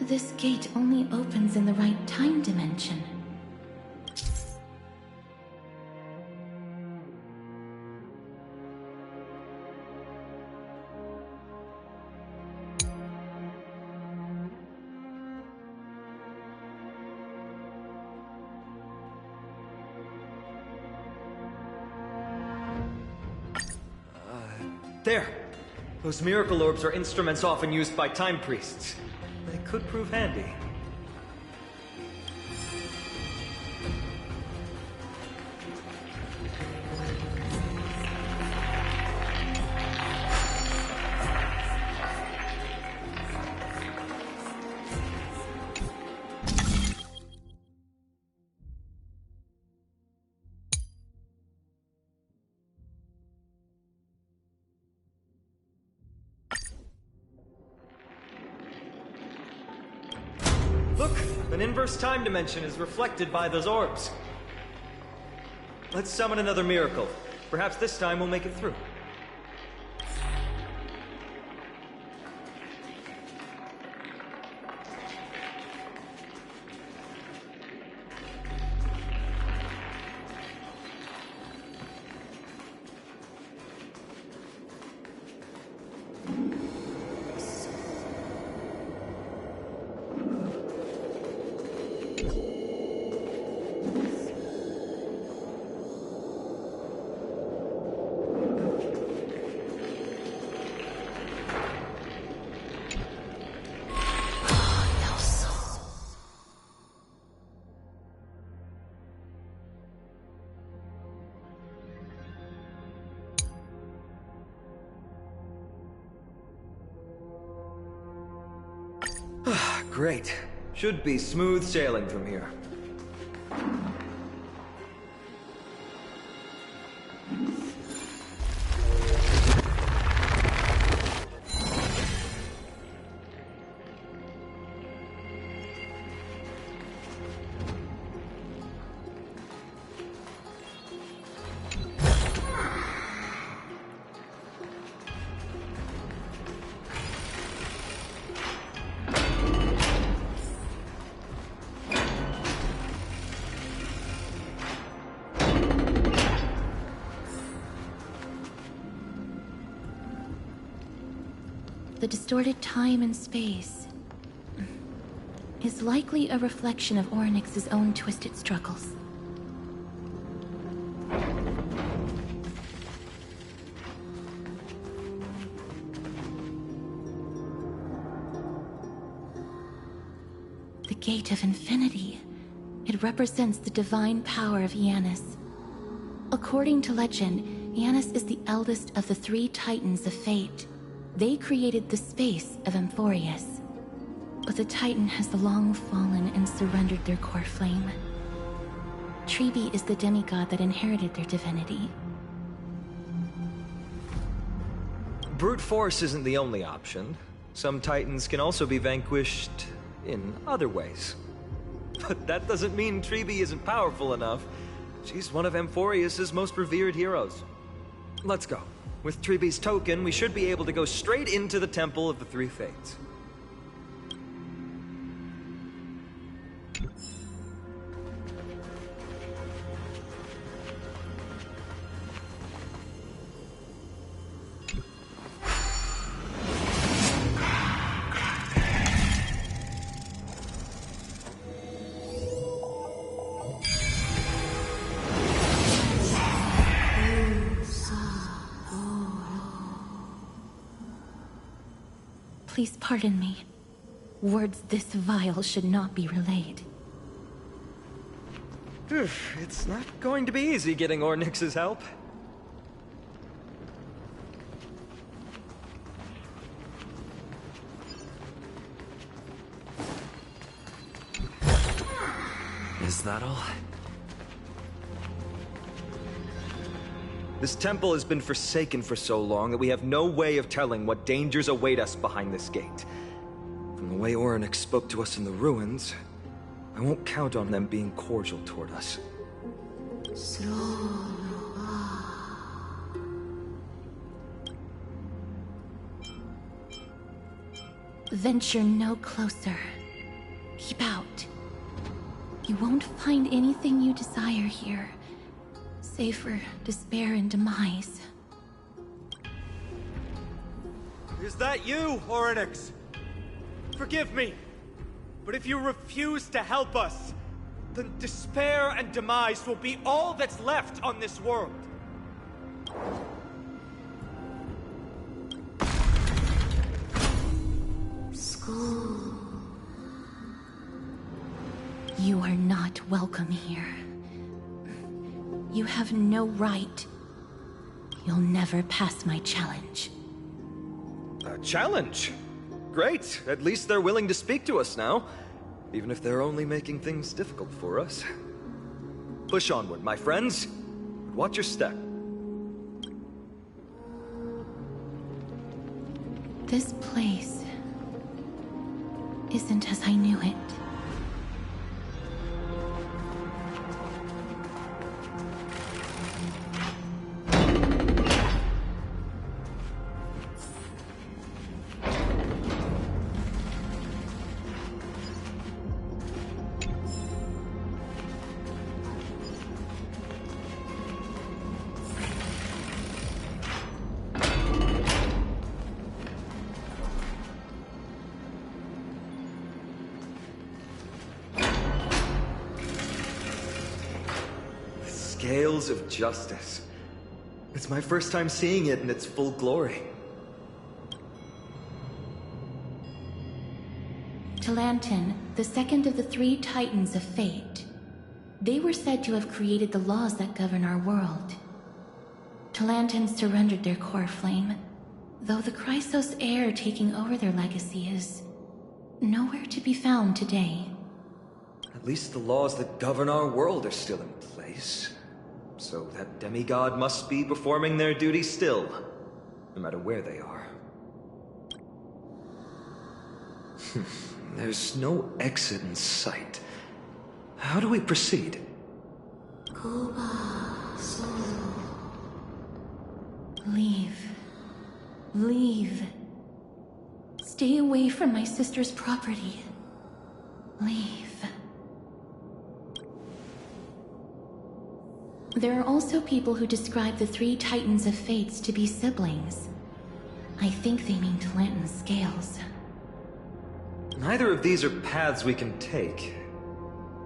This gate only opens in the right time dimension. There! Those miracle orbs are instruments often used by time priests. They could prove handy. Look! An inverse time dimension is reflected by those orbs. Let's summon another miracle. Perhaps this time we'll make it through. Great. Should be smooth sailing from here. The distorted time and space is likely a reflection of Orynyx's own twisted struggles. The Gate of Infinity. It represents the divine power of Janus. According to legend, Janus is the eldest of the three Titans of Fate. They created the space of Amphorius. But the Titan has long fallen and surrendered their core flame. Tribi is the demigod that inherited their divinity. Brute force isn't the only option. Some Titans can also be vanquished in other ways. But that doesn't mean Tribi isn't powerful enough. She's one of Amphorius' most revered heroes. Let's go. With Tribi's token, we should be able to go straight into the Temple of the Three Fates. Please pardon me. Words this vile should not be relayed. It's not going to be easy getting Orynyx's help. Is that all? This temple has been forsaken for so long that we have no way of telling what dangers await us behind this gate. From the way Orynyx spoke to us in the ruins, I won't count on them being cordial toward us. Venture no closer. keep out. You won't find anything you desire here, save for despair and demise. Is that you, Orynyx? Forgive me, but if you refuse to help us, then despair and demise will be all that's left on this world. School. You are not welcome here. You have no right. You'll never pass my challenge. A challenge? Great. At least they're willing to speak to us now. Even if they're only making things difficult for us. Push onward, my friends. Watch your step. This place isn't as I knew it. Scales of justice. It's my first time seeing it in its full glory. Talantin, the second of the three Titans of Fate. They were said to have created the laws that govern our world. Talantin surrendered their core flame, though the Chrysos heir taking over their legacy is nowhere to be found today. At least the laws that govern our world are still in place. So that demigod must be performing their duty still, no matter where they are. There's no exit in sight. How do we proceed? Leave. Leave. Stay away from my sister's property. Leave. There are also people who describe the three Titans of Fates to be siblings. I think they mean Talantin's scales. Neither of these are paths we can take,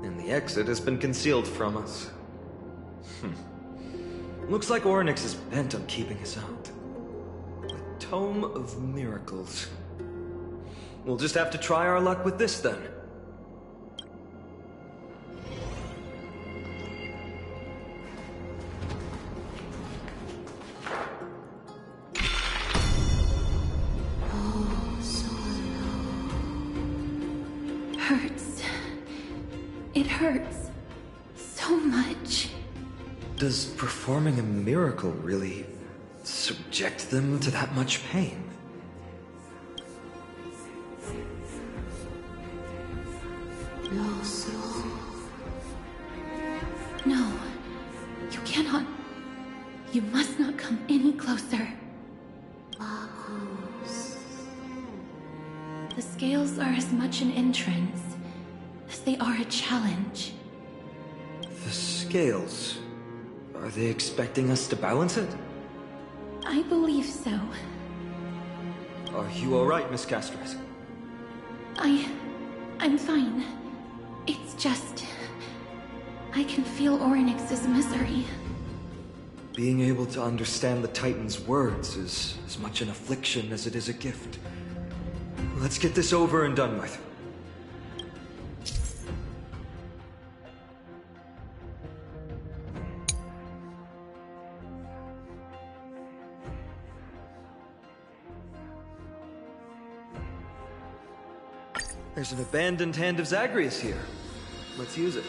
and the exit has been concealed from us. Looks like Orynyx is bent on keeping us out. The Tome of Miracles. We'll just have to try our luck with this then. It hurts so much. Does performing a miracle really subject them to that much pain? No, you cannot. You must not come any closer. The scales are as much an entrance as they are a challenge. The scales... Are they expecting us to balance it? I believe so. Are you alright, Miss Castres? I'm fine. It's just... I can feel Orynyx's misery. Being able to understand the Titan's words is as much an affliction as it is a gift. Let's get this over and done with. There's an abandoned hand of Zagreus here. Let's use it.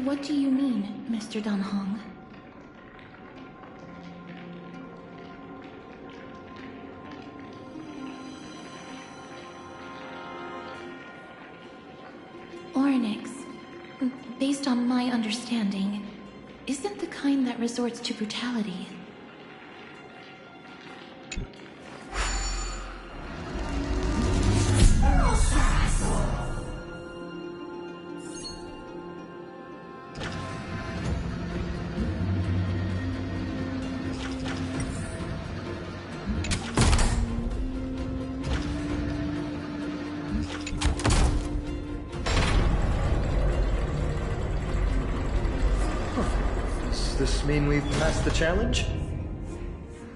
What do you mean, Mr. Dan Hong? Orynyx, based on my understanding, isn't the kind that resorts to brutality. Does this mean we've passed the challenge?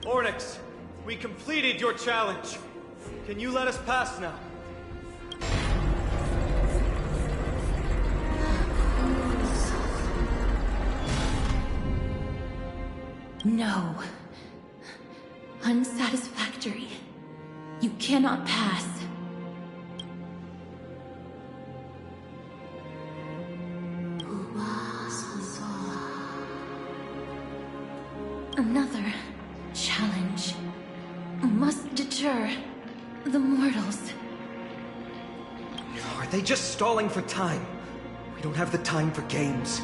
Orynyx, we completed your challenge. Can you let us pass now? No. Unsatisfactory. You cannot pass. Another challenge must deter the mortals. Are they just stalling for time? We don't have the time for games.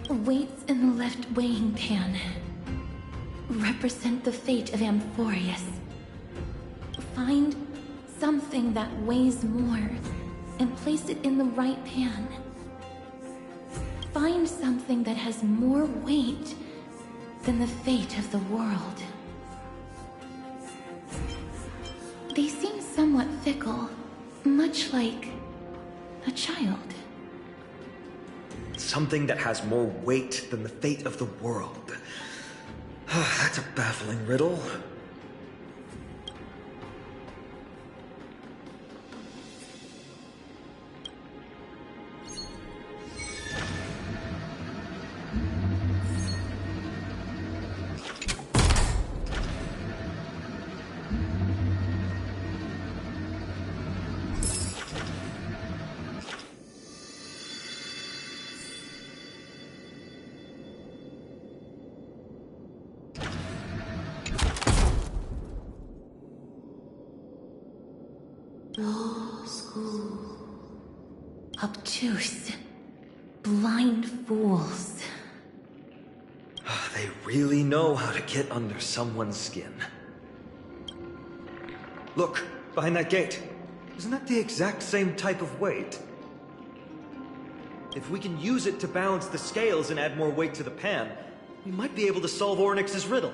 Weights in the left weighing pan represent the fate of Amphorius. Find something that weighs more and place it in the right pan. Find something that has more weight than the fate of the world. They seem somewhat fickle, much like a child. Something that has more weight than the fate of the world. That's a baffling riddle. Obtuse. Blind fools. They really know how to get under someone's skin. Look, behind that gate. Isn't that the exact same type of weight? If we can use it to balance the scales and add more weight to the pan, we might be able to solve Orynyx's riddle.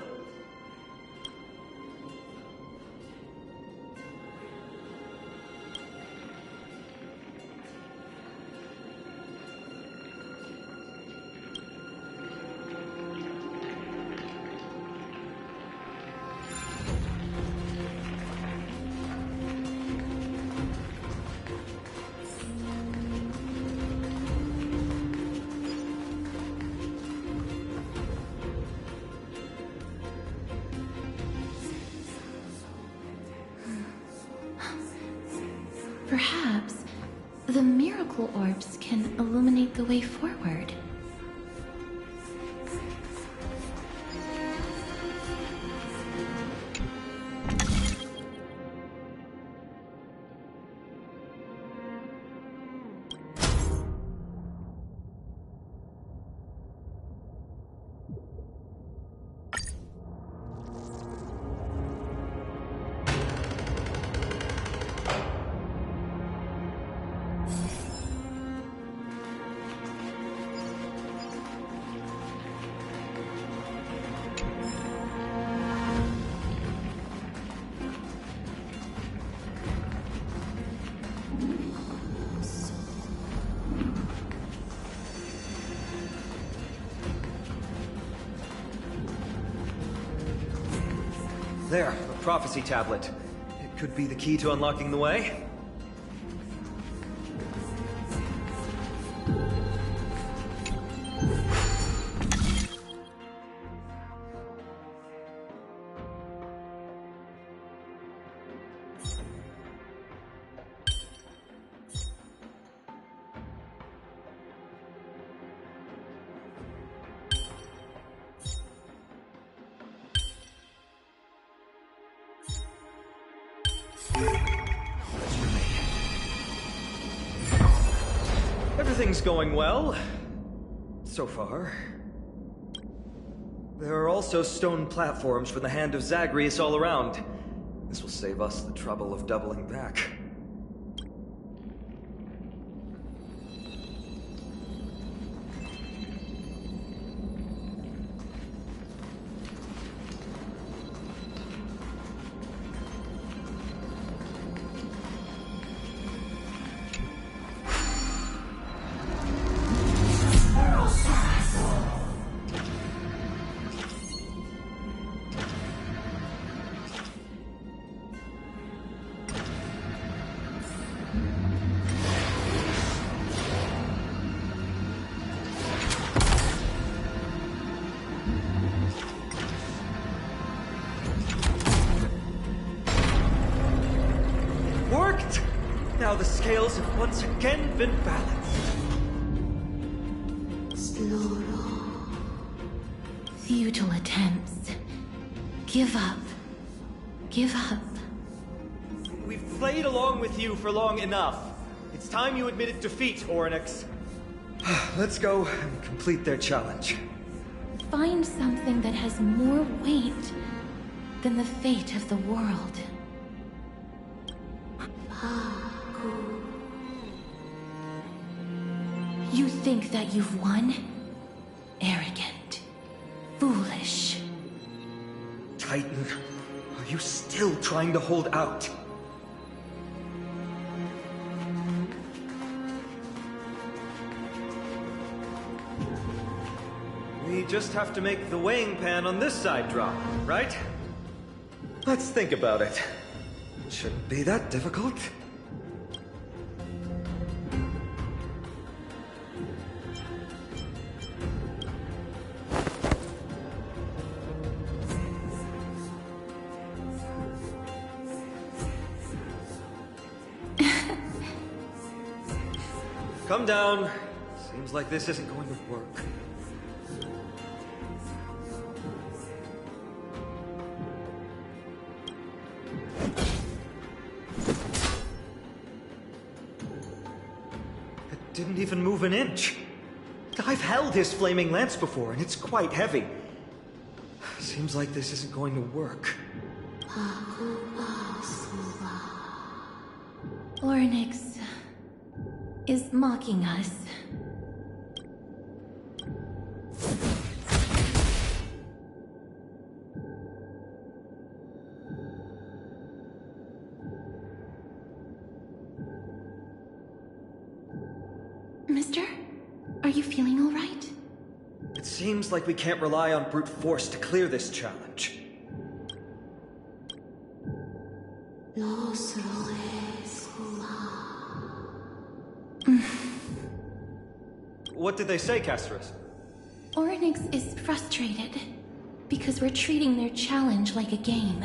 Perhaps the miracle orbs can illuminate the way forward. There, a prophecy tablet. It could be the key to unlocking the way. Everything's going well. So far. There are also stone platforms for the Hand of Zagreus all around. This will save us the trouble of doubling back. Now the scales have once again been balanced. Futile attempts. Give up. Give up. We've played along with you for long enough. It's time you admitted defeat, Orynyx. Let's go and complete their challenge. Find something that has more weight than the fate of the world. You think that you've won? Arrogant. Foolish. Titan, are you still trying to hold out? We just have to make the weighing pan on this side drop, right? Let's think about it. Shouldn't be that difficult. Come down. Seems like this isn't going to work. It didn't even move an inch. I've held his flaming lance before, and it's quite heavy. Seems like this isn't going to work. Orynyx is mocking us. Mister, are you feeling all right? It seems like we can't rely on brute force to clear this challenge. What did they say, Casterus? Orynyx is frustrated because we're treating their challenge like a game.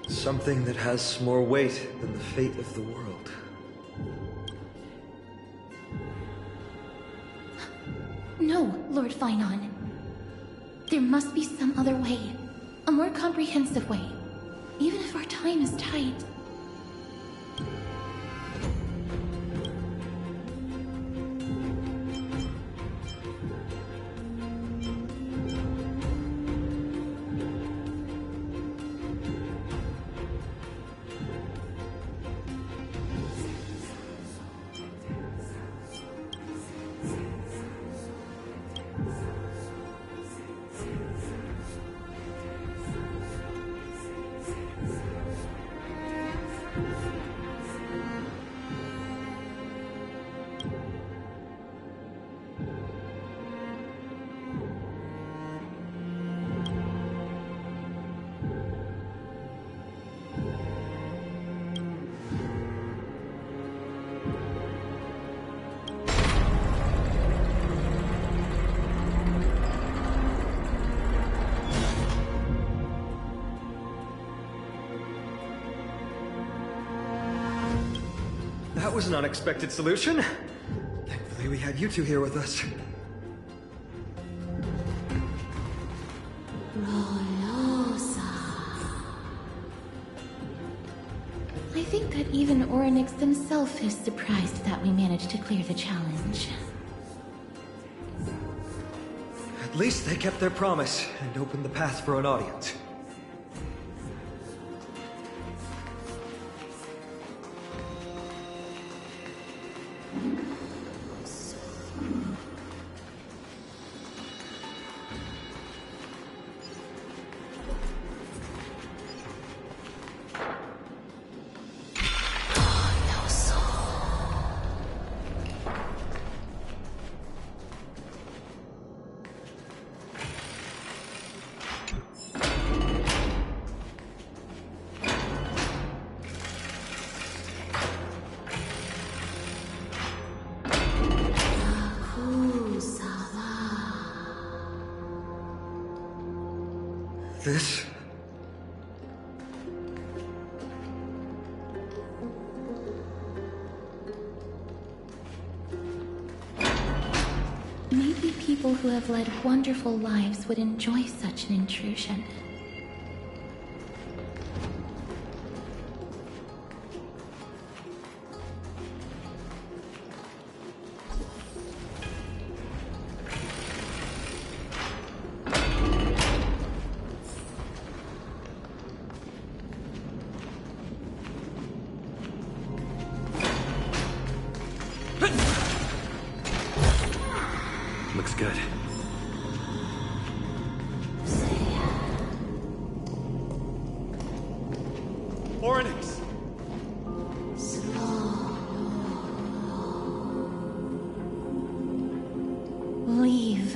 Something that has more weight than the fate of the world. No, Lord Finon. There must be some other way. A more comprehensive way. Even if our time is tight. was an unexpected solution. Thankfully, we had you two here with us. I think that even Orynyx himself is surprised that we managed to clear the challenge. At least they kept their promise and opened the path for an audience. This? Maybe people who have led wonderful lives would enjoy such an intrusion. Looks good. Orynyx! Leave.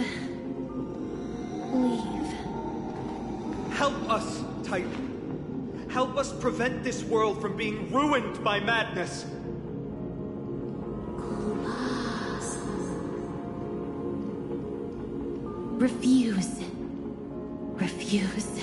Leave. Help us, Titan. Help us prevent this world from being ruined by madness. Refuse. Refuse.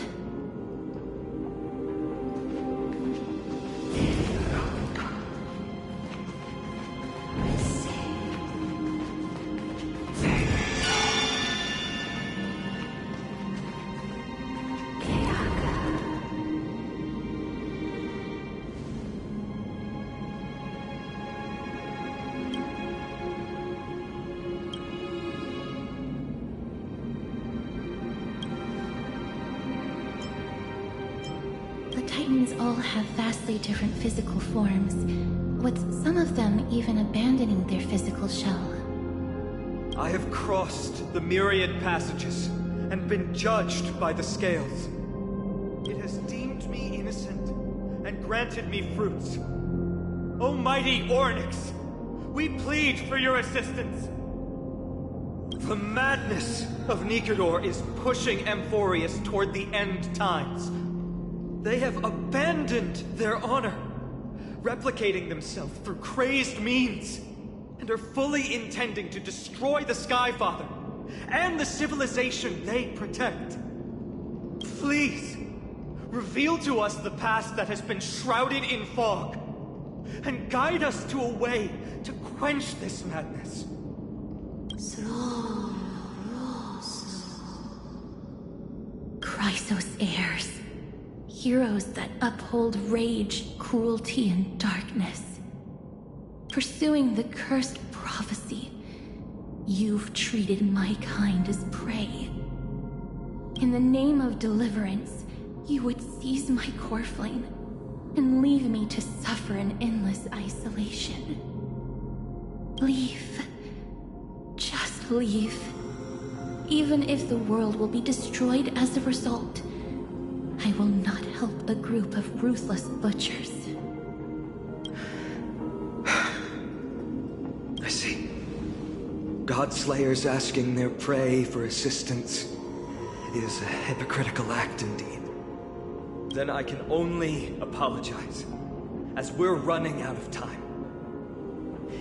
Titans all have vastly different physical forms, with some of them even abandoning their physical shell. I have crossed the myriad passages and been judged by the scales. It has deemed me innocent and granted me fruits. Almighty Orynyx, we plead for your assistance. The madness of Nikedor is pushing Amphorius toward the end times. They have abandoned their honor, replicating themselves through crazed means, and are fully intending to destroy the Skyfather and the civilization they protect. Please, reveal to us the past that has been shrouded in fog, and guide us to a way to quench this madness. Chrysos heirs. Heroes that uphold rage, cruelty, and darkness. Pursuing the cursed prophecy, you've treated my kind as prey. In the name of deliverance, you would seize my core flame and leave me to suffer in endless isolation. Leave. Just leave. Even if the world will be destroyed as a result, I will not help a group of ruthless butchers. I see. Godslayers asking their prey for assistance is a hypocritical act indeed. Then I can only apologize, as we're running out of time.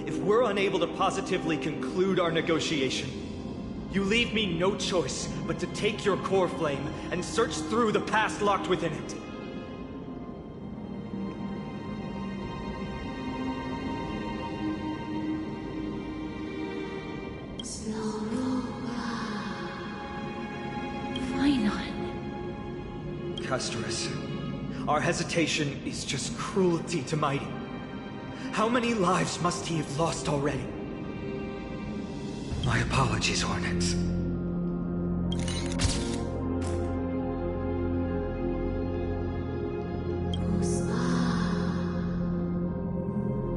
If we're unable to positively conclude our negotiation, you leave me no choice but to take your core flame and search through the past locked within it. Custerus. Our hesitation is just cruelty to Mighty. How many lives must he have lost already? My apologies, Onyx.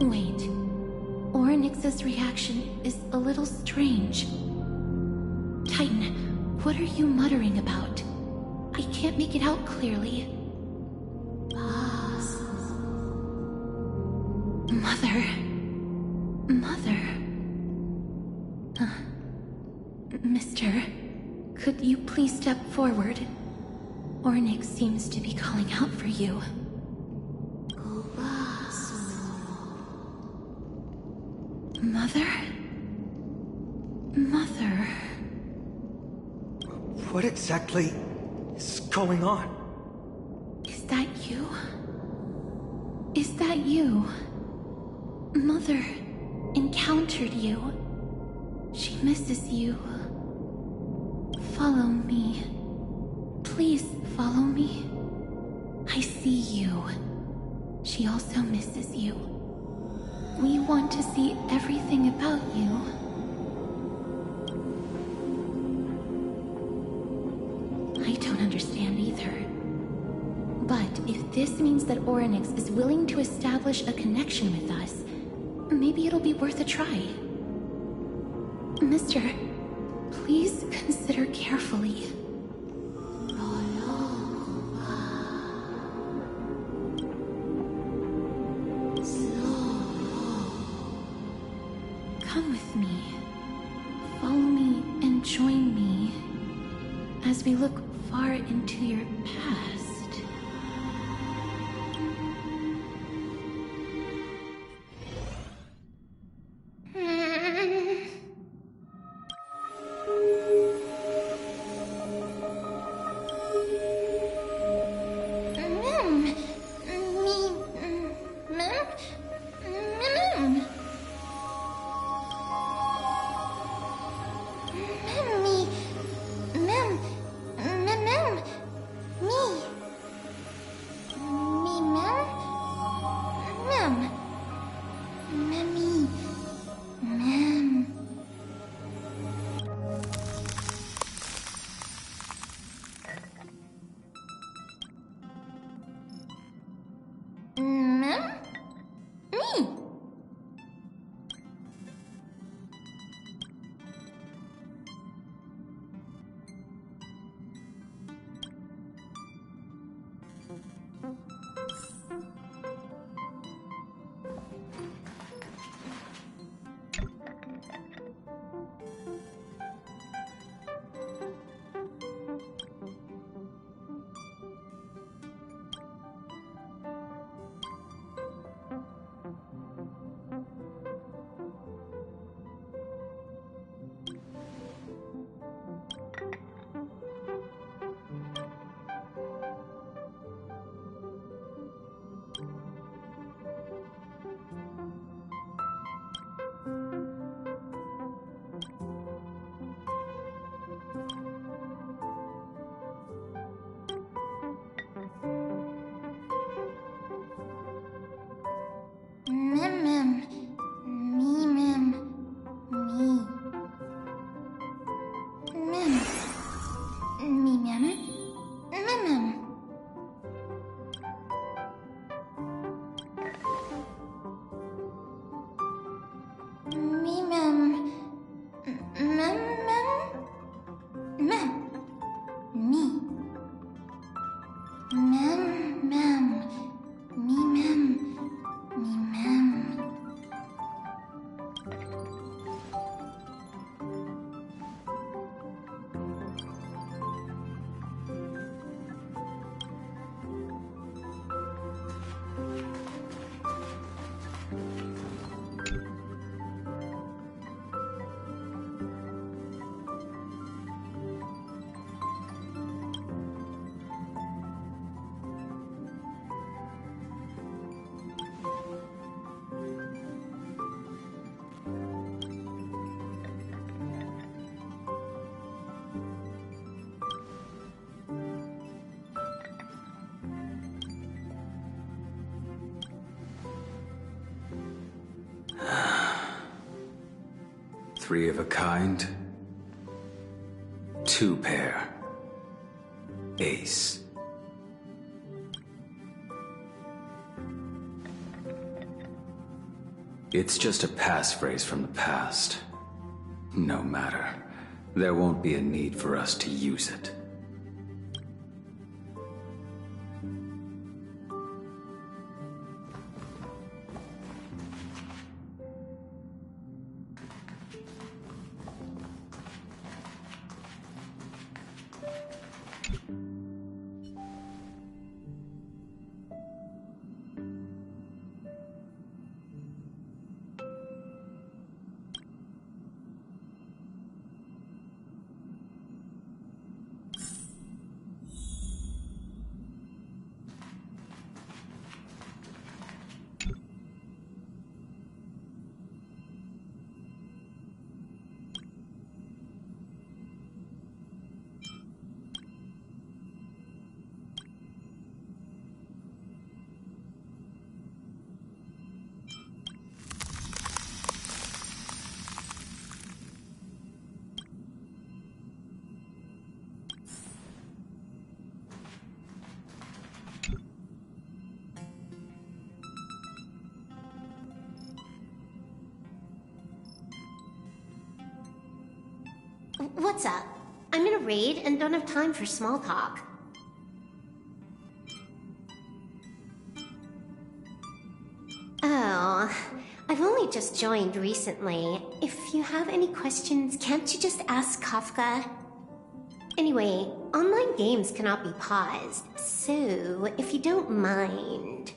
Wait. Onyx's reaction is a little strange. Titan, what are you muttering about? I can't make it out clearly. Mother. Mister, could you please step forward? Onyx seems to be calling out for you. Mother. What exactly is going on? Is that you? Is that you? Mother encountered you. She misses you. Follow me. Please follow me. I see you. She also misses you. We want to see everything about you. I don't understand either. But if this means that Onyx is willing to establish a connection with us, maybe it'll be worth a try. Mister, please consider carefully. Come with me. Follow me and join me as we look far into your past. 3 of a kind. 2 pair. Ace. It's just a passphrase from the past. No matter. There won't be a need for us to use it. What's up? I'm in a raid and don't have time for small talk. Oh, I've only just joined recently. If you have any questions, can't you just ask Kafka? Anyway, online games cannot be paused, so if you don't mind...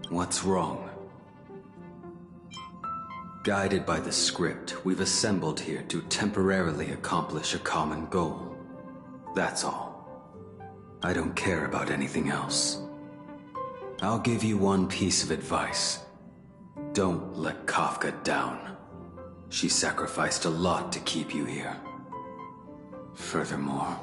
What's wrong? Guided by the script, we've assembled here to temporarily accomplish a common goal. That's all. I don't care about anything else. I'll give you one piece of advice. Don't let Kafka down. She sacrificed a lot to keep you here. Furthermore...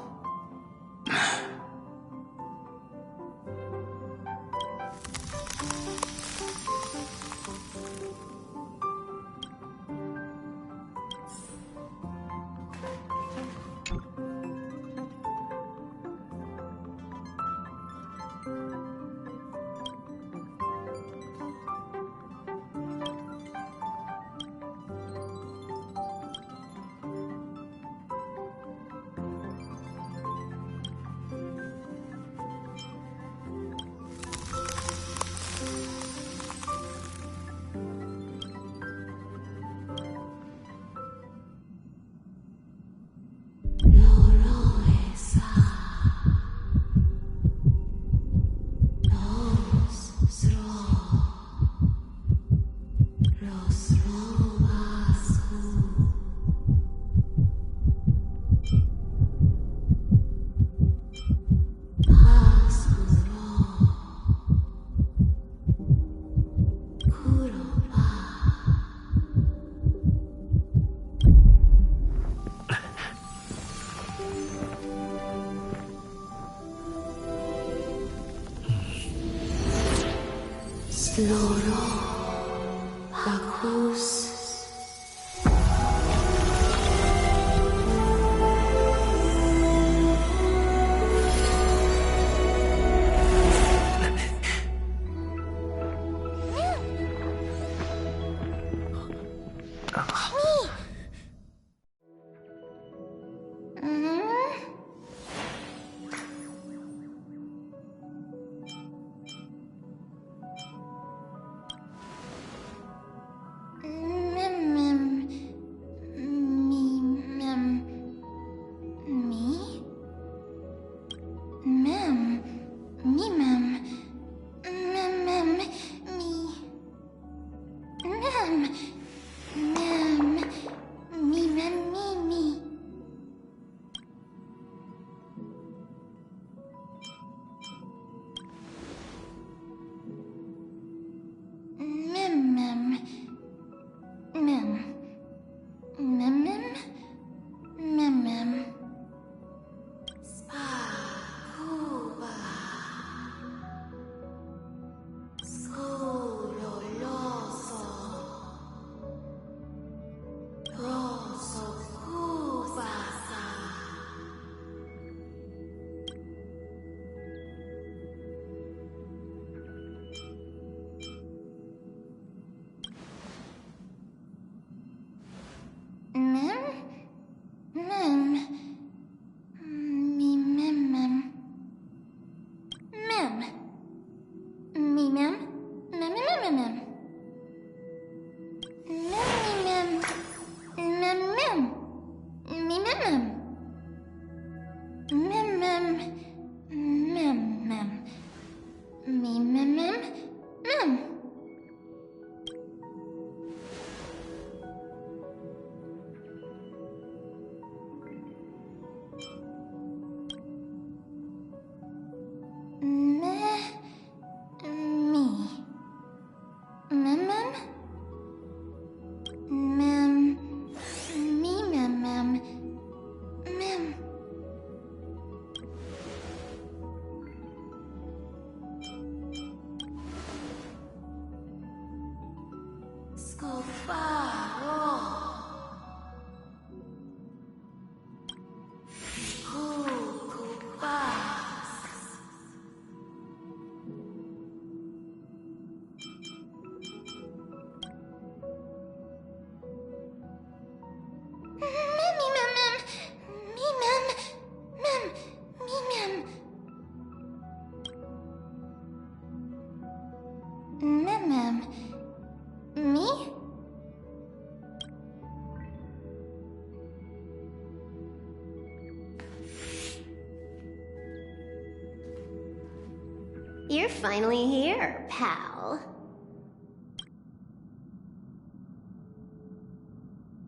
You're finally here, pal.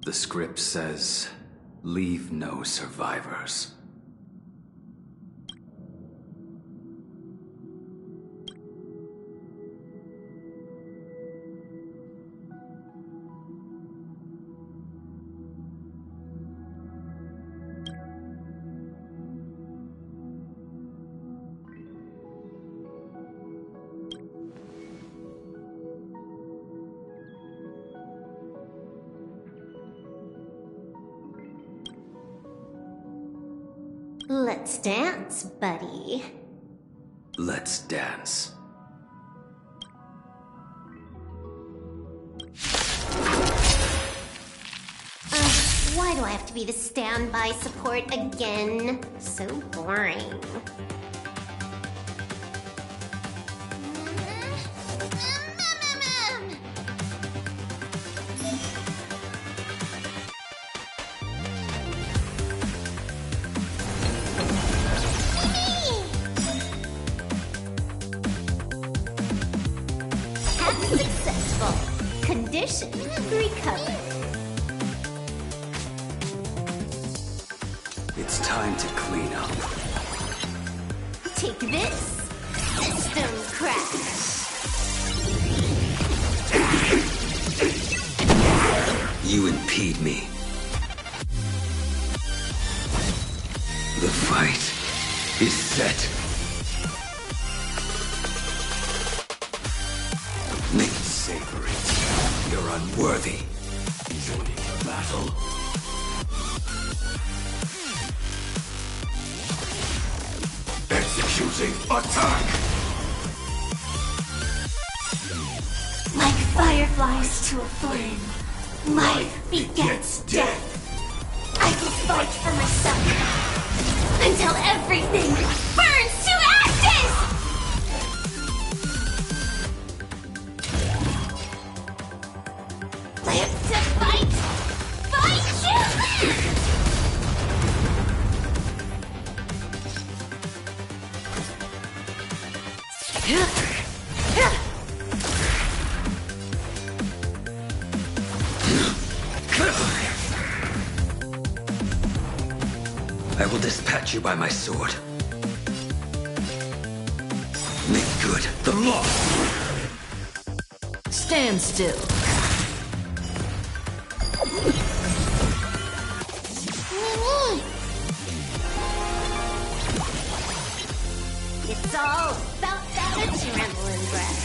The script says, leave no survivors. Let's dance, buddy. Let's dance. Why do I have to be the standby support again? So boring. Successful. Condition recovered. It's time to clean up. Take this. System crash. You impede me. The fight is set. Make it savory. You're unworthy. Joining the battle. Executing attack! Like fireflies to a flame, life begets death. I will fight for myself until everything burns to ashes! Live to fight! Fight you! I will dispatch you by my sword. Make good the loss! Stand still. It's all about that adrenaline rush.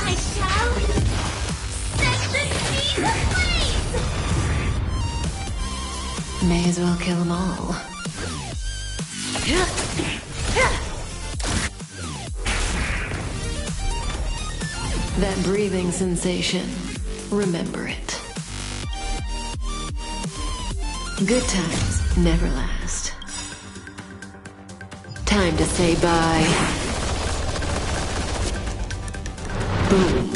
I shall set the seas ablaze! May as well kill them all. That breathing sensation, remember it. Good times never last. Time to say bye. Boom.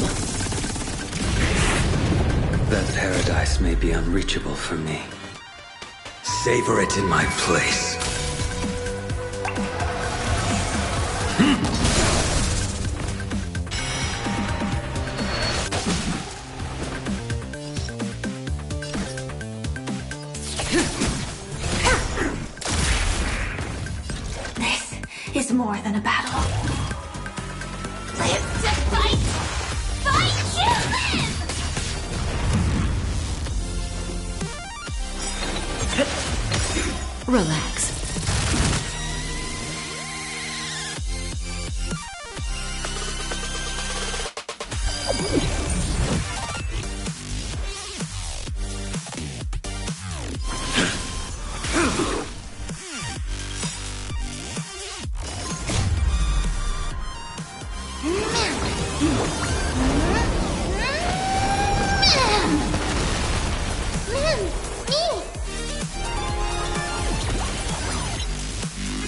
That paradise may be unreachable for me. Savor it in my place. This is more than a battle. Live to fight! Fight to live! Relax.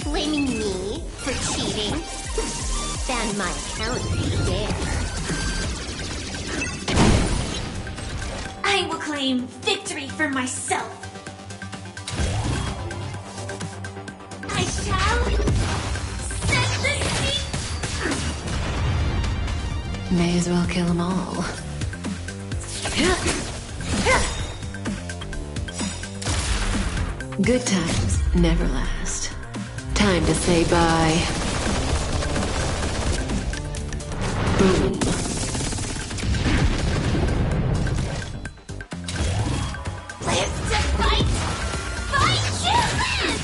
Blaming me for cheating? Stand my account if you dare. I will claim victory for myself. I shall set the sea. May as well kill them all. Good times never last. Time to say bye. Boom. Live to fight! Fight to live!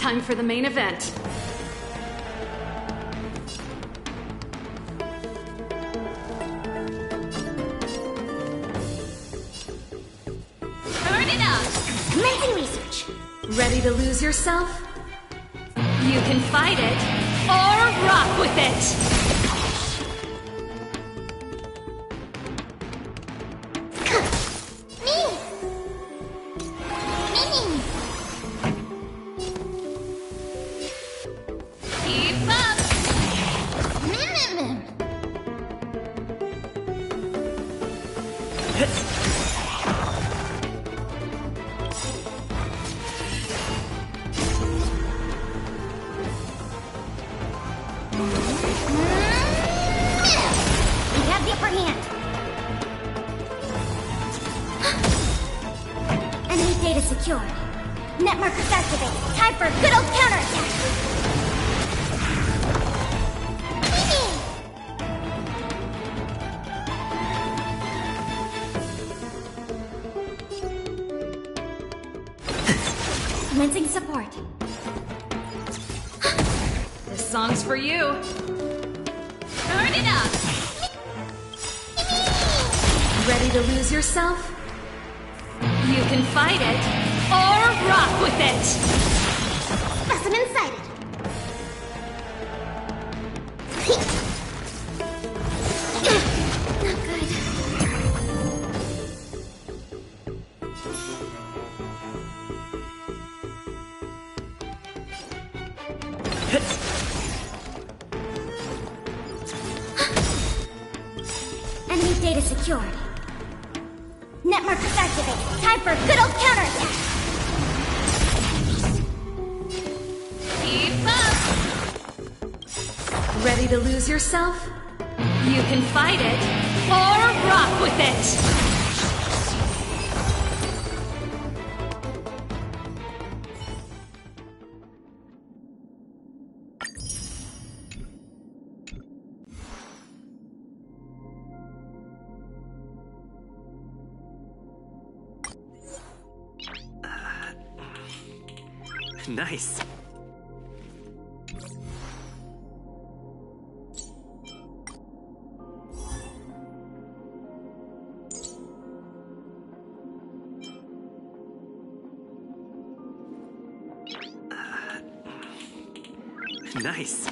time for the main event. Turn it up! Commencing research. Ready to lose yourself? You can fight it, or rock with it! Keep up! We have the upper hand. Enemy data secure. Net markers activate. Time for a good old counterattack. Commencing support. This song's for you. Turn it up! Ready to lose yourself? You can fight it, or rock with it! Specimen sighted. Not good. Enemy data secured. Net markers activate. Time for a good old counterattack. Keep up! Ready to lose yourself? You can fight it, or rock with it! Nice. Nice.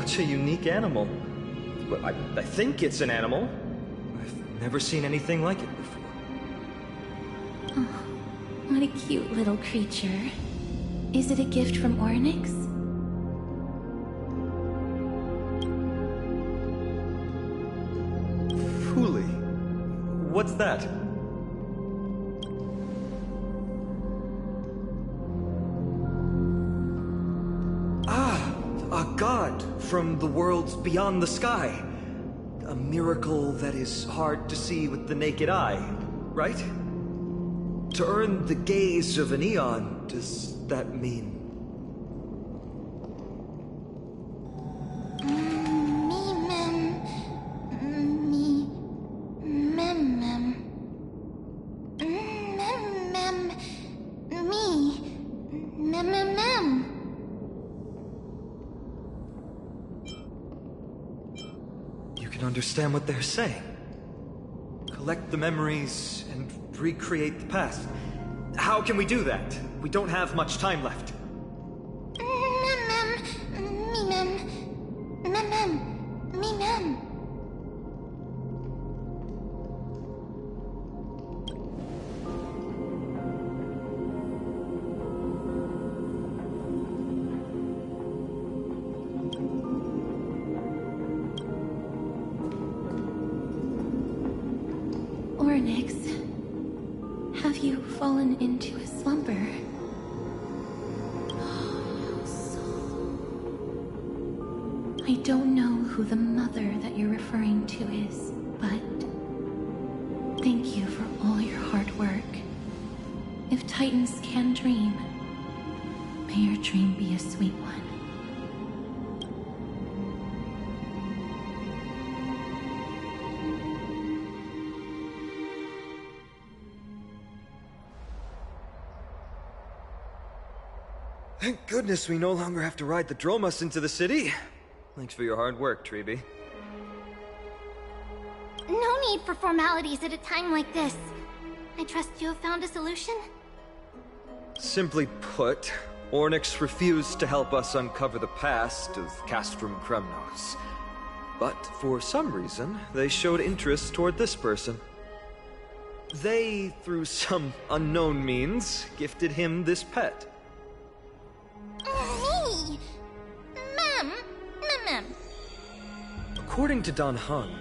such a unique animal. Well, I think it's an animal. I've never seen anything like it before. Oh, what a cute little creature. Is it a gift from Ornyx? Fuli. What's that? A god from the worlds beyond the sky. A miracle that is hard to see with the naked eye, right? To earn the gaze of an eon, does that mean? Understand what they're saying. Collect the memories and recreate the past. How can we do that? We don't have much time left. Ornyx, have you fallen into a slumber? I don't know who the mother that you're referring to is, but thank you for all your hard work. If Titans can dream, may your dream be a sweet one. Thank goodness we no longer have to ride the Dromus into the city. Thanks for your hard work, Treeby. No need for formalities at a time like this. I trust you have found a solution? Simply put, Ornyx refused to help us uncover the past of Castrum Kremnos. But for some reason, they showed interest toward this person. They, through some unknown means, gifted him this pet. Me? Ma'am. According to Dan Heng,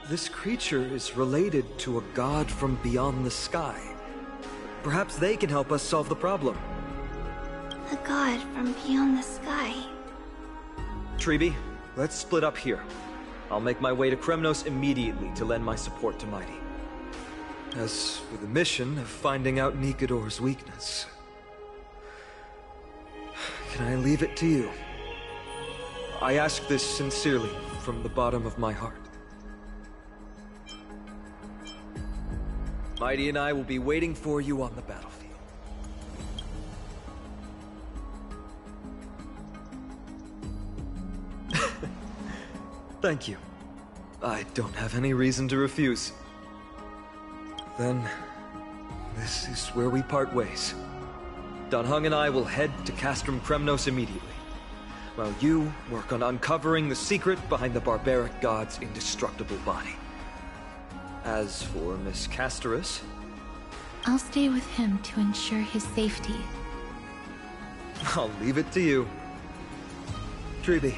this creature is related to a god from beyond the sky. Perhaps they can help us solve the problem. A god from beyond the sky. Treeby, let's split up here. I'll make my way to Kremnos immediately to lend my support to Mighty. As for the mission of finding out Nikador's weakness, can I leave it to you? I ask this sincerely, from the bottom of my heart. Mighty and I will be waiting for you on the battlefield. Thank you. I don't have any reason to refuse. Then, this is where we part ways. Dan Heng and I will head to Castrum Kremnos immediately, while you work on uncovering the secret behind the barbaric god's indestructible body. As for Miss Castorus, I'll stay with him to ensure his safety. I'll leave it to you. Treeby,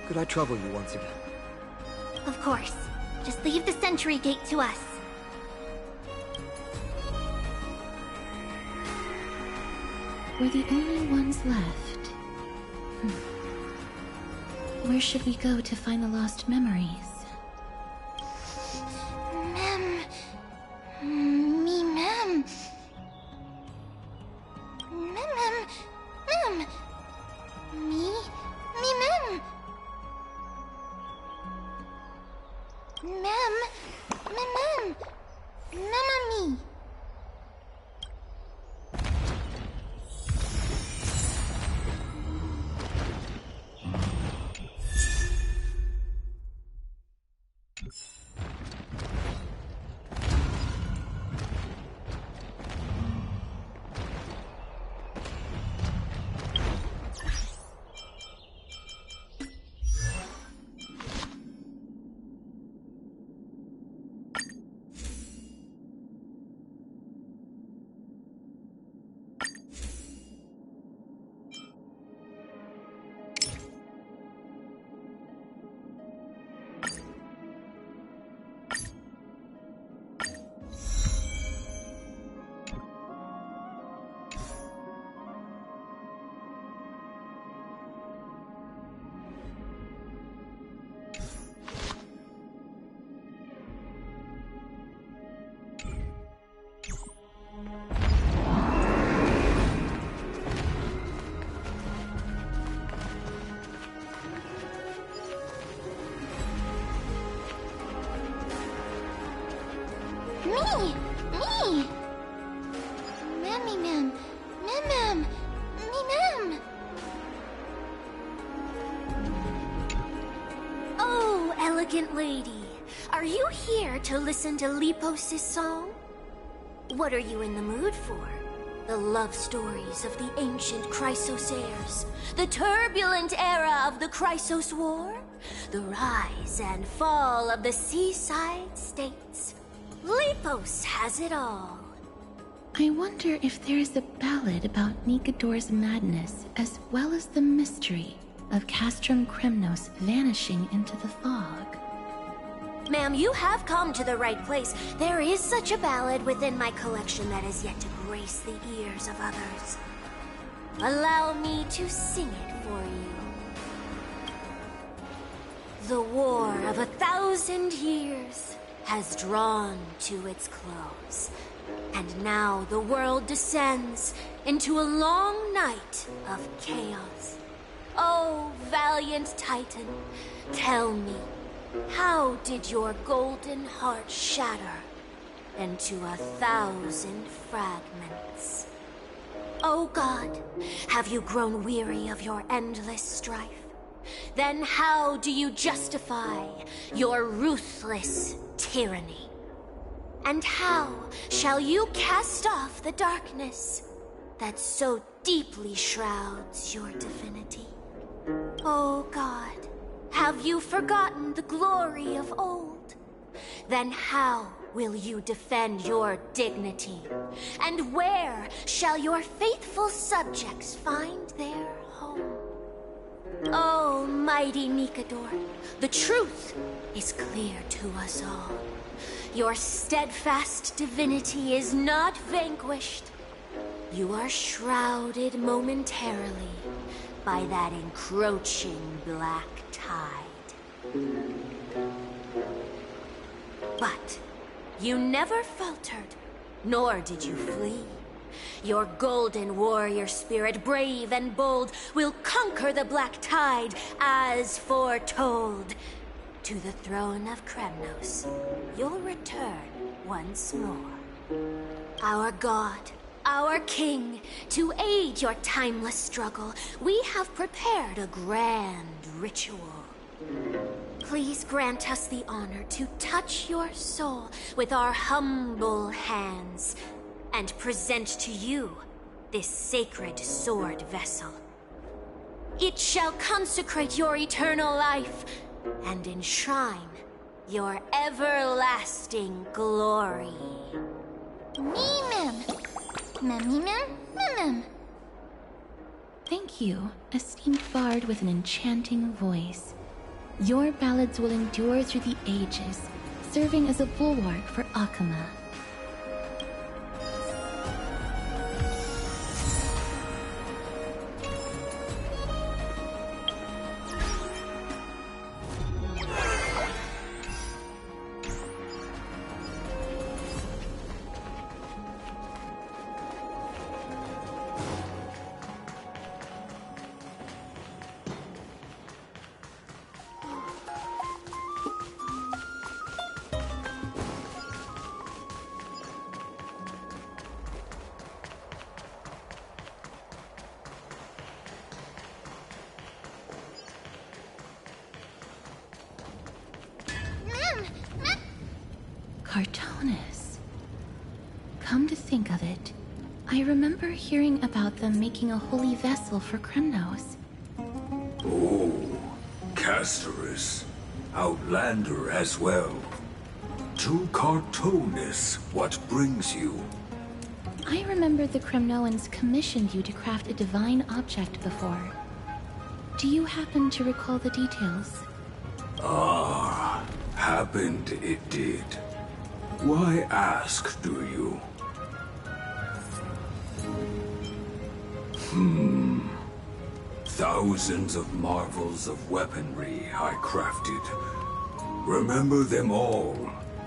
could I trouble you once again? Of course. Just leave the sentry gate to us. We're the only ones left. Where should we go to find the lost memories? Ma'am. Me! Me! Mammy ma'am! Ma'am! Me ma'am! Oh, elegant lady. Are you here to listen to Lepos' song? What are you in the mood for? The love stories of the ancient Chrysos heirs? The turbulent era of the Chrysos War? The rise and fall of the seaside states? Lepos has it all. I wonder if there is a ballad about Nikador's madness, as well as the mystery of Castrum Kremnos vanishing into the fog. Ma'am, you have come to the right place. There is such a ballad within my collection that is yet to grace the ears of others. Allow me to sing it for you. The war of 1,000 years has drawn to its close, and now the world descends into a long night of chaos. Oh, valiant Titan, tell me, how did your golden heart shatter into 1,000 fragments? Oh God, have you grown weary of your endless strife? Then how do you justify your ruthless tyranny? And how shall you cast off the darkness that so deeply shrouds your divinity? Oh God, have you forgotten the glory of old? Then how will you defend your dignity? And where shall your faithful subjects find their home? Oh, mighty Nikador, the truth is clear to us all. Your steadfast divinity is not vanquished. You are shrouded momentarily by that encroaching black tide. But you never faltered, nor did you flee. Your golden warrior spirit, brave and bold, will conquer the black tide as foretold. To the throne of Kremnos, you'll return once more. Our God, our King, to aid your timeless struggle, we have prepared a grand ritual. Please grant us the honor to touch your soul with our humble hands and present to you this sacred sword vessel. It shall consecrate your eternal life and enshrine your everlasting glory. Me ma'am! Mammy ma'am! Thank you, esteemed bard with an enchanting voice. Your ballads will endure through the ages, serving as a bulwark for Akama. Cartonis. Come to think of it, I remember hearing about them making a holy vessel for Kremnos. Oh, Casterus. Outlander as well. To Cartonis, what brings you? I remember the Kremnoans commissioned you to craft a divine object before. Do you happen to recall the details? Ah, happened it did. Why ask, do you? Thousands of marvels of weaponry I crafted. Remember them all.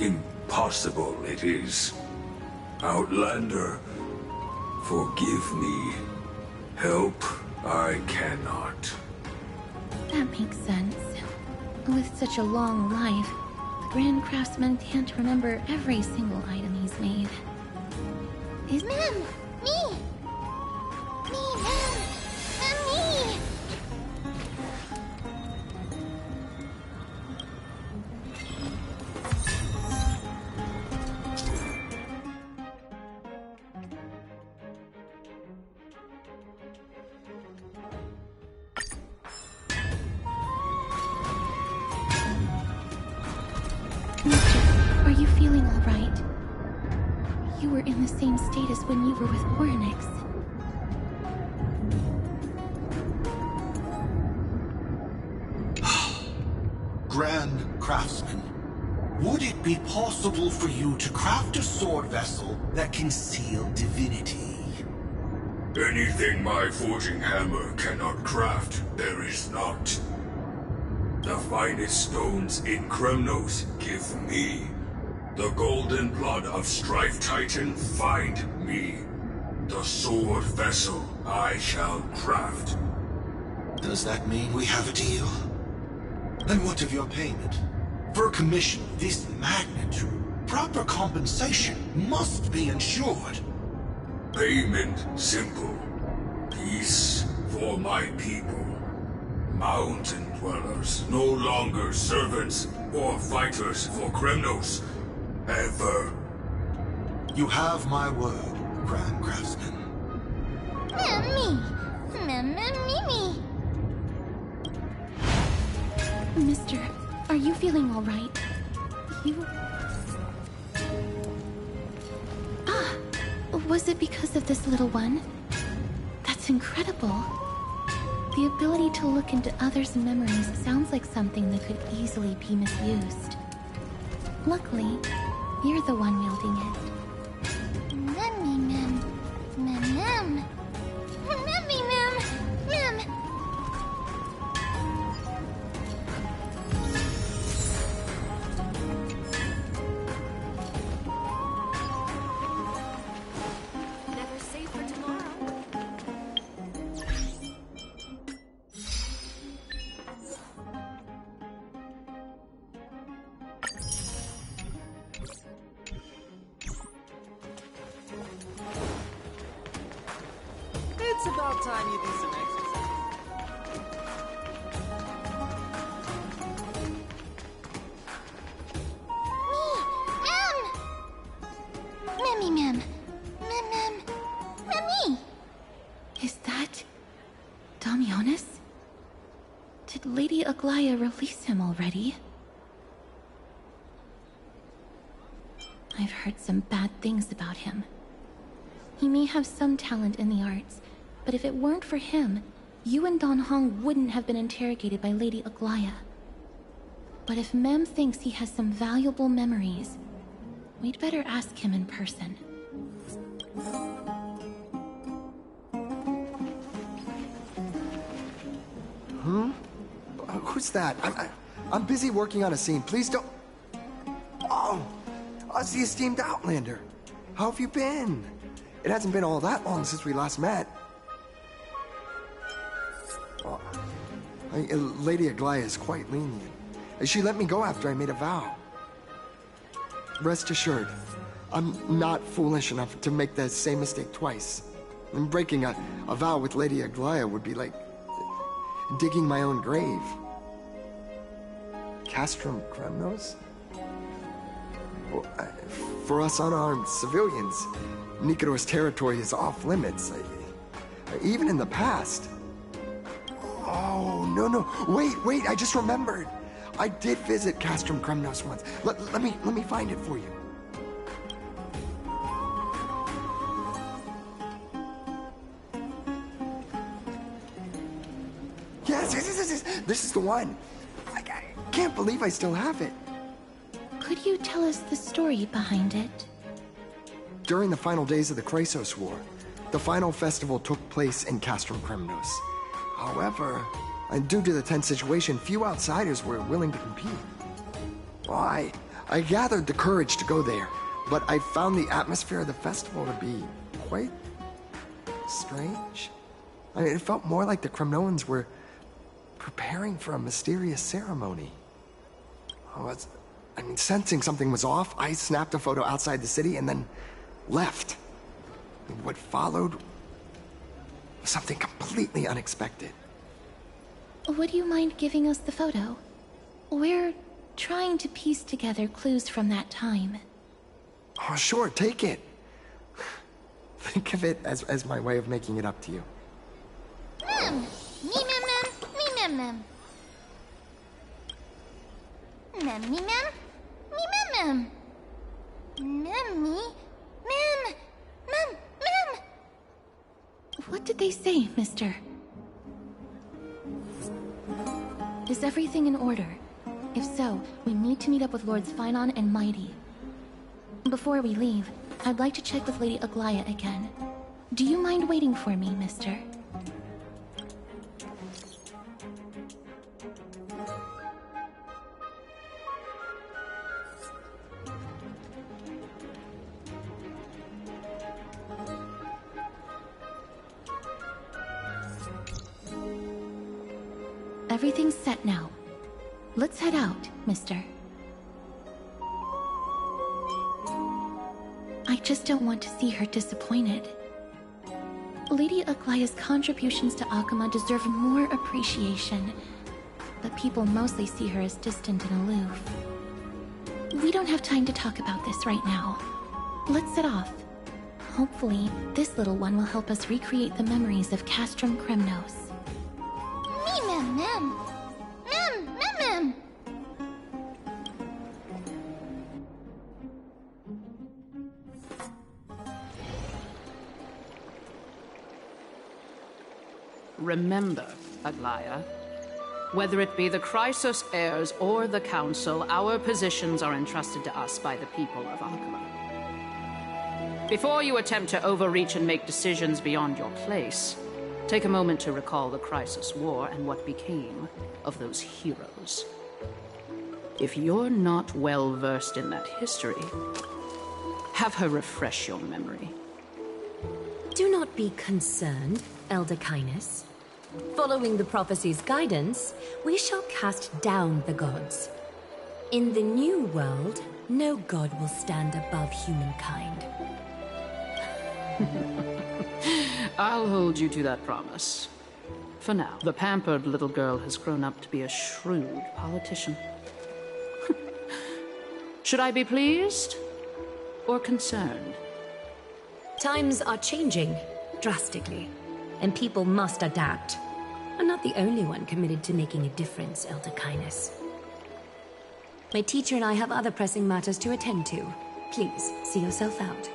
Impossible it is. Outlander, forgive me. Help I cannot. That makes sense. With such a long life, the Grand Craftsman can't remember every single item he's made. Ma'am! Me! Me, ma'am! Me! Mister, are you feeling all right? You were in the same state as when you were with Orynyx. Grand Craftsman, would it be possible for you to craft a sword vessel that can seal divinity? Anything my forging hammer cannot craft, there is not. The finest stones in Kremnos give me. The golden blood of Strife Titan find me. The sword vessel I shall craft. Does that mean we have a deal? Then what of your payment? For a commission of this magnitude, proper compensation must be ensured. Payment simple. Peace for my people. Mountain dwellers, no longer servants or fighters for Kremnos. Ever. You have my word, Grand Craftsman. Me! Me! Mister, are you feeling all right? You... Ah! Was it because of this little one? That's incredible. The ability to look into others' memories sounds like something that could easily be misused. Luckily, you're the one wielding it. Ma'am! Ma'am! Never safe for tomorrow. It's about time you do some exercise. Ma'am! Me! Is that... Damionis? Did Lady Aglaya release him already? I've heard some bad things about him. He may have some talent in the arts, but if it weren't for him, you and Don Hong wouldn't have been interrogated by Lady Aglaya. But if Mem thinks he has some valuable memories, we'd better ask him in person. Who's that? I'm busy working on a scene. Please don't... Oh! Us, the esteemed Outlander. How have you been? It hasn't been all that long since we last met. Lady Aglaya is quite lenient. She let me go after I made a vow. Rest assured, I'm not foolish enough to make the same mistake twice. And breaking a vow with Lady Aglaya would be like digging my own grave. Castrum Kremnos? Well, for us unarmed civilians, Nicator's territory is off limits. Even in the past. Oh, no. Wait, I just remembered. I did visit Castrum Kremnos once. Let me find it for you. Yes. This is the one. I can't believe I still have it. Could you tell us the story behind it? During the final days of the Chrysos War, the final festival took place in Castrum Kremnos. However, due to the tense situation, few outsiders were willing to compete. Well, I gathered the courage to go there, but I found the atmosphere of the festival to be quite strange. It felt more like the Kremnoans were preparing for a mysterious ceremony. I mean, sensing something was off, I snapped a photo outside the city and then left. What followed was something completely unexpected. Would you mind giving us the photo? We're trying to piece together clues from that time. Oh, sure, take it. Think of it as my way of making it up to you. Me mem mem, me mem mem. Mem me mem, me mem mem. Mem me, mem, mem, mem. What did they say, mister? Is everything in order? If so, we need to meet up with Lords Phynon and Mighty. Before we leave, I'd like to check with Lady Aglaya again. Do you mind waiting for me, mister? Everything's set now. Let's head out, mister. I just don't want to see her disappointed. Lady Aglaya's contributions to Akuma deserve more appreciation, but people mostly see her as distant and aloof. We don't have time to talk about this right now. Let's set off. Hopefully, this little one will help us recreate the memories of Castrum Kremnos. Me mem mem. Mem mem mem. Remember, Aglaya, whether it be the Chrysos heirs or the Council, our positions are entrusted to us by the people of Akuma. Before you attempt to overreach and make decisions beyond your place, take a moment to recall the Chrysos War and what became of those heroes. If you're not well versed in that history, have her refresh your memory. Do not be concerned, Elder Kindness. Following the prophecy's guidance, we shall cast down the gods. In the new world, no god will stand above humankind. I'll hold you to that promise. For now, the pampered little girl has grown up to be a shrewd politician. Should I be pleased or concerned? Times are changing drastically, and people must adapt. I'm not the only one committed to making a difference, Elder Kindness. My teacher and I have other pressing matters to attend to. Please, see yourself out.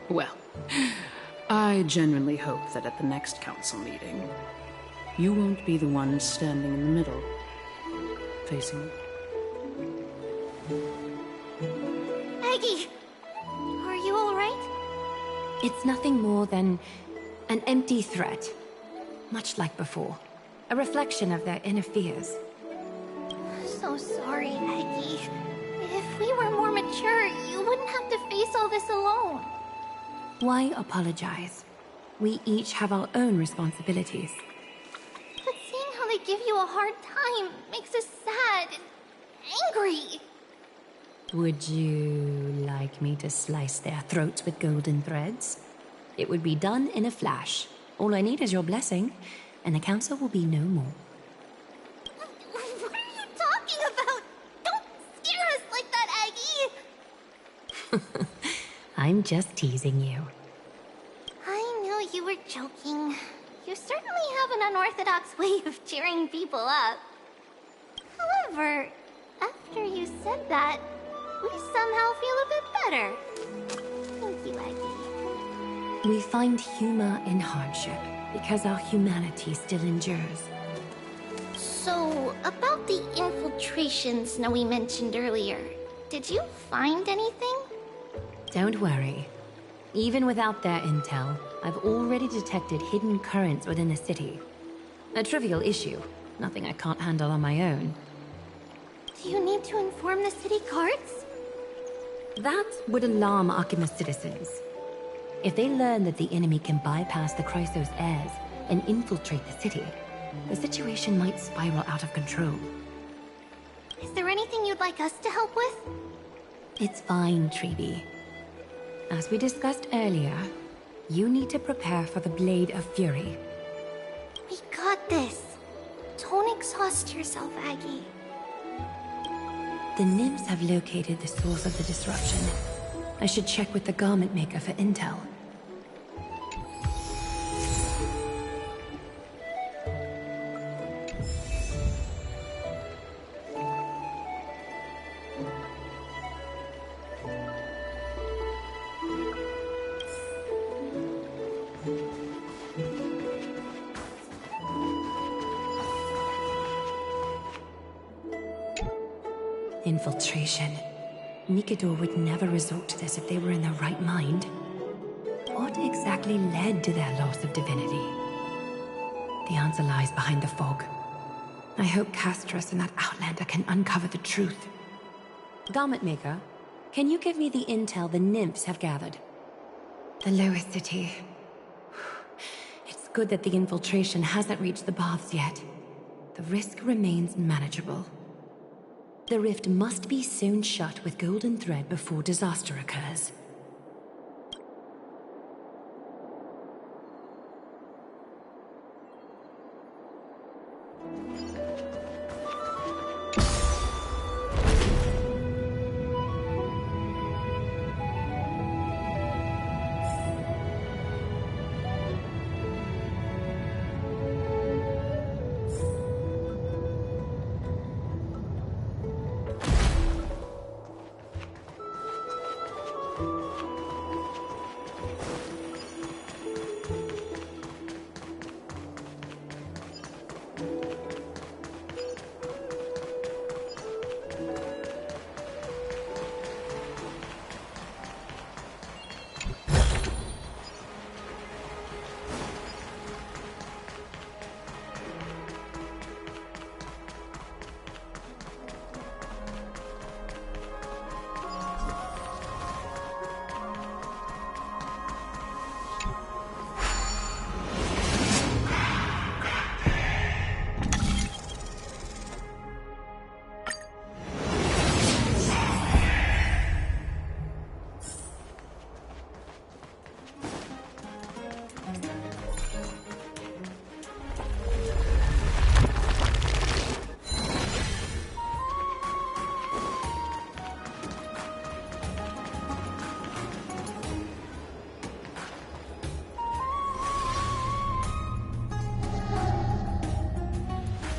Well, I genuinely hope that at the next council meeting, you won't be the one standing in the middle, facing it. Aggie, are you all right? It's nothing more than an empty threat. Much like before. A reflection of their inner fears. So sorry, Aggie. If we were more mature, you wouldn't have to face all this alone. Why apologize? We each have our own responsibilities. But seeing how they give you a hard time makes us sad and angry. Would you like me to slice their throats with golden threads? It would be done in a flash. All I need is your blessing, and the council will be no more. What are you talking about? Don't scare us like that, Aggie! I'm just teasing you. I knew you were joking. You certainly have an unorthodox way of cheering people up. However, after you said that, we somehow feel a bit better. Thank you, Aggie. We find humor in hardship because our humanity still endures. So, about the infiltrations Snowy mentioned earlier, did you find anything? Don't worry. Even without their intel, I've already detected hidden currents within the city. A trivial issue, nothing I can't handle on my own. Do you need to inform the city guards? That would alarm Akima's citizens. If they learn that the enemy can bypass the Chrysos heirs and infiltrate the city, the situation might spiral out of control. Is like us to help with? It's fine, Treeby. As we discussed earlier, you need to prepare for the Blade of Fury. We got this. Don't exhaust yourself, Aggie. The nymphs have located the source of the disruption. I should check with the garment maker for intel. Infiltration. Nikador would never resort to this if they were in their right mind. What exactly led to their loss of divinity? The answer lies behind the fog. I hope Castras and that Outlander can uncover the truth. Garment Maker, can you give me the intel the nymphs have gathered? The lowest city. It's good that the infiltration hasn't reached the baths yet. The risk remains manageable. The rift must be sewn shut with golden thread before disaster occurs.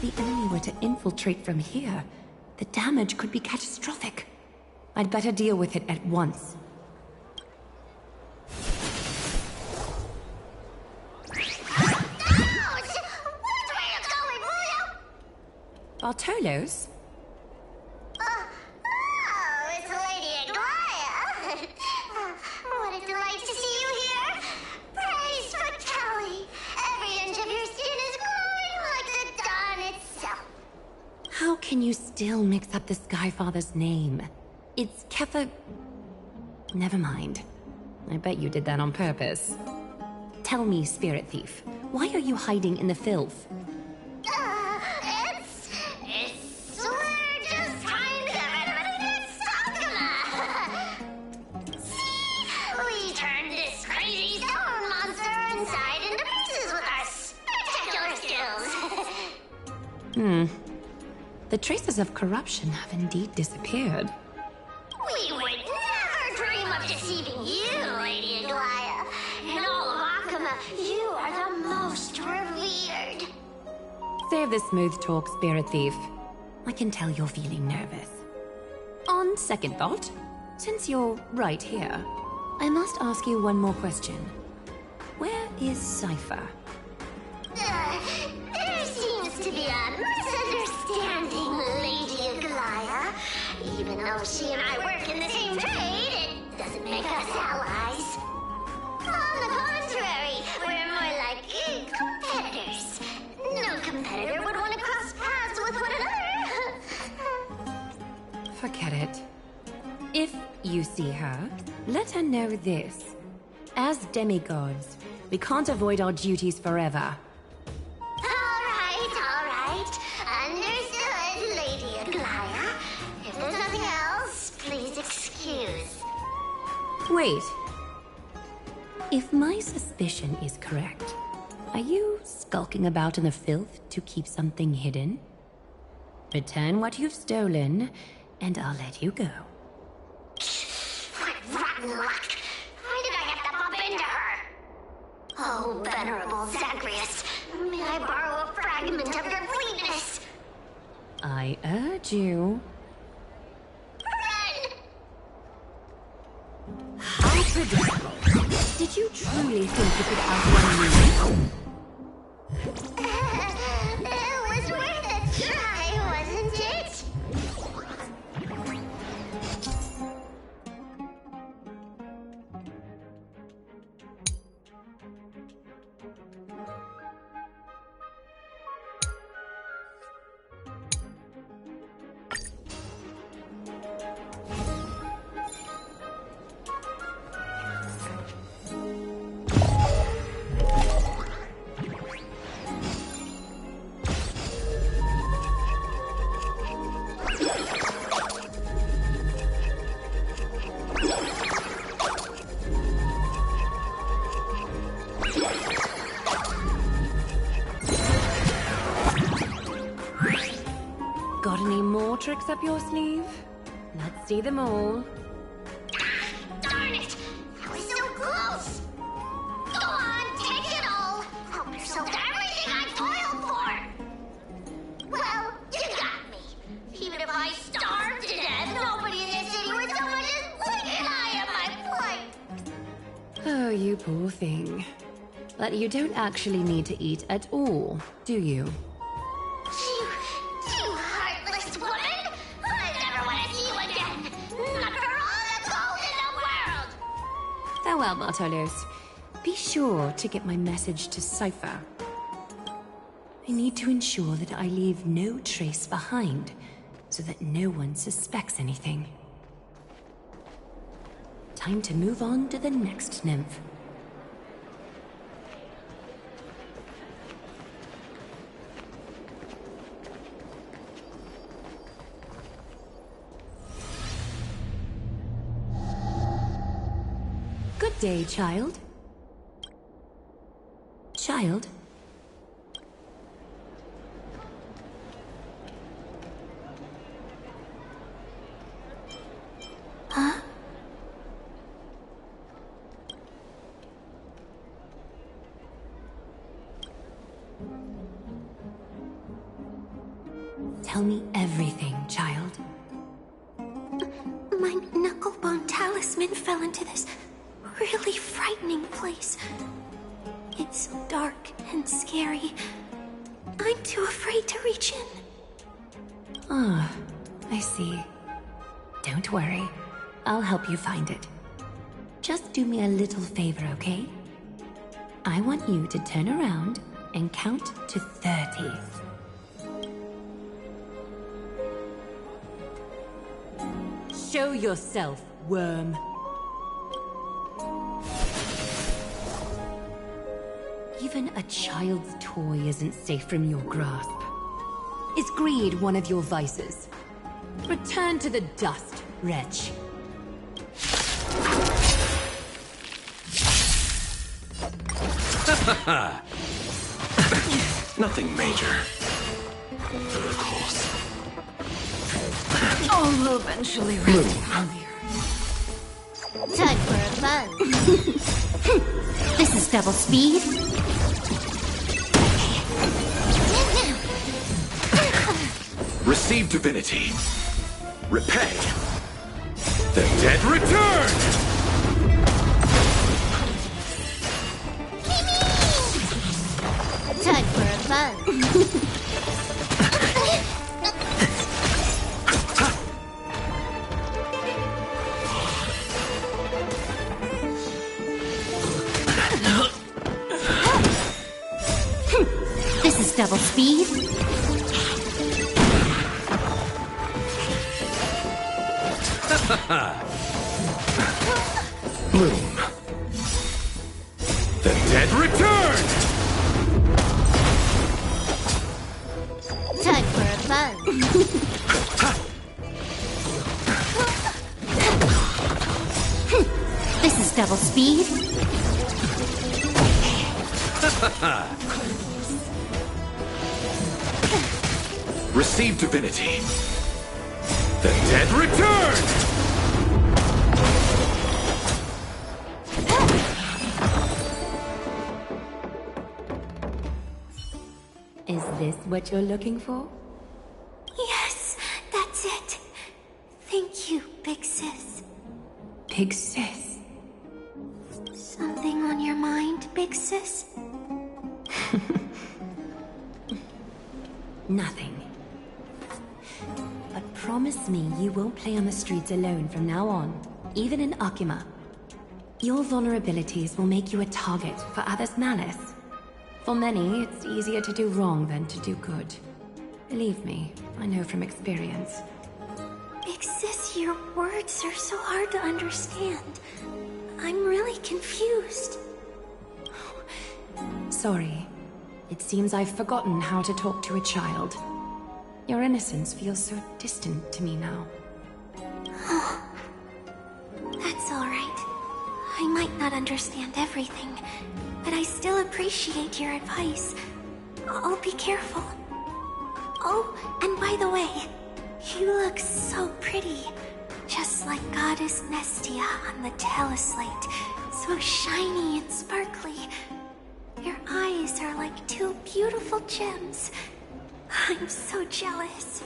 If the enemy were to infiltrate from here, the damage could be catastrophic. I'd better deal with it at once. Bartolos? Oh, it's Lady Aglaya. What a delight to see you here. Praise for Kelly. Every inch of your skin is glowing like the dawn itself. How can you still mix up the Skyfather's name? It's Kepha... Never mind. I bet you did that on purpose. Tell me, Spirit Thief, why are you hiding in the filth? We're just trying to get rid of anything Sakuma. See? We turned this crazy stone monster inside into pieces with our spectacular skills. The traces of corruption have indeed disappeared. We would never dream of deceiving you, Lady Aglaya. In all of Akuma, you are the most revered. Save the smooth talk, Spirit Thief. I can tell you're feeling nervous. On second thought, since you're right here, I must ask you one more question. Where is Cypher? There seems to be a misunderstanding, Lady Aglaya. Even though she and I work in the same trade, it doesn't make us allies. On the contrary, we're more like competitors. No competitor would want to cross paths with one another. Forget it. If you see her, let her know this. As demigods, we can't avoid our duties forever. All right. Understood, Lady Aglaya. If there's Wait. If my suspicion is correct, are you skulking about in the filth to keep something hidden? Return what you've stolen, and I'll let you go. What rotten luck! Why did I have to bump into her? Oh, venerable Zagreus, may I borrow a fragment of your fleetness? I urge you. Run! How predictable. Did you truly think you could outrun me? It was worth a try, wasn't it? Got any more tricks up your sleeve? Let's see them all. Darn it! I was so close! Go on, take it all! Help yourself to everything I toiled for! Well, you got me. Even if I starved to death, nobody in this city would so much as blink an eye at my plight! Oh, you poor thing. But you don't actually need to eat at all, do you? You heartless woman! I never want to see you again! Not for all the gold in the world! Farewell, Bartolos. Be sure to get my message to Cypher. I need to ensure that I leave no trace behind, so that no one suspects anything. Time to move on to the next nymph. Good day, child. Child? Huh? Tell me everything, child. My knucklebone talisman fell into this really frightening place. It's so dark and scary. I'm too afraid to reach in. Ah, I see. Don't worry. I'll help you find it. Just do me a little favor, okay? I want you to turn around and count to 30. Show yourself, worm. Even a child's toy isn't safe from your grasp. Is greed one of your vices? Return to the dust, wretch. Nothing major. Of course. All will eventually rest on the earth. Time for a fun. This is double speed. Receive divinity. Repay. The dead return! Time for a fun. This is double speed. Bloom. The dead return! Time for a fun. is double speed. Receive divinity. The dead return! Is this what you're looking for? Yes, that's it. Thank you, big sis. Big sis? Something on your mind, big sis? Nothing. But promise me you won't play on the streets alone from now on, even in Akima. Your vulnerabilities will make you a target for others' malice. For many, it's easier to do wrong than to do good. Believe me, I know from experience. Big sis, your words are so hard to understand. I'm really confused. Sorry. It seems I've forgotten how to talk to a child. Your innocence feels so distant to me now. That's all right. I might not understand everything, but I still appreciate your advice. I'll be careful. Oh, and by the way, you look so pretty. Just like Goddess Nestia on the teleslate. So shiny and sparkly. Your eyes are like two beautiful gems. I'm so jealous.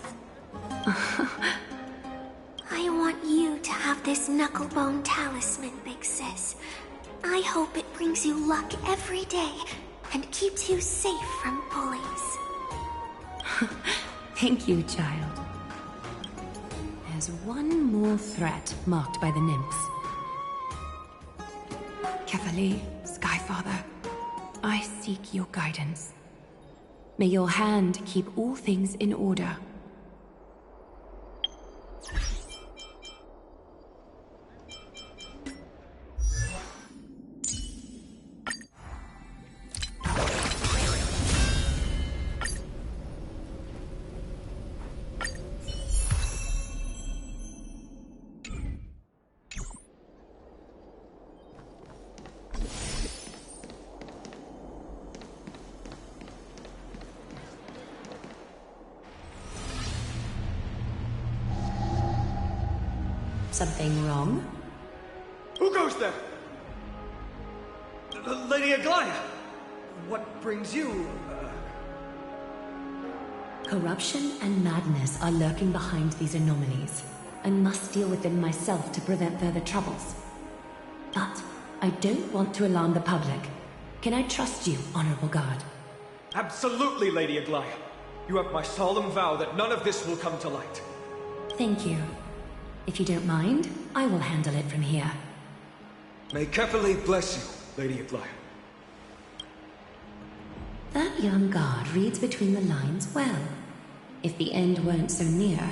I want you to have this knucklebone talisman, big sis. I hope it brings you luck every day and keeps you safe from bullies. Thank you, child. There's one more threat marked by the nymphs. Kefali, Skyfather, I seek your guidance. May your hand keep all things in order. Something wrong? Who goes there? Lady Aglaya! What brings you... Corruption and madness are lurking behind these anomalies. I must deal with them myself to prevent further troubles. But I don't want to alarm the public. Can I trust you, Honorable Guard? Absolutely, Lady Aglaya. You have my solemn vow that none of this will come to light. Thank you. If you don't mind, I will handle it from here. May Kefali bless you, Lady Aglaya. That young guard reads between the lines well. If the end weren't so near,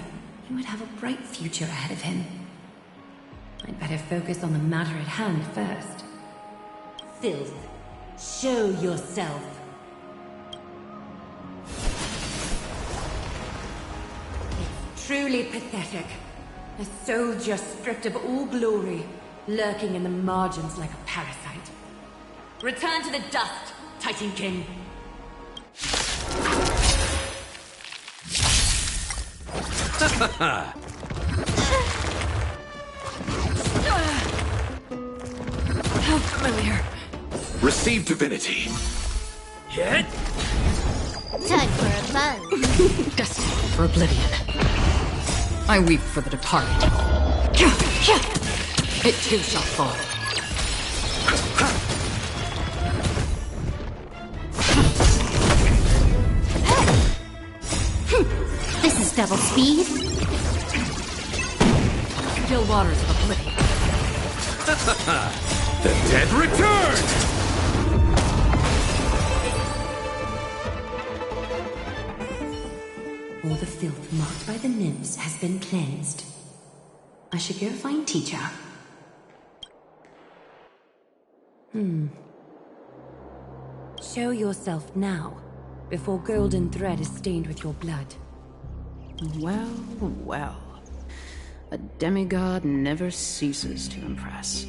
he would have a bright future ahead of him. I'd better focus on the matter at hand first. Filth, show yourself. It's truly pathetic. A soldier stripped of all glory, lurking in the margins like a parasite. Return to the dust, Titankin. How familiar. Receive divinity. Hit. Time for a buzz. Destined for oblivion. I weep for the departed. It too shall fall. This is double speed. Still waters of oblivion. The dead return! All the filth marked by the nymphs has been cleansed. I should go find teacher. Show yourself now, before golden thread is stained with your blood. Well, well. A demigod never ceases to impress.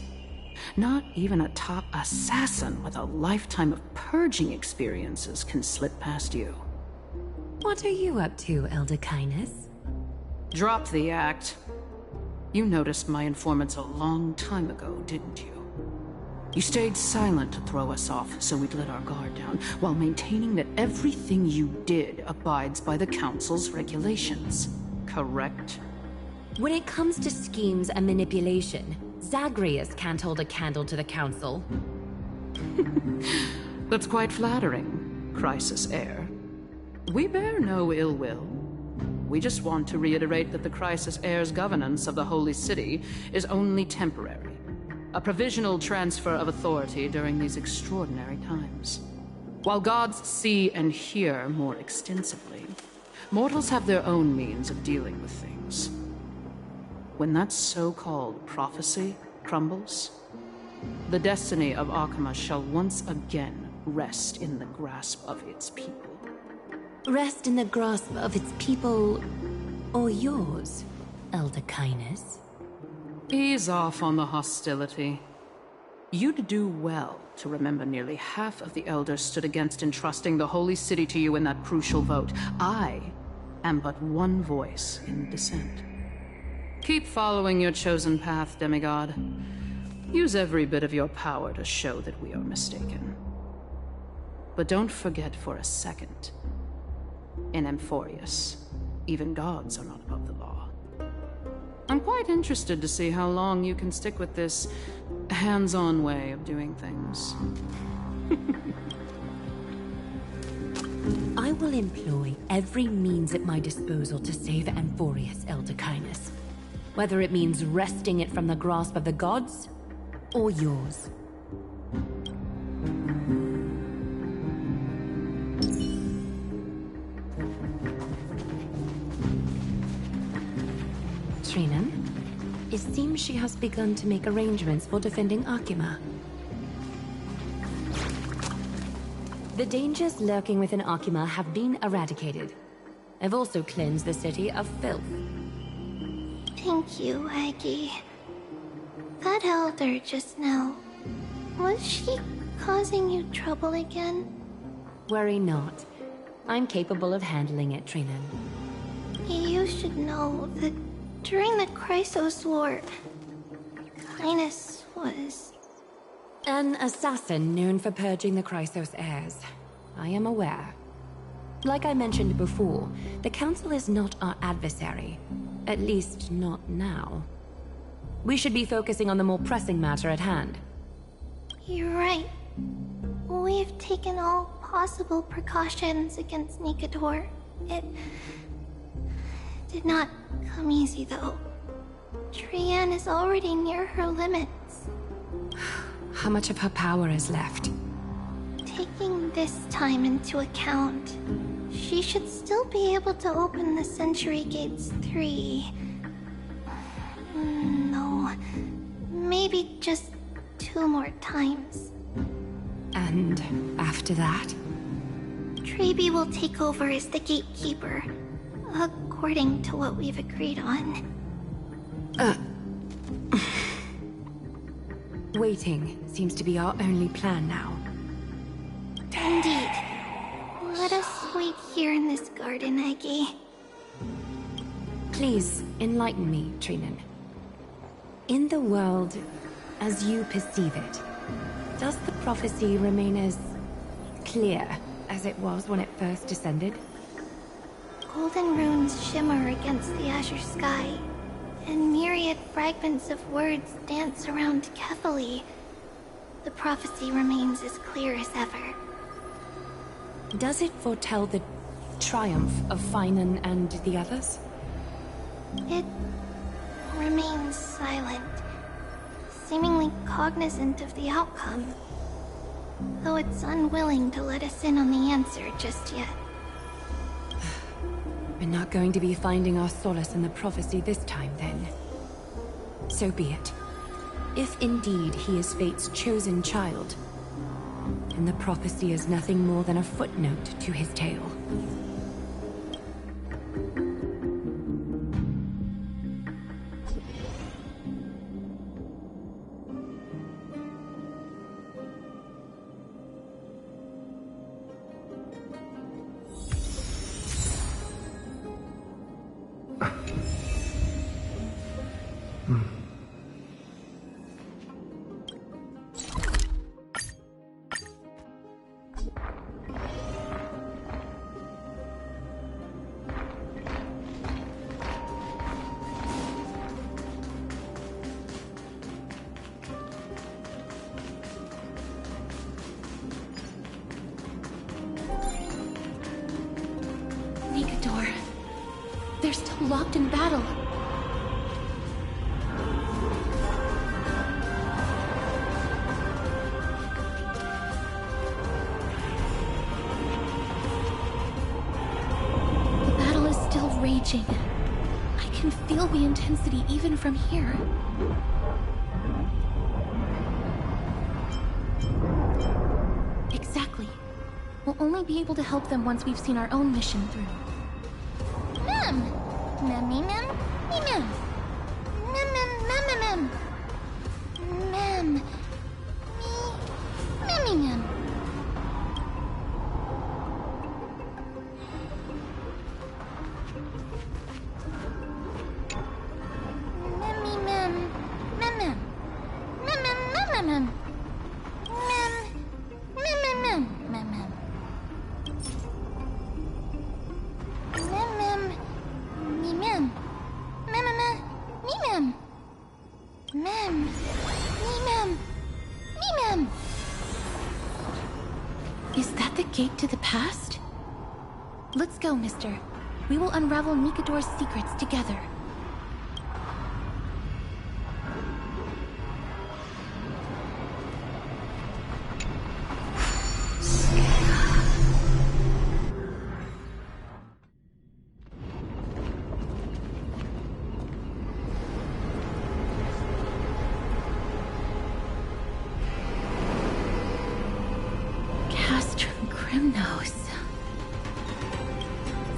Not even a top assassin with a lifetime of purging experiences can slip past you. What are you up to, Elder Kindness? Drop the act. You noticed my informants a long time ago, didn't you? You stayed silent to throw us off so we'd let our guard down, while maintaining that everything you did abides by the Council's regulations. Correct? When it comes to schemes and manipulation, Zagreus can't hold a candle to the Council. That's quite flattering, Crisis Heir. We bear no ill will. We just want to reiterate that the Crisis Heir's governance of the Holy City is only temporary. A provisional transfer of authority during these extraordinary times. While gods see and hear more extensively, mortals have their own means of dealing with things. When that so-called prophecy crumbles, the destiny of Akama shall once again rest in the grasp of its people. Rest in the grasp of its people, or yours, Elder Kindness? Ease off on the hostility. You'd do well to remember nearly half of the elders stood against entrusting the Holy City to you in that crucial vote. I am but one voice in dissent. Keep following your chosen path, demigod. Use every bit of your power to show that we are mistaken. But don't forget for a second, in Amphorius, even gods are not above the law. I'm quite interested to see how long you can stick with this hands-on way of doing things. I will employ every means at my disposal to save Amphorius, Elder Kindness. Whether it means wresting it from the grasp of the gods, or yours. Trinan, it seems she has begun to make arrangements for defending Akima. The dangers lurking within Akima have been eradicated. I've also cleansed the city of filth. Thank you, Aggie. That elder just now, was she causing you trouble again? Worry not. I'm capable of handling it, Trinan. You should know that during the Chrysos War, Kindness was... An assassin known for purging the Chrysos heirs. I am aware. Like I mentioned before, the Council is not our adversary. At least, not now. We should be focusing on the more pressing matter at hand. You're right. We've taken all possible precautions against Nikador. It did not come easy, though. Trian is already near her limits. How much of her power is left? Taking this time into account, she should still be able to open the Century Gates 3. No, maybe just 2 more times. And after that? Trebi will take over as the gatekeeper, according to what we've agreed on. Waiting seems to be our only plan now. Indeed. Let us wait here in this garden, Aggie. Please, enlighten me, Trinan. In the world, as you perceive it, does the prophecy remain as clear as it was when it first descended? Golden runes shimmer against the azure sky, and myriad fragments of words dance around Kefali. The prophecy remains as clear as ever. Does it foretell the triumph of Finan and the others? It remains silent, seemingly cognizant of the outcome, though it's unwilling to let us in on the answer just yet. We're not going to be finding our solace in the prophecy this time, then. So be it. If indeed he is Fate's chosen child, then the prophecy is nothing more than a footnote to his tale. locked in battle. The battle is still raging. I can feel the intensity even from here. Exactly. We'll only be able to help them once we've seen our own mission through. Mem! Memmy mem? Me mem! Mem mem mem mem mem! Mem! Me... Memmy mem! Memmy mem! Mem mem! Mem mem mem mem mem! Mem! Mem mem mem mem mem! Mem mem! Me mem! Mem mem mem! Me mem! Mem! Me mem! Me mem! Is that the gate to the past? Let's go, mister. We will unravel Nikador's secrets together.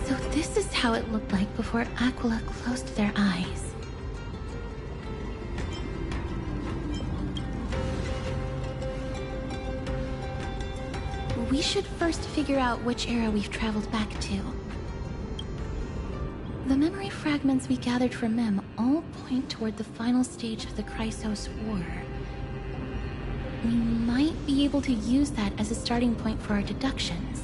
So this is how it looked like before Aquila closed their eyes. We should first figure out which era we've traveled back to. The memory fragments we gathered from Mem all point toward the final stage of the Chrysos War. We might be able to use that as a starting point for our deductions.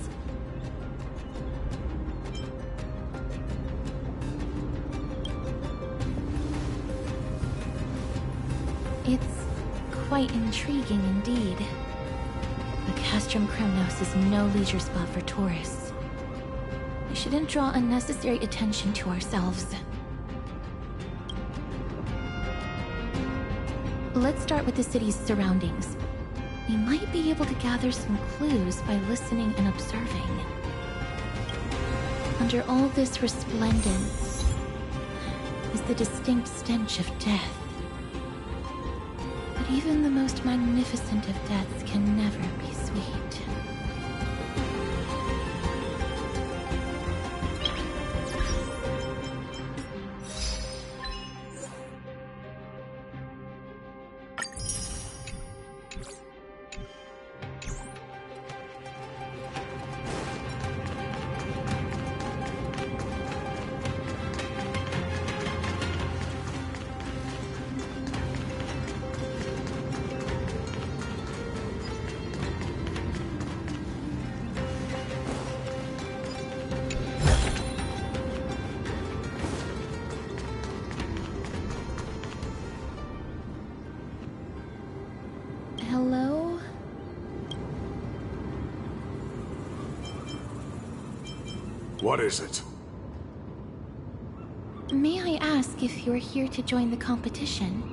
It's quite intriguing indeed. But Castrum Kremnos is no leisure spot for tourists. We shouldn't draw unnecessary attention to ourselves. Let's start with the city's surroundings. We might be able to gather some clues by listening and observing. Under all this resplendence is the distinct stench of death. But even the most magnificent of deaths can never be sweet. Hello? What is it? May I ask if you're here to join the competition?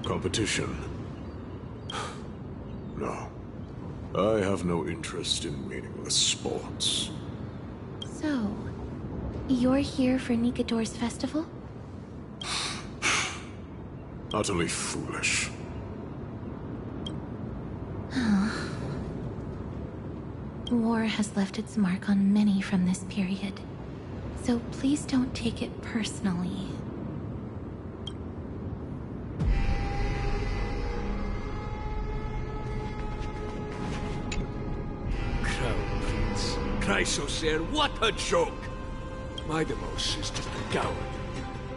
Competition? No. I have no interest in meaningless sports. So, you're here for Nikador's festival? Utterly foolish. War has left its mark on many from this period, so please don't take it personally. Crown Prince. Chrysosair, what a joke! My Demos is just a coward.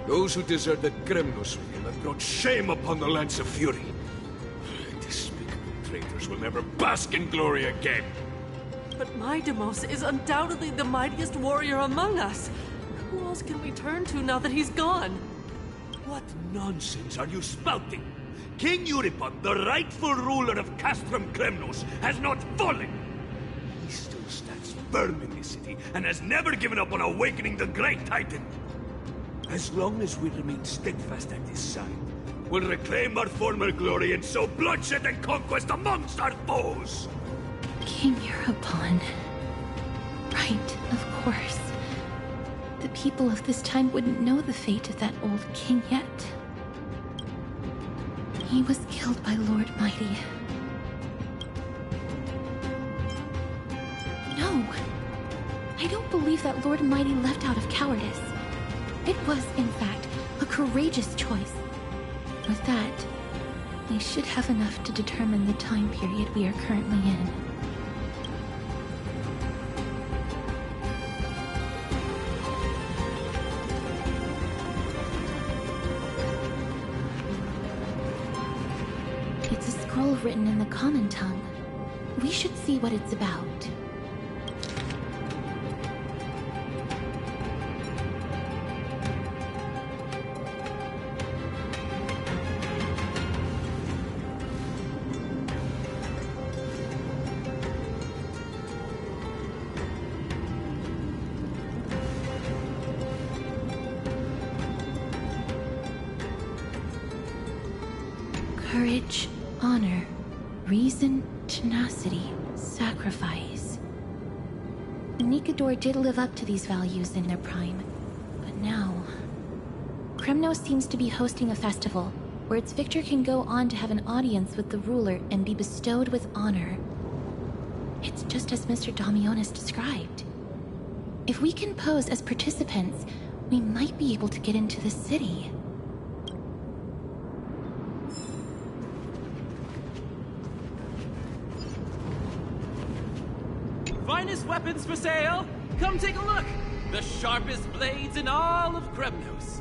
Those who deserted Kremnos with him have brought shame upon the Lance of Fury. Despicable traitors will never bask in glory again. But Mydemos is undoubtedly the mightiest warrior among us. Who else can we turn to now that he's gone? What nonsense are you spouting? King Euripon, the rightful ruler of Castrum Kremnos, has not fallen. He still stands firm in this city and has never given up on awakening the Great Titan. As long as we remain steadfast at his side, we'll reclaim our former glory and sow bloodshed and conquest amongst our foes! King Europon. Right, of course. The people of this time wouldn't know the fate of that old king yet. He was killed by Lord Mighty. No! I don't believe that Lord Mighty left out of cowardice. It was, in fact, a courageous choice. With that, we should have enough to determine the time period we are currently in. It's a scroll written in the common tongue. We should see what it's about. Courage, honor, reason, tenacity, sacrifice. Nikador did live up to these values in their prime, but now... Kremnos seems to be hosting a festival, where its victor can go on to have an audience with the ruler and be bestowed with honor. It's just as Mr. Damionis described. If we can pose as participants, we might be able to get into the city. Finest weapons for sale! Come take a look! The sharpest blades in all of Kremnos.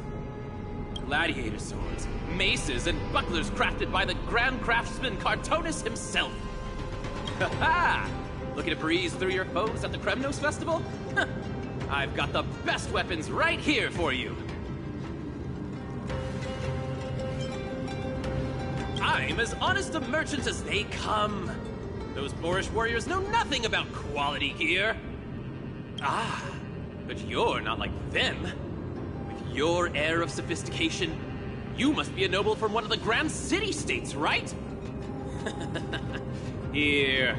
Gladiator swords, maces, and bucklers crafted by the Grand Craftsman Cartonis himself. Ha-ha! Looking to breeze through your foes at the Kremnos Festival? I've got the best weapons right here for you! I'm as honest a merchant as they come. Those boorish warriors know nothing about quality gear. Ah, but you're not like them. With your air of sophistication, you must be a noble from one of the Grand City-States, right? Here,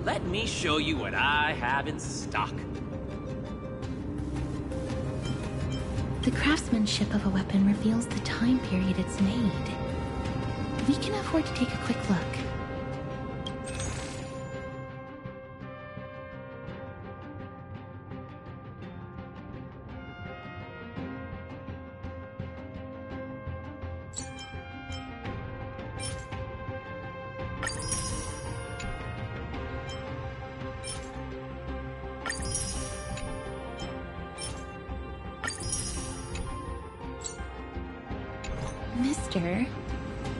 let me show you what I have in stock. The craftsmanship of a weapon reveals the time period it's made. We can afford to take a quick look. Mister,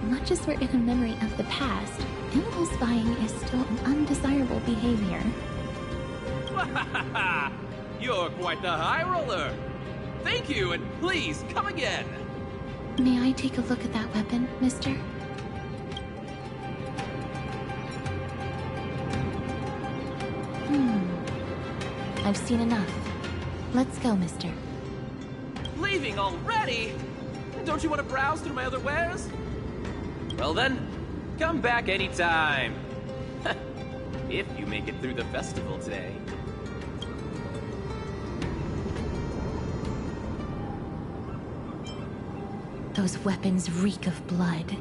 much as we're in a memory of the past, impulse buying is still an undesirable behavior. You're quite the high roller! Thank you, and please, come again! May I take a look at that weapon, mister? I've seen enough. Let's go, mister. Leaving already? Don't you want to browse through my other wares? Well then, come back anytime. If you make it through the festival today. Those weapons reek of blood.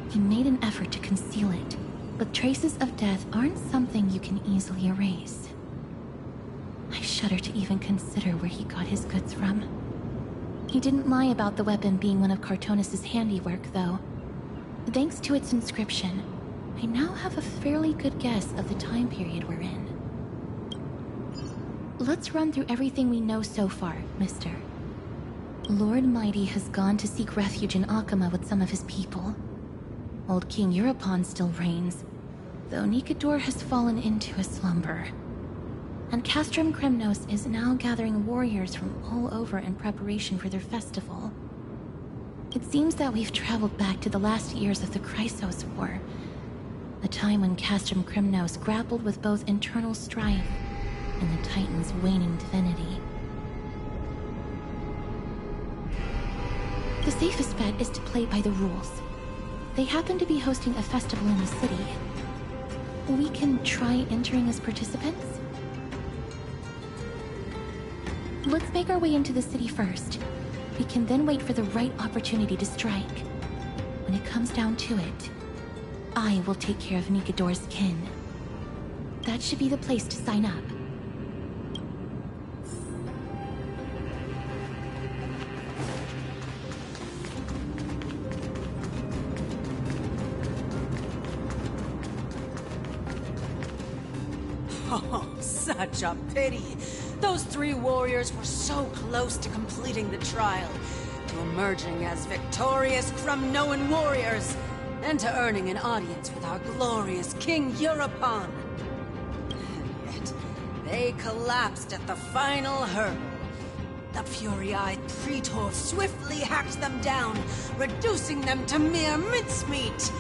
He made an effort to conceal it, but traces of death aren't something you can easily erase. I shudder to even consider where he got his goods from. He didn't lie about the weapon being one of Cartonis' handiwork, though. Thanks to its inscription, I now have a fairly good guess of the time period we're in. Let's run through everything we know so far, mister. Lord Mighty has gone to seek refuge in Akama with some of his people. Old King Europon still reigns, though Nikador has fallen into a slumber. And Castrum Kremnos is now gathering warriors from all over in preparation for their festival. It seems that we've traveled back to the last years of the Chrysos War, a time when Castrum Kremnos grappled with both internal strife and the Titan's waning divinity. The safest bet is to play by the rules. They happen to be hosting a festival in the city. We can try entering as participants? Let's make our way into the city first. We can then wait for the right opportunity to strike. When it comes down to it, I will take care of Nikador's kin. That should be the place to sign up. Oh, such a pity. Those three warriors were so close to completing the trial, to emerging as victorious Kremnoan warriors, and to earning an audience with our glorious King Europon. And yet, they collapsed at the final hurdle. The fury-eyed Praetor swiftly hacked them down, reducing them to mere mincemeat.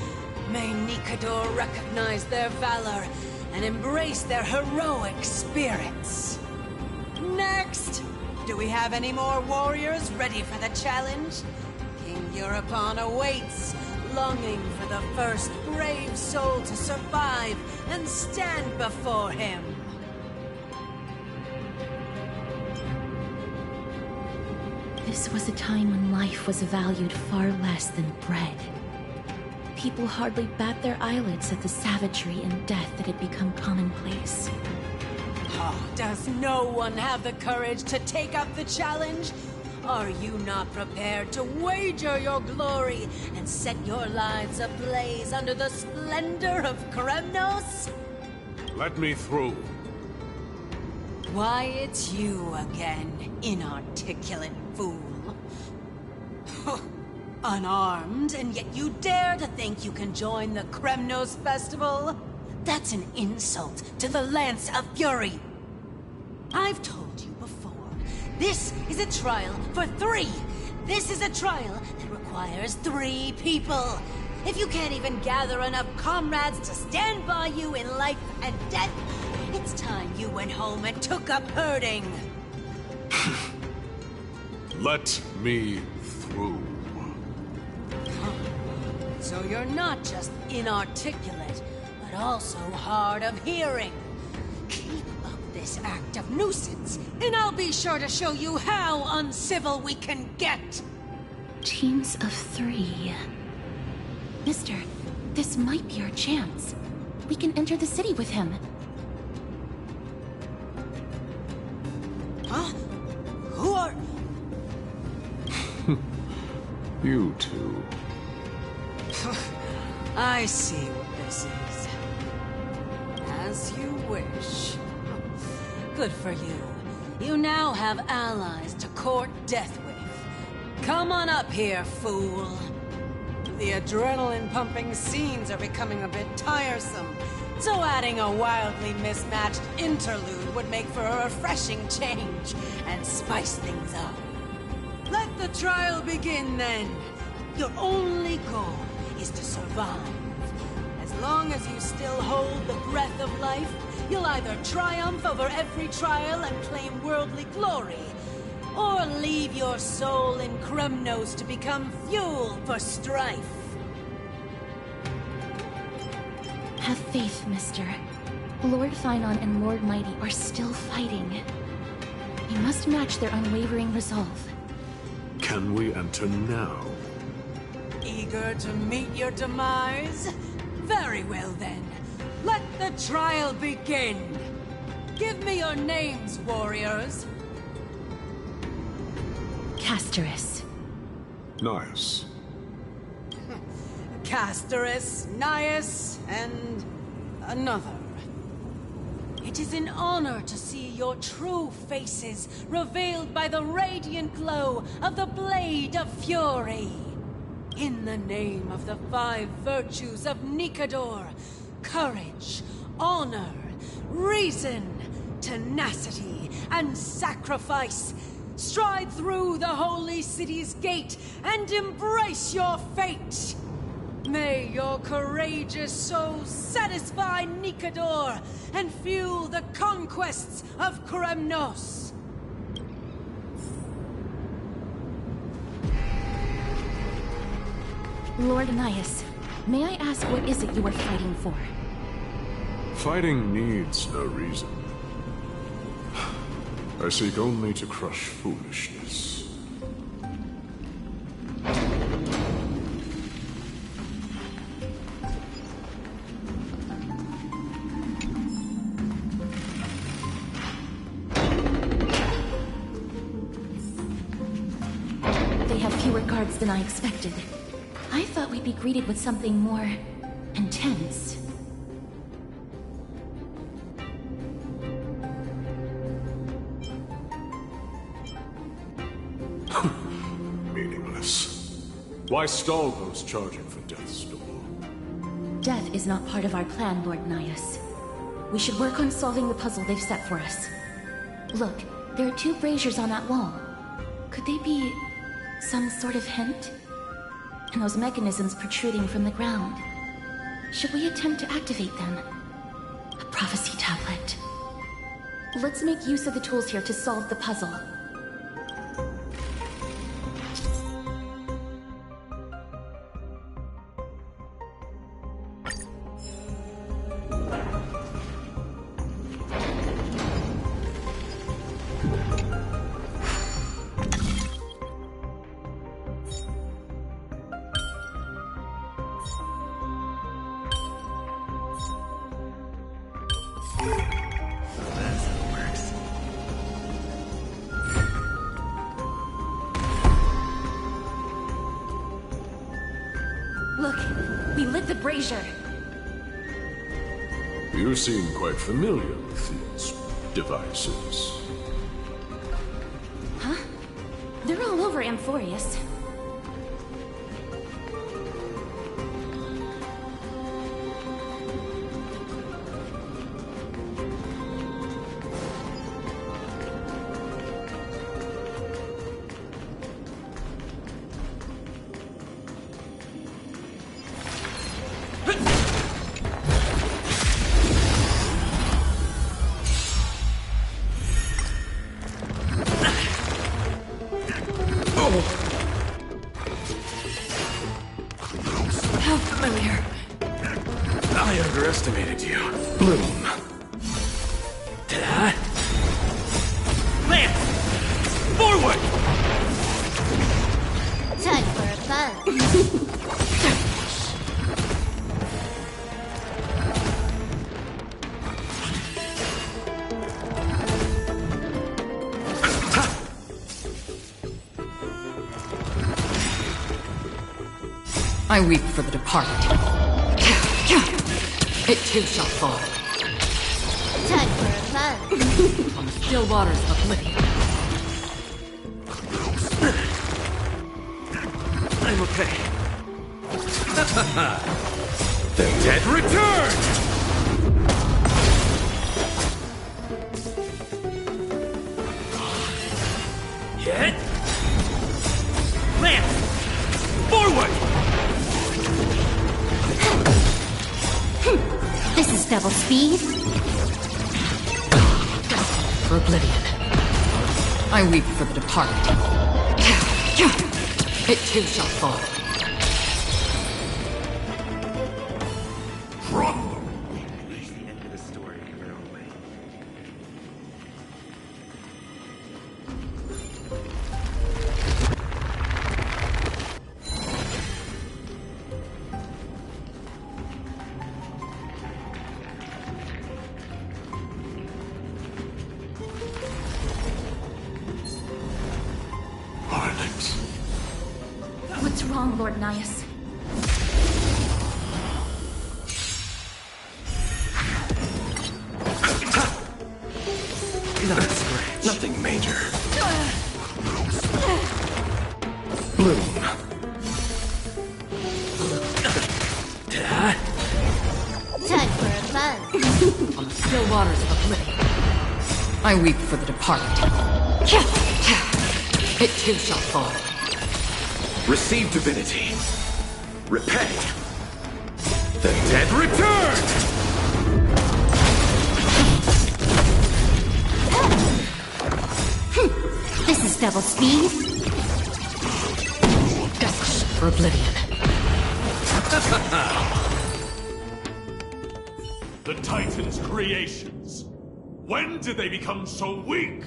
May Nikador recognize their valor and embrace their heroic spirits. Next! Do we have any more warriors ready for the challenge? King Europon awaits, longing for the first brave soul to survive and stand before him. This was a time when life was valued far less than bread. People hardly bat their eyelids at the savagery and death that had become commonplace. Oh, does no one have the courage to take up the challenge? Are you not prepared to wager your glory and set your lives ablaze under the splendor of Kremnos? Let me through. Why, it's you again, inarticulate fool. Unarmed, and yet you dare to think you can join the Kremnos festival? That's an insult to the Lance of Fury. I've told you before, this is a trial for 3. This is a trial that requires 3 people. If you can't even gather enough comrades to stand by you in life and death, it's time you went home and took up herding. Let me through. So you're not just inarticulate, but also hard of hearing. Keep up this act of nuisance, and I'll be sure to show you how uncivil we can get. Teams of 3. Mister, this might be our chance. We can enter the city with him. Huh? Who are... You two. I see what this is. As you wish. Good for you. You now have allies to court death with. Come on up here, fool. The adrenaline-pumping scenes are becoming a bit tiresome, so adding a wildly mismatched interlude would make for a refreshing change and spice things up. Let the trial begin, then. Your only goal is to survive. As long as you still hold the breath of life, you'll either triumph over every trial and claim worldly glory, or leave your soul in Kremnos to become fuel for strife. Have faith, mister. Lord Finon and Lord Mighty are still fighting. We must match their unwavering resolve. Can we enter now? Eager to meet your demise? Very well then. Let the trial begin. Give me your names, warriors. Castorus. Nice. Castorus, Nias, and another. It is an honor to see your true faces revealed by the radiant glow of the Blade of Fury. In the name of the 5 virtues of Nikador, courage, honor, reason, tenacity, and sacrifice, stride through the holy city's gate and embrace your fate. May your courageous souls satisfy Nikador and fuel the conquests of Kremnos. Lord Anaias, may I ask what is it you are fighting for? Fighting needs no reason. I seek only to crush foolishness. They have fewer guards than I expected. I thought we'd be greeted with something more intense. Meaningless. Why stall those charging for death's door? Death is not part of our plan, Lord Anaias. We should work on solving the puzzle they've set for us. Look, there are 2 braziers on that wall. Could they be some sort of hint? And those mechanisms protruding from the ground. Should we attempt to activate them? A prophecy tablet. Let's make use of the tools here to solve the puzzle. Look, we lit the brazier. You seem quite familiar with these devices. Huh? They're all over Amphorius. How familiar. I underestimated you. Bloom. Lance! Forward! Time for a fun. I weep for the departed. It too shall fall. Time for a fun. On the still waters of oblivion. I'm okay. The dead return! Hit! Lance! Forward! This is double speed. For oblivion. I weep for the departed. It too shall fall. Reach the end of the story in your own way. What's wrong, Lord Anaias? Nothing major. Bloom. Time for a fun. On the still waters of oblivion. I weep for the departed. It too shall fall. Receive divinity. Repay. The dead return! This is double speed. For oblivion. The Titan's creations. When did they become so weak?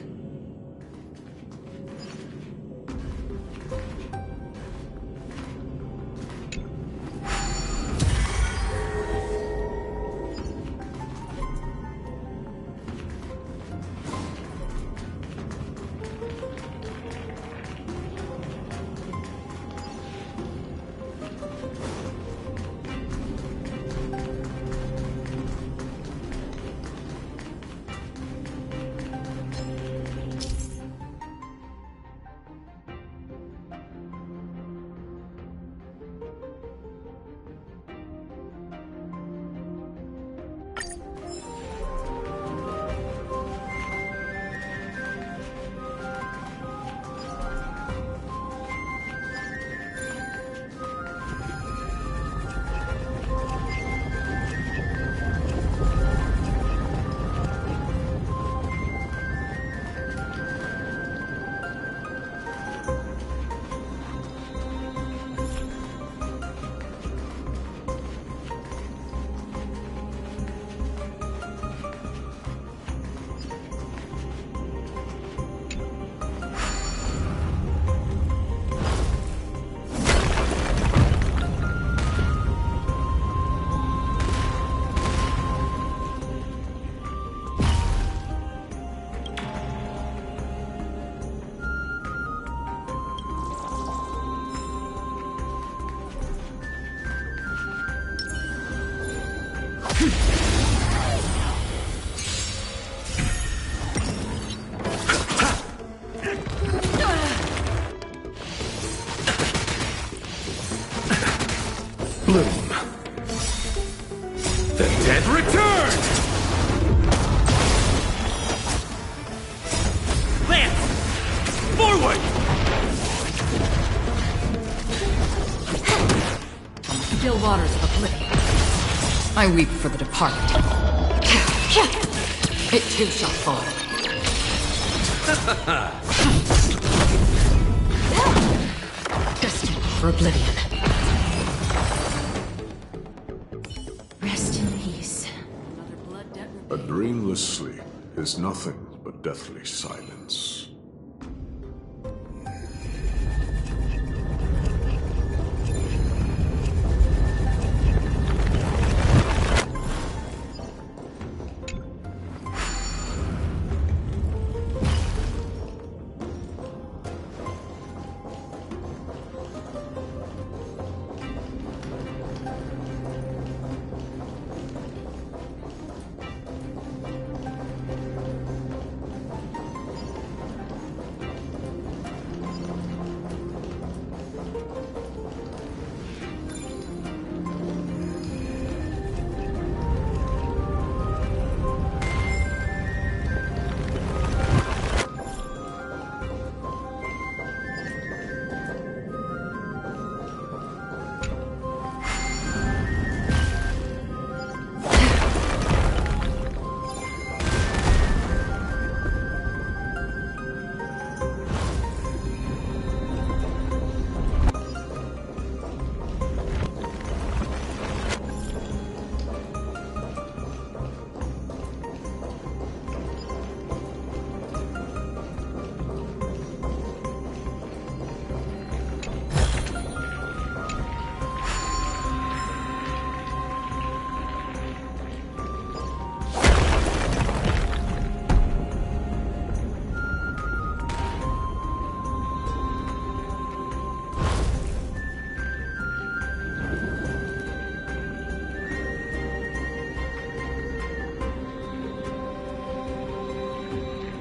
Bloom. The dead return! Lance! Forward! Still waters of oblivion. I weep for the departed. It too shall fall. Destined for oblivion. Rest in peace. A dreamless sleep is nothing but deathly silence.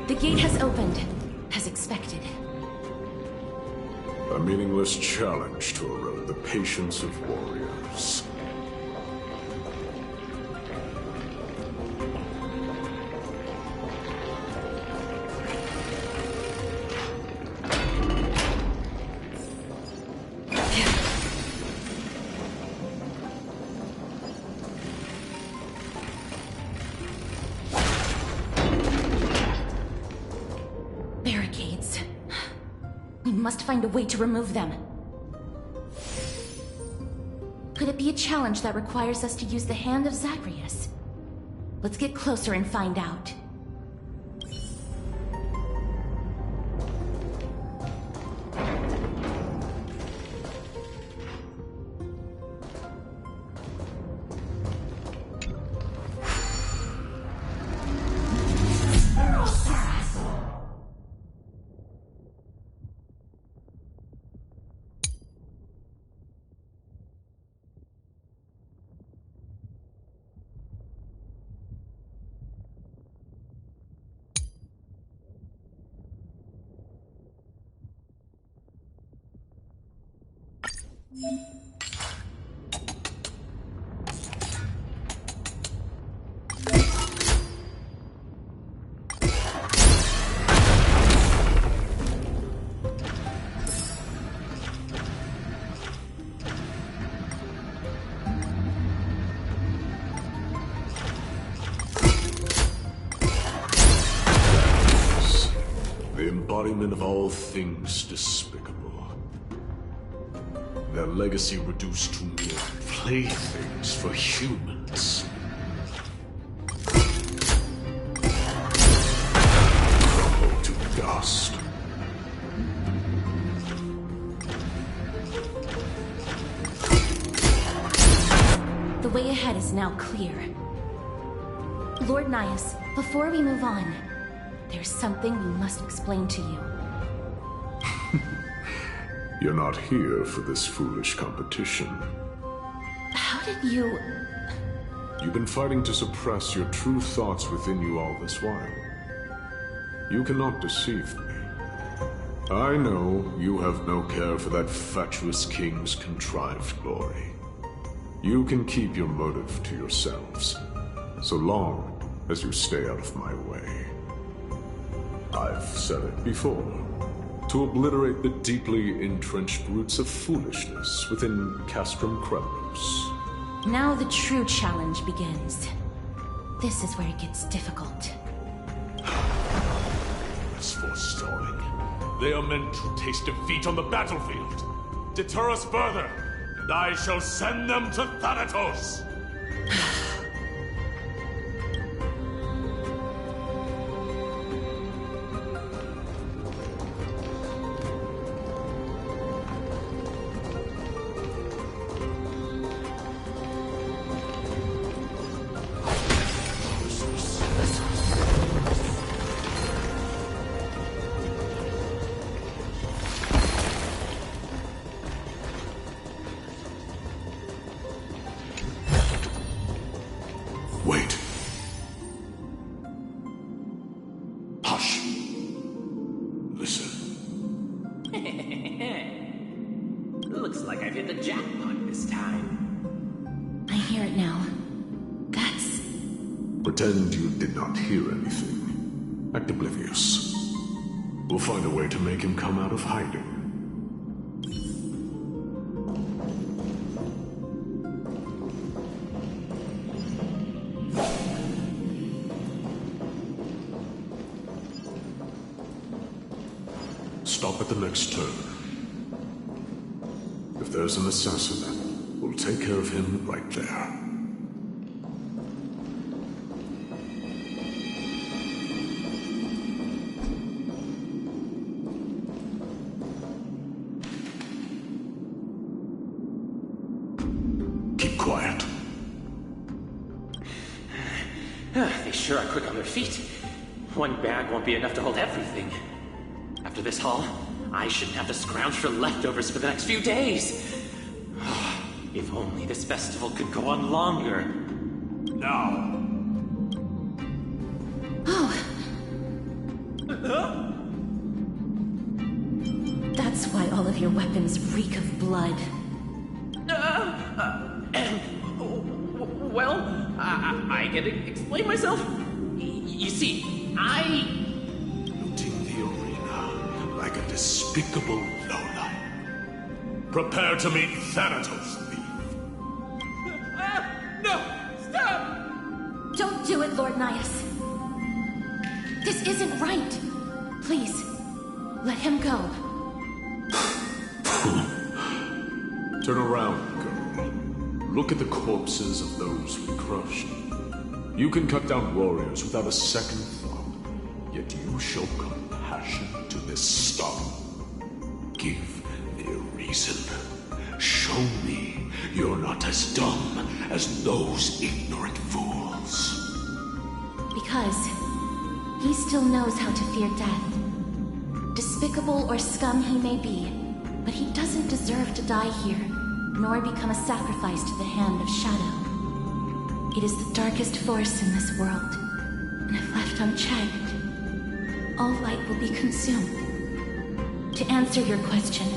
The gate has opened, as expected. A meaningless challenge to erode the patience of warriors. Barricades. We must find a way to remove them. Could it be be a challenge that requires us to use the hand of Zagreus. Let's get closer and find out. The embodiment of all things despicable. Their legacy reduced to mere playthings for humans. Crumble to dust. The way ahead is now clear. Lord Nias, before we move on, there's something we must explain to you. You're not here for this foolish competition. How did you... You've been fighting to suppress your true thoughts within you all this while. You cannot deceive me. I know you have no care for that fatuous king's contrived glory. You can keep your motive to yourselves, so long as you stay out of my way. I've said it before. To obliterate the deeply entrenched roots of foolishness within Castrum Kremnos. Now the true challenge begins. This is where it gets difficult. It's forestalling. They are meant to taste defeat on the battlefield. Deter us further, and I shall send them to Thanatos! Wait. Hush. Listen. Looks like I've hit the jackpot this time. I hear it now. That's... Pretend you did not hear anything. Act oblivious. We'll find a way to make him come out of hiding. Stop at the next turn. If there's an assassin, we'll take care of him right there. Keep quiet. They sure are quick on their feet. One bag won't be enough to hold everything. After this haul, I shouldn't have to scrounge for leftovers for the next few days. If only this festival could go on longer. Now. Oh. That's why all of your weapons reek of blood. Well, I can explain myself. You see, Looting the arena like a despicable lowlife. Prepare to meet Thanatos, thief. No! Stop! Don't do it, Lord Nias. This isn't right. Please, let him go. Turn around, girl. Look at the corpses of those we crushed. You can cut down warriors without a second thought, yet you show compassion to this scum. Give me a reason. Show me you're not as dumb as those ignorant fools. Because he still knows how to fear death. Despicable or scum he may be, but he doesn't deserve to die here, nor become a sacrifice to the hand of Shadow. It is the darkest force in this world, and if left unchecked, all light will be consumed. To answer your question,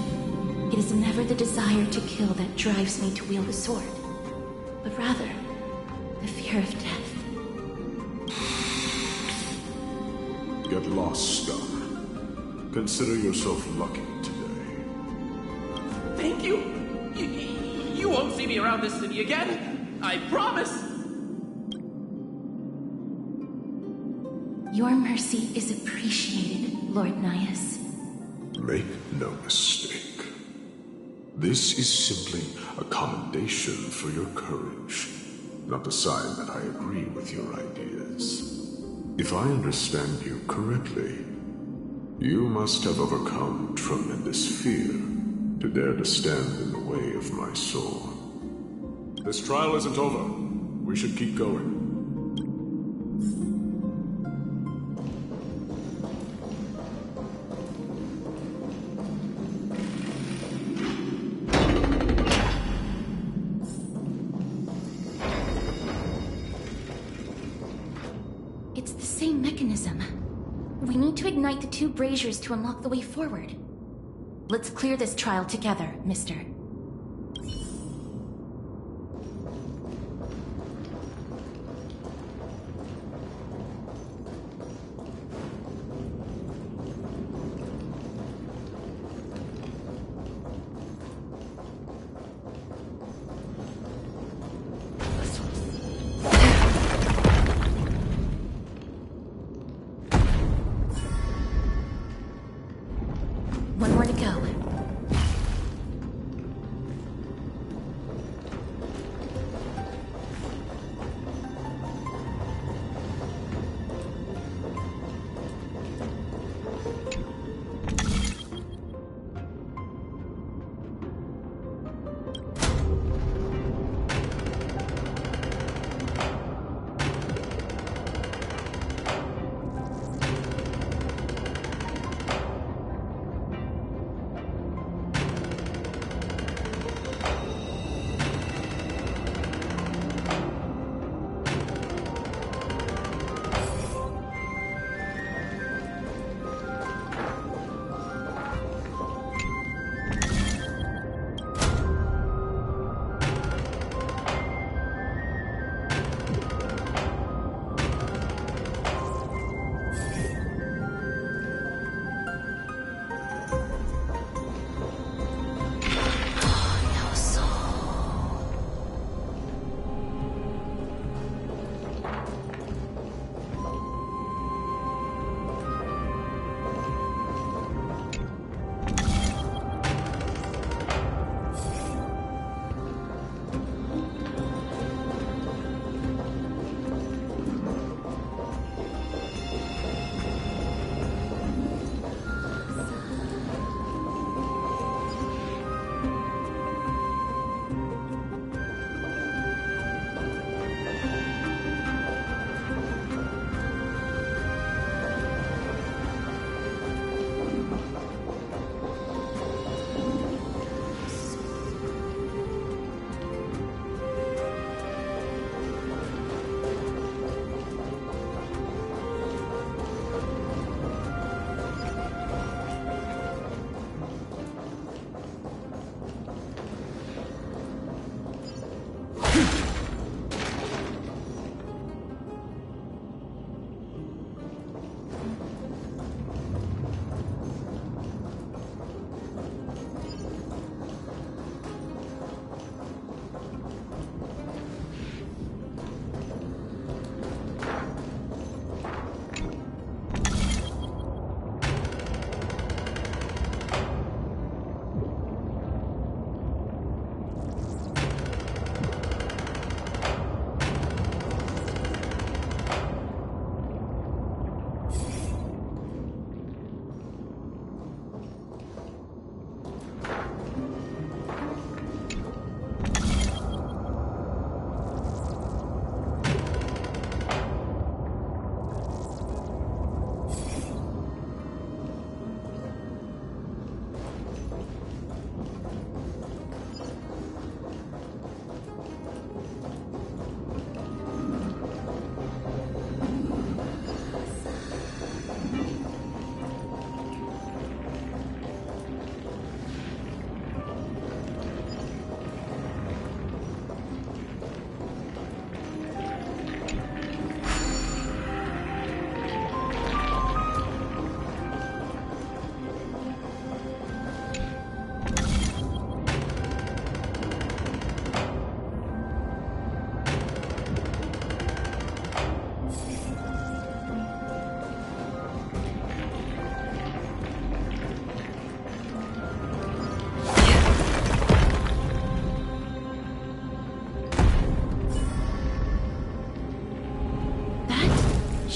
it is never the desire to kill that drives me to wield a sword, but rather the fear of death. Get lost, Star. Consider yourself lucky today. Thank you! You won't see me around this city again! I promise! Your mercy is appreciated, Lord Naius. Make no mistake. This is simply a commendation for your courage, not a sign that I agree with your ideas. If I understand you correctly, you must have overcome tremendous fear to dare to stand in the way of my sword. This trial isn't over. We should keep going. It's the same mechanism. We need to ignite the two braziers to unlock the way forward. Let's clear this trial together, mister. One more to go.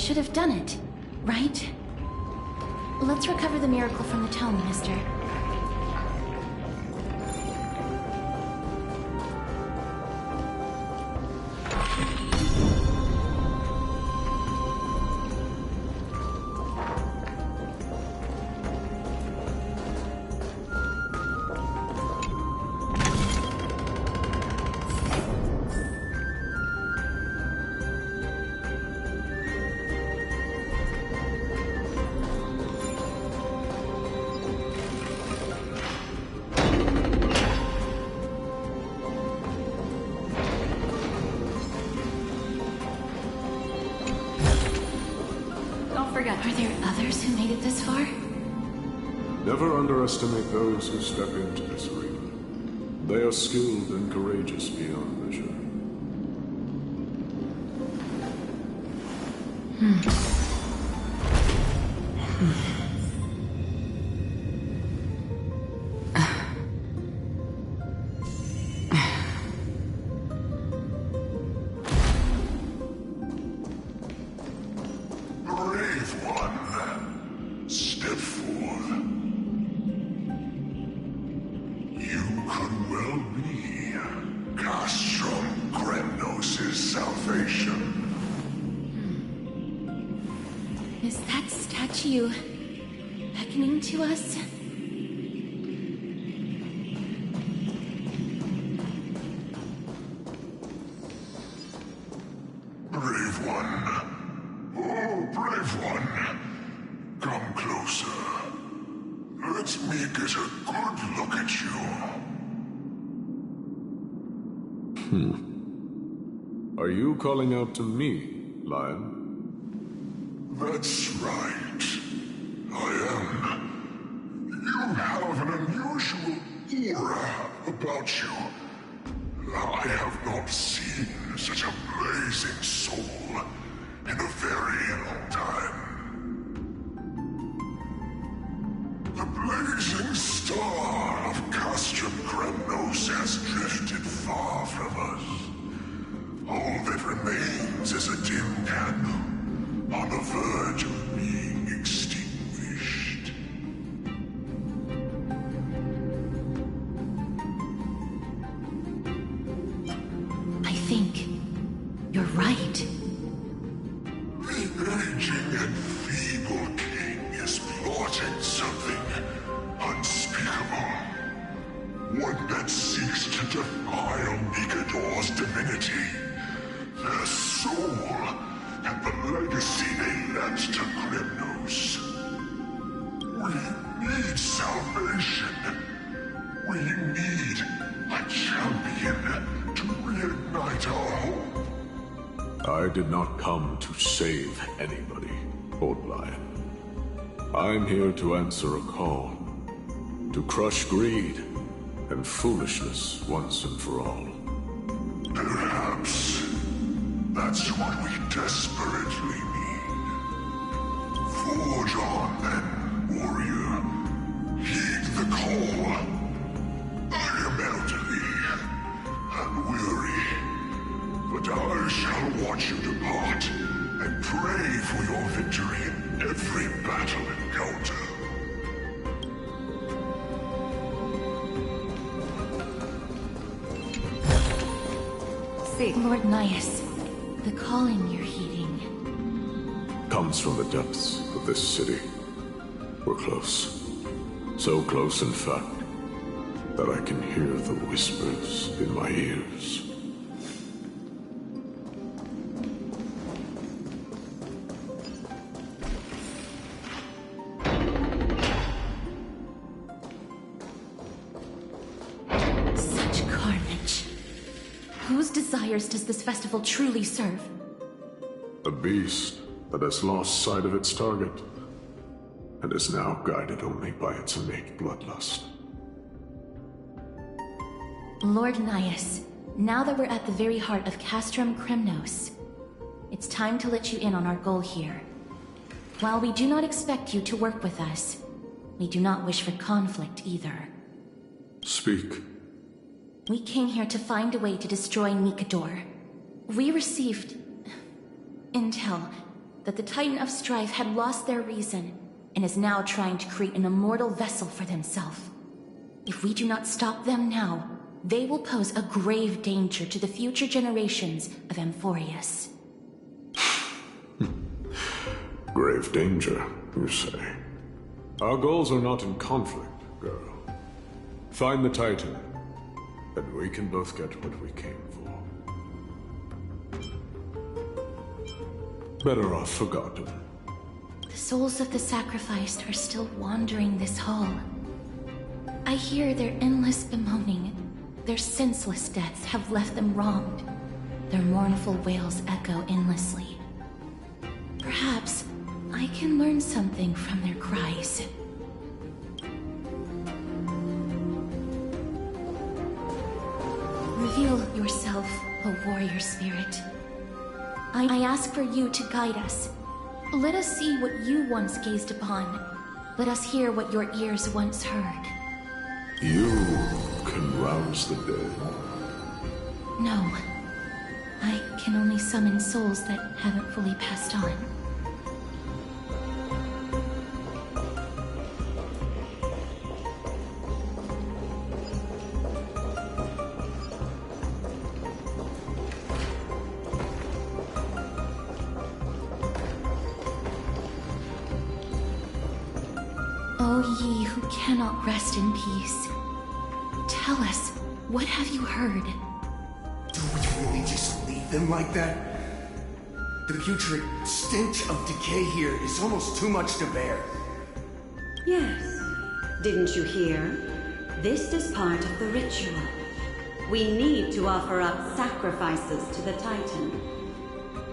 should have done it, right? Let's recover the miracle from the tome, mister. Are there others who made it this far? Never underestimate those who step into this arena. They are skilled and courageous beyond measure. Is that statue beckoning to us? Brave one. Oh, brave one. Come closer. Let me get a good look at you. Are you calling out to me, Lion? That's right. I am. You have an unusual aura about you. I have not seen such a blazing soul in a very long time. The blazing star of Castrum Kremnos has drifted far from us. All that remains is a dim candle on the verge of being extinguished. I think you're right. The aging and feeble king is plotting something unspeakable. One that seeks to defile Nikador's divinity, their soul, and the legacy they left to Kremnos. We need salvation. We need a champion to reignite our hope. I did not come to save anybody, Old Lion. I'm here to answer a call. To crush greed and foolishness once and for all. Perhaps that's what we desperately need. Forge on, then, warrior. Heed the call. I am elderly and weary, but I shall watch you depart and pray for your victory in every battle encounter. Lord Nias, the calling you're heeding comes from the depths of this city. We're close. So close, in fact, that I can hear the whispers in my ears. such carnage. Whose desires does this festival truly serve? A beast that has lost sight of its target and is now guided only by its innate bloodlust. Lord Nias, now that we're at the very heart of Castrum Kremnos, it's time to let you in on our goal here. While we do not expect you to work with us, we do not wish for conflict either. Speak. We came here to find a way to destroy Nikador. We received intel that the Titan of Strife had lost their reason and is now trying to create an immortal vessel for themselves. If we do not stop them now, they will pose a grave danger to the future generations of Amphorius. Grave danger, you say? Our goals are not in conflict, girl. Find the Titan, and we can both get what we came for. Better off forgotten. The souls of the sacrificed are still wandering this hall. I hear their endless bemoaning. Their senseless deaths have left them wronged. Their mournful wails echo endlessly. Perhaps I can learn something from their cries. Reveal yourself, O warrior spirit. I ask for you to guide us. Let us see what you once gazed upon. Let us hear what your ears once heard. You can rouse the dead. No. I can only summon souls that haven't fully passed on. O ye who cannot rest in peace, tell us, what have you heard? Do we really just leave them like that? The putrid stench of decay here is almost too much to bear. Yes. Didn't you hear? This is part of the ritual. We need to offer up sacrifices to the Titan.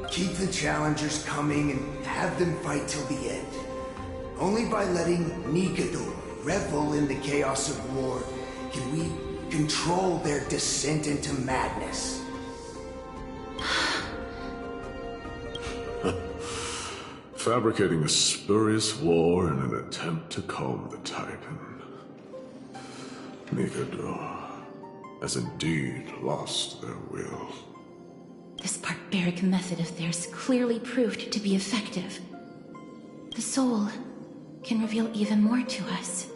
Keep the challengers coming and have them fight till the end. Only by letting Nigador revel in the chaos of war can we control their descent into madness. Fabricating a spurious war in an attempt to calm the Titan. Nigador has indeed lost their will. This barbaric method of theirs clearly proved to be effective. The soul can reveal even more to us.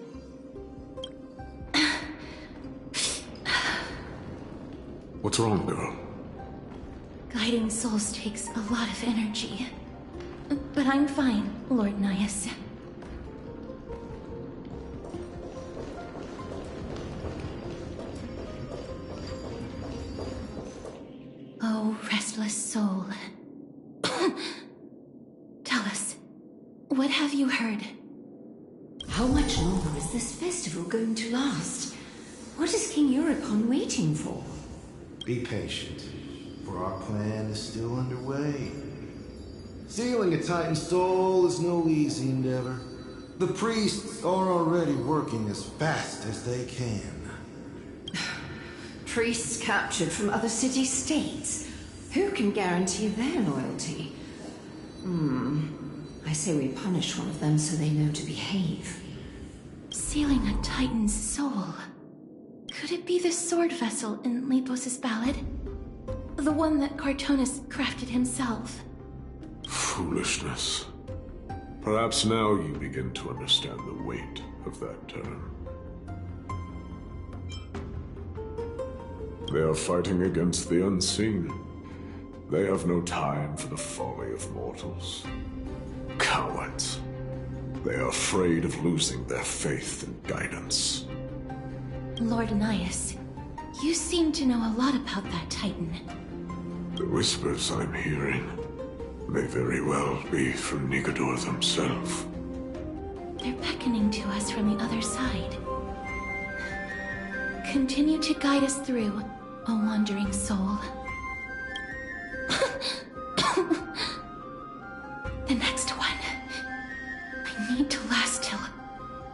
What's wrong, girl? Guiding souls takes a lot of energy. But I'm fine, Lord Nias. Oh, restless soul. Tell us, what have you heard? How much longer is this festival going to last? What is King Eurocon waiting for? Be patient, for our plan is still underway. Stealing a Titan soul is no easy endeavor. The priests are already working as fast as they can. Priests captured from other city-states. Who can guarantee their loyalty? I say we punish one of them so they know to behave. Sealing a Titan's soul. Could it be the sword vessel in Lepos' ballad? The one that Cartonus crafted himself? Foolishness. Perhaps now you begin to understand the weight of that term. They are fighting against the unseen. They have no time for the folly of mortals. Cowards. They are afraid of losing their faith and guidance. Lord Nias, you seem to know a lot about that Titan. The whispers I'm hearing may very well be from Nigador themselves. They're beckoning to us from the other side. Continue to guide us through, O wandering soul. The next one. I need to last till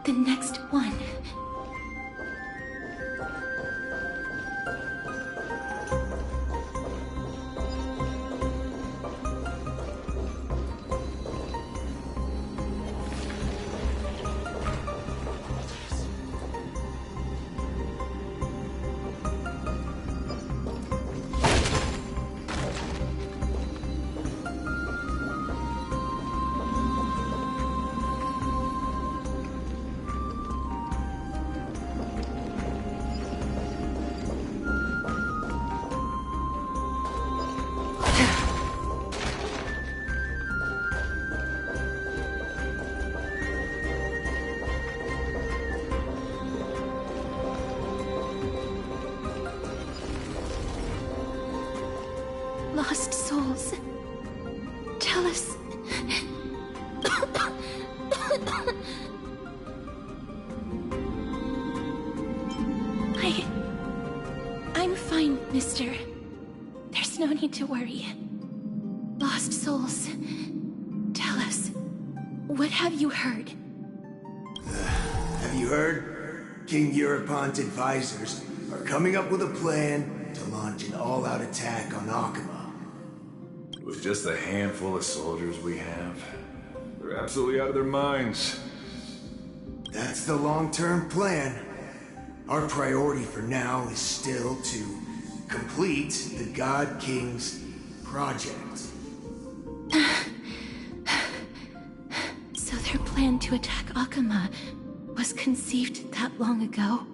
the next one. souls. Tell us. I'm fine, mister. There's no need to worry. Lost souls. Tell us. What have you heard? Have you heard? King Europon's advisors are coming up with a plan to launch an all-out attack on Akama. With just a handful of soldiers we have, they're absolutely out of their minds. That's the long-term plan. Our priority for now is still to complete the God King's project. So their plan to attack Akama was conceived that long ago?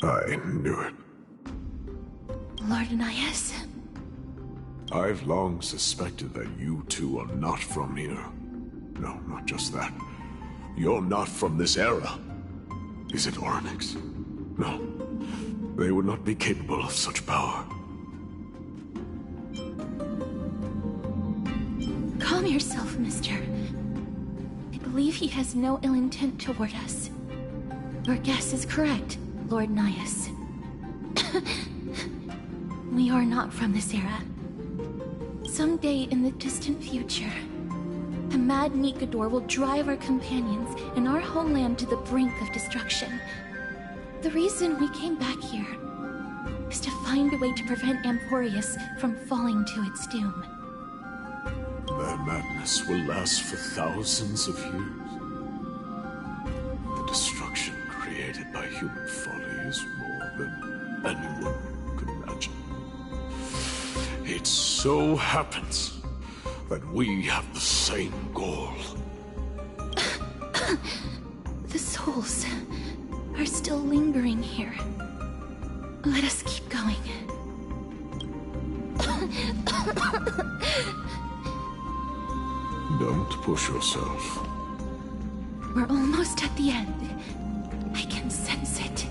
I knew it. Lord Anais? I've long suspected that you two are not from here. No, not just that. You're not from this era. Is it Oryx? No. They would not be capable of such power. Calm yourself, mister. I believe he has no ill intent toward us. Your guess is correct, Lord Nias. We are not from this era. Someday in the distant future, the mad Nikador will drive our companions and our homeland to the brink of destruction. The reason we came back here is to find a way to prevent Emporius from falling to its doom. Their madness will last for thousands of years. The destruction created by human folly is more than anyone could imagine. It so happens that we have the same goal. The souls are still lingering here. Let us keep going. Don't push yourself. We're almost at the end. I can sense it.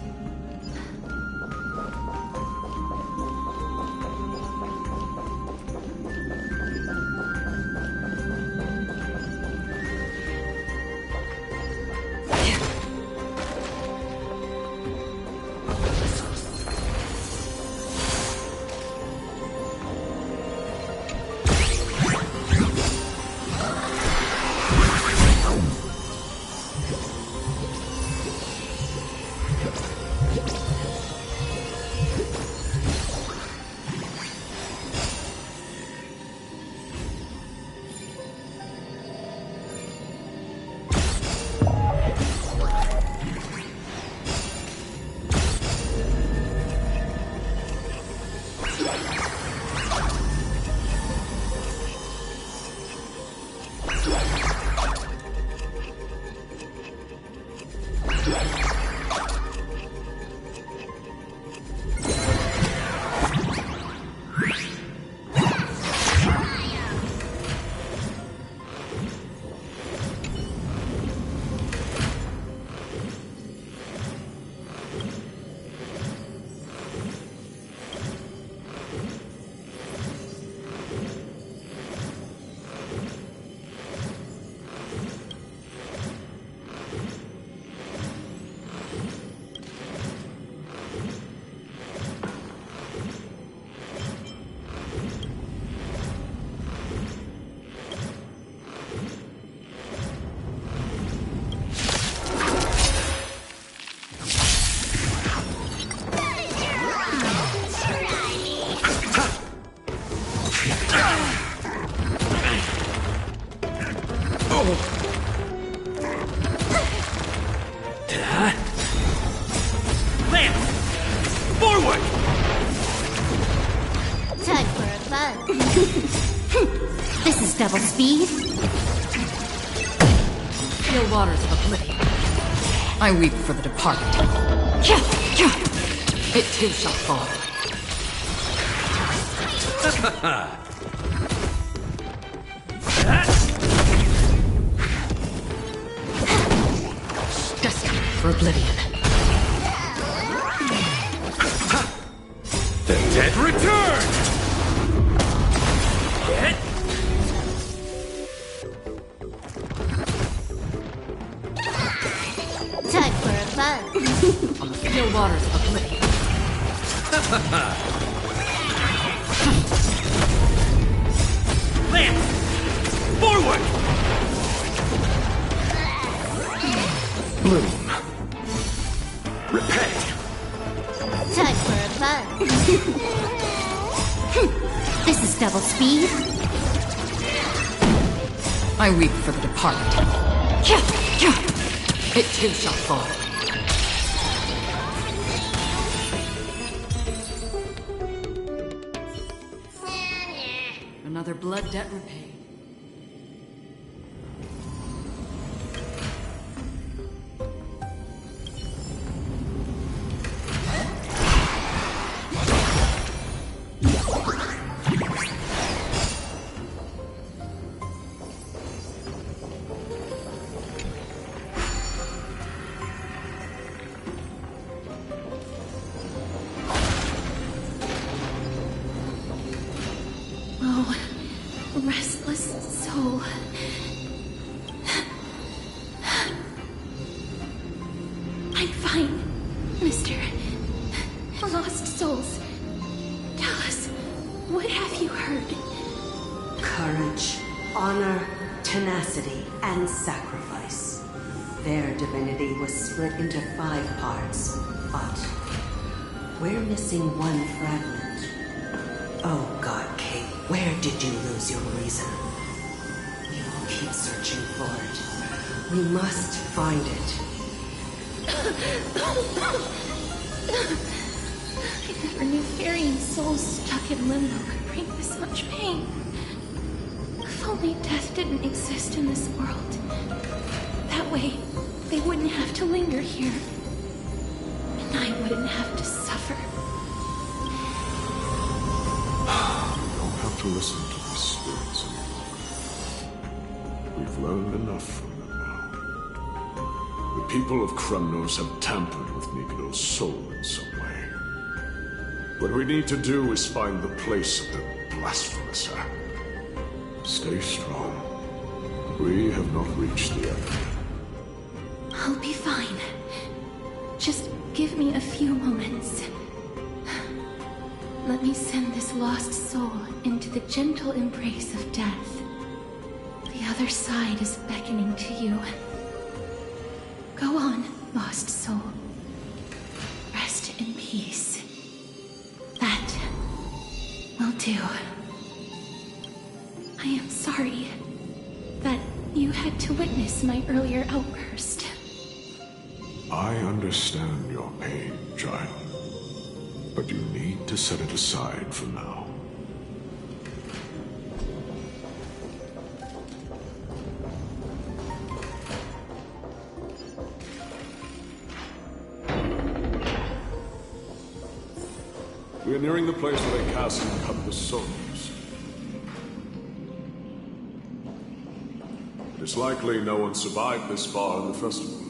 This is double speed. Still waters of oblivion. I weep for the departed. It too shall fall. Destined for oblivion. dead return! Get! Time for a fun. On the still waters of oblivion. Lance! Forward! Bloom. Repay. Time for a fun. This is double speed. I weep for the departed. It too shall fall. Another blood debt repaid. Oh, restless soul. I'm fine, Mr. Lost Souls. Tell us, what have you heard? Courage, honor, tenacity, and sacrifice. Their divinity was split into 5 parts, but we're missing one fragment. Oh God, Kate, where did you lose your reason? We will keep searching for it. We must find it. I never knew ferrying souls stuck in limbo could bring this much pain. If only death didn't exist in this world. That way, they wouldn't have to linger here. And I wouldn't have to suffer. You don't have to listen to these spirits anymore. We've learned enough from them now. The people of Kremnos have tampered with Nikado's soul in some way. What we need to do is find the place of their blasphemous act. Stay strong. We have not reached the end. I'll be fine. Just give me a few moments. Let me send this lost soul into the gentle embrace of death. The other side is beckoning to you. Go on, lost soul. Rest in peace. That will do. I am sorry that you had to witness my earlier outburst. I understand your pain, child. But you need to set it aside for now. We are nearing the place where they cast and cut the souls. It is likely no one survived this far in the festival.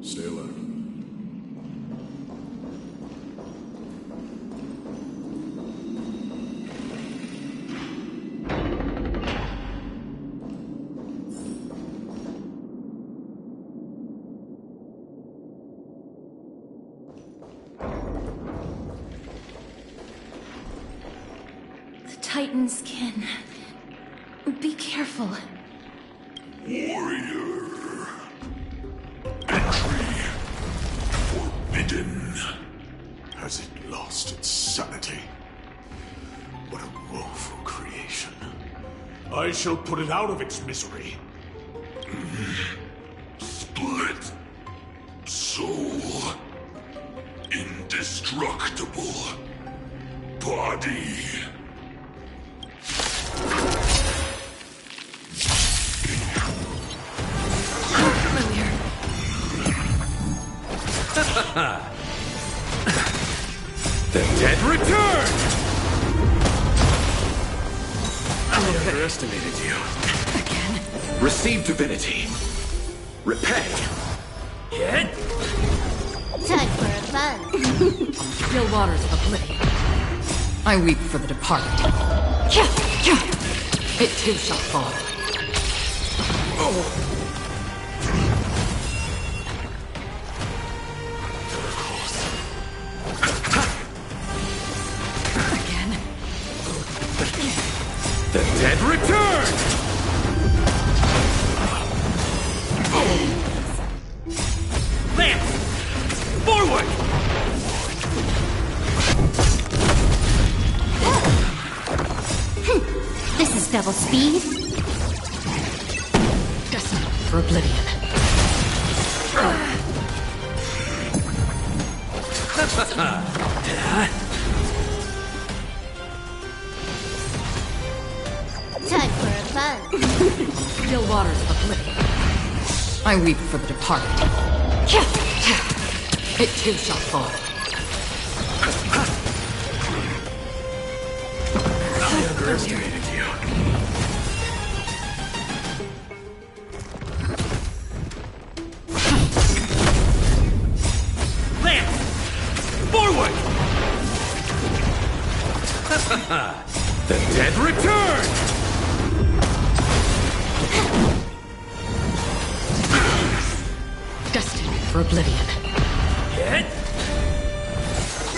Stay alert. Titan's kin. Be careful. Warrior. Entry forbidden. Has it lost its sanity? What a woeful creation. I shall put it out of its misery. Split. Soul. Indestructible. Body. The dead return! I underestimated you. Again? Receive divinity. Repay. Get? Time for a fun. On the still waters of oblivion. I weep for the departed. It too shall fall. Again. The dead return! Lance! Forward! This is double speed. Destined for oblivion. Time for a fun. Still waters of oblivion. I weep for the departed. It too shall fall. I underestimated you. Lance! Forward! The dead return! Destined for oblivion.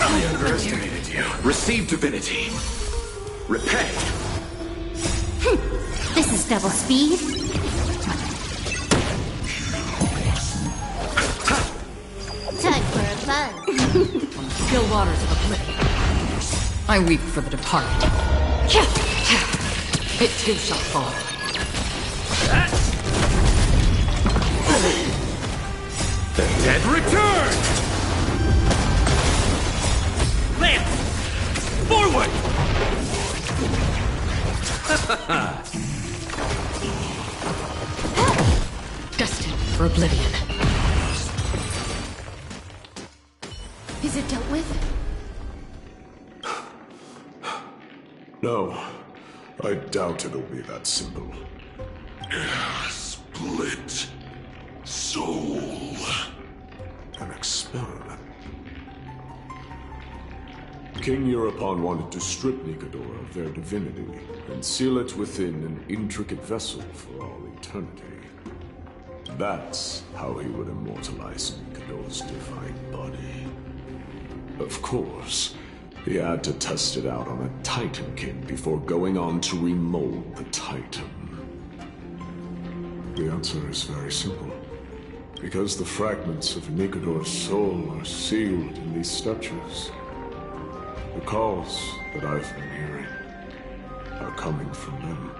I underestimated you. Receive divinity. Repay. This is double speed. Time for a fun. Still waters of oblivion. I weep for the departed. It too shall fall. The dead return! Lance! Forward! Destined for oblivion. Is it dealt with? No, I doubt it'll be that simple. Split soul. An experiment. King Eurupon wanted to strip Nikador of their divinity and seal it within an intricate vessel for all eternity. That's how he would immortalize Nikador's divine body. Of course, he had to test it out on a Titan King before going on to remold the Titan. The answer is very simple. Because the fragments of Nikador's soul are sealed in these statues. The calls that I've been hearing are coming from them.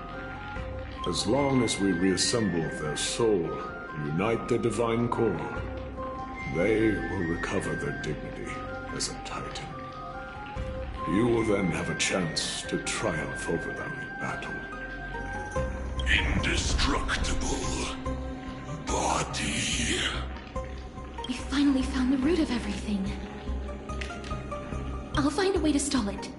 As long as we reassemble their soul and unite their divine core, they will recover their dignity as a Titan. You will then have a chance to triumph over them in battle. Indestructible body. We finally found the root of everything. I'll find a way to stall it.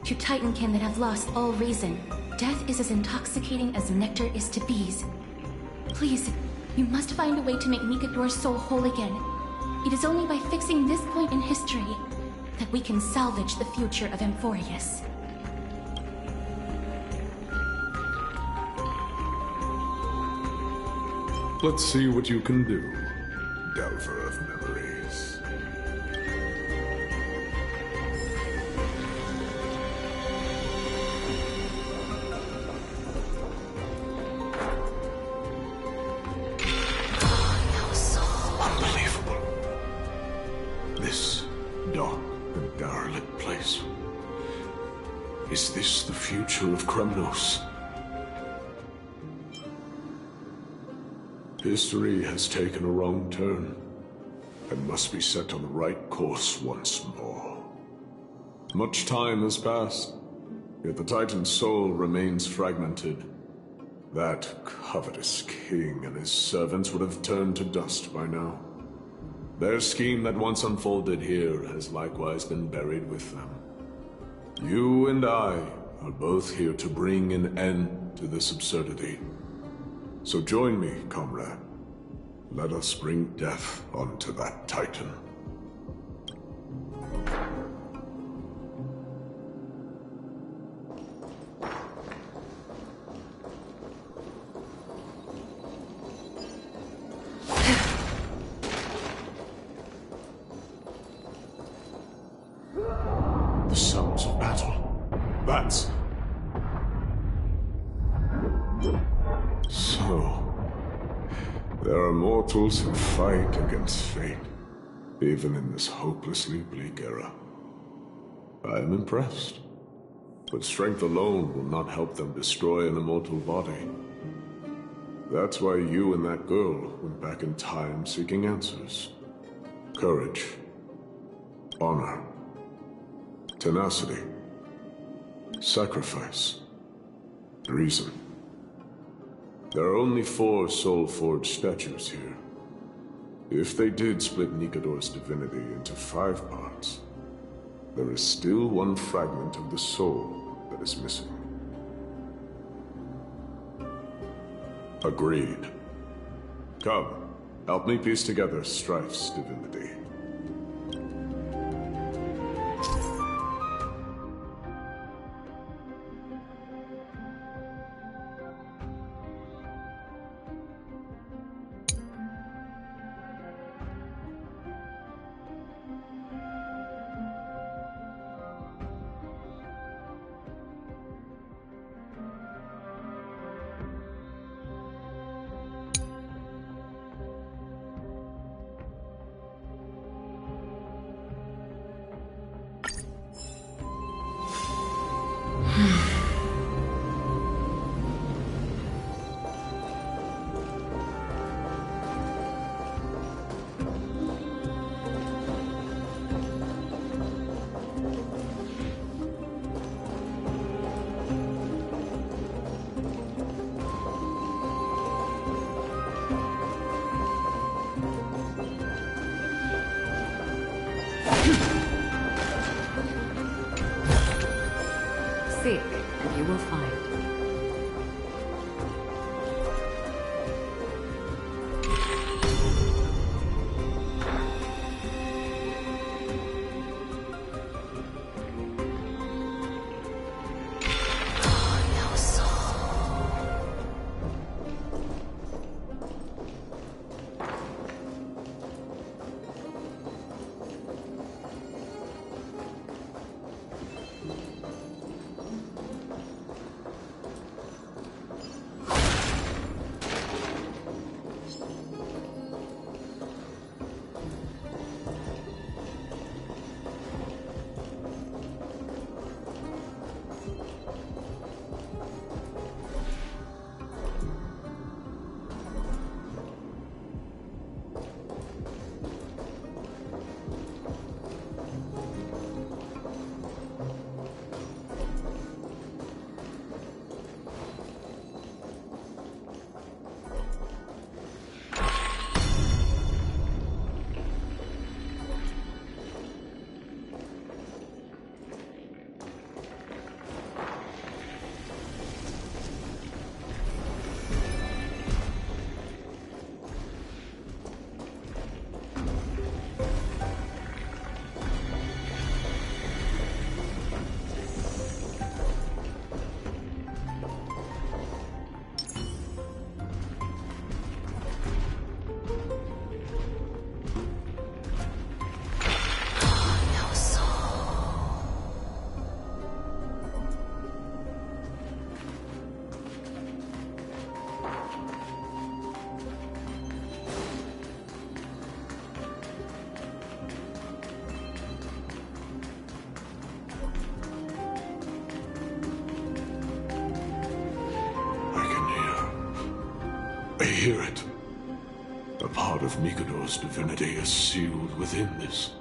To Titankin that have lost all reason, death is as intoxicating as nectar is to bees. Please, you must find a way to make Nikador's soul whole again. It is only by fixing this point in history that we can salvage the future of Amphorius. Let's see what you can do, Delver of Memories. Unbelievable. This dark and derelict place. Is this the future of Kremnos? History has taken a wrong turn, and must be set on the right course once more. Much time has passed, yet the Titan's soul remains fragmented. That covetous king and his servants would have turned to dust by now. Their scheme that once unfolded here has likewise been buried with them. You and I are both here to bring an end to this absurdity. So join me, comrade. Let us bring death onto that Titan. That's... So... there are mortals who fight against fate, even in this hopelessly bleak era. I am impressed. But strength alone will not help them destroy an immortal body. That's why you and that girl went back in time seeking answers. Courage. Honor. Tenacity. Sacrifice. Reason. There are only 4 soul-forged statues here. If they did split Nikador's divinity into 5 parts, there is still one fragment of the soul that is missing. Agreed. Come, help me piece together Strife's divinity. Seek, and you will find. I hear it. A part of Nikador's divinity is sealed within this.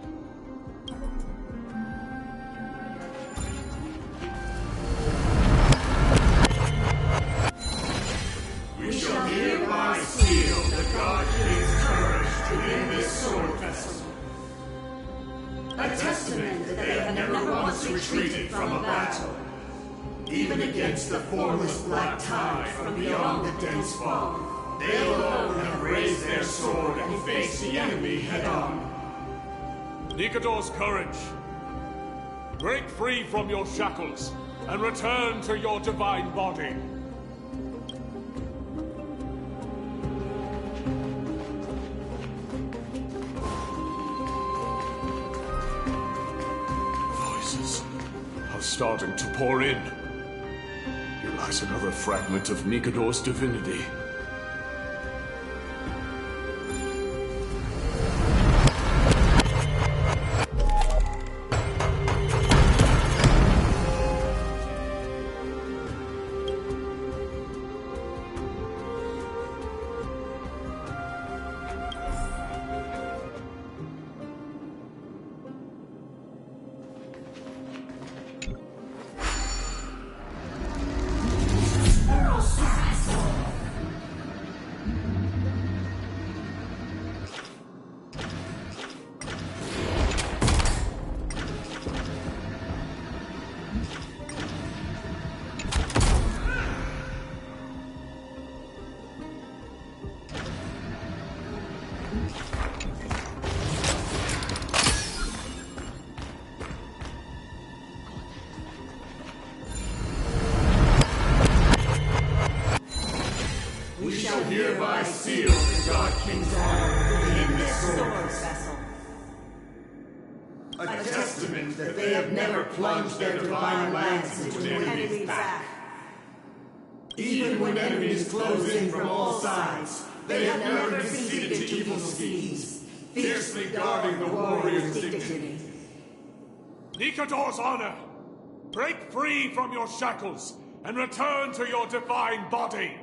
We shall hereby seal the God King's courage to win this sword festival. A testament that they have never once retreated from a battle, even against the formless black tide from beyond the dense fog. They alone have raised their sword and faced the enemy head-on. Nikador's courage! Break free from your shackles and return to your divine body. Voices of starting to pour in. Here lies another fragment of Nikador's divinity. Hereby seal the God King's honor in this sword vessel. A testament that they have never plunged their divine lance into an enemy's back. Even when enemies close in from all sides, they have never conceded to evil schemes, fiercely guarding the warrior's dignity. Nikador's honor! Break free from your shackles and return to your divine body!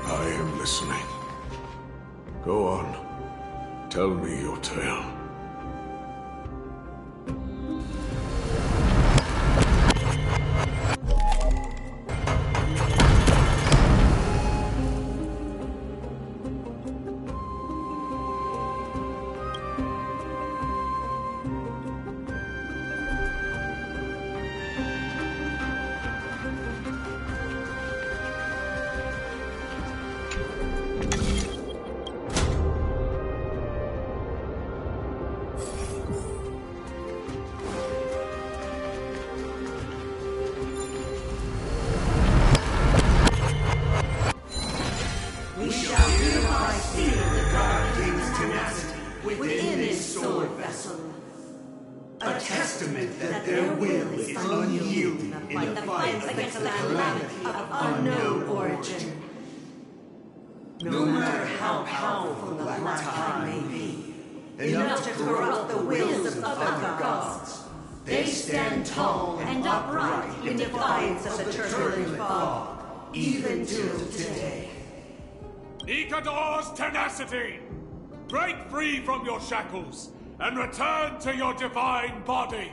I am listening. Go on. Tell me your tale. Within his sword vessel. A testament that their will is unyielding in the fight against the calamity of unknown origin. No matter how powerful the black tide may be, enough to corrupt the wills of other gods, they stand tall and upright in defiance of the turbulent fog, even till today. Nikador's tenacity! Break free from your shackles and return to your divine body!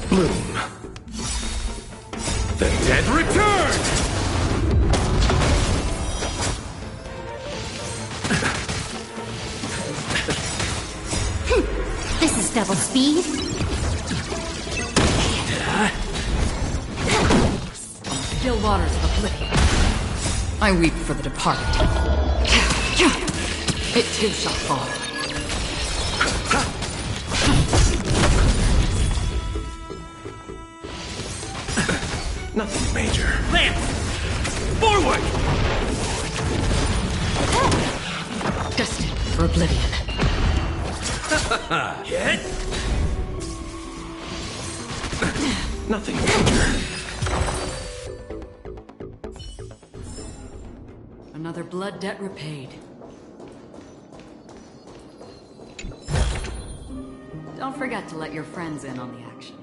Bloom. The dead return! This is double speed. Still waters of oblivion. I weep for the departed. It too shall fall. Nothing major. Lance! Forward! Destined for oblivion. Hit! Nothing major. Another blood debt repaid. Don't forget to let your friends in on the action.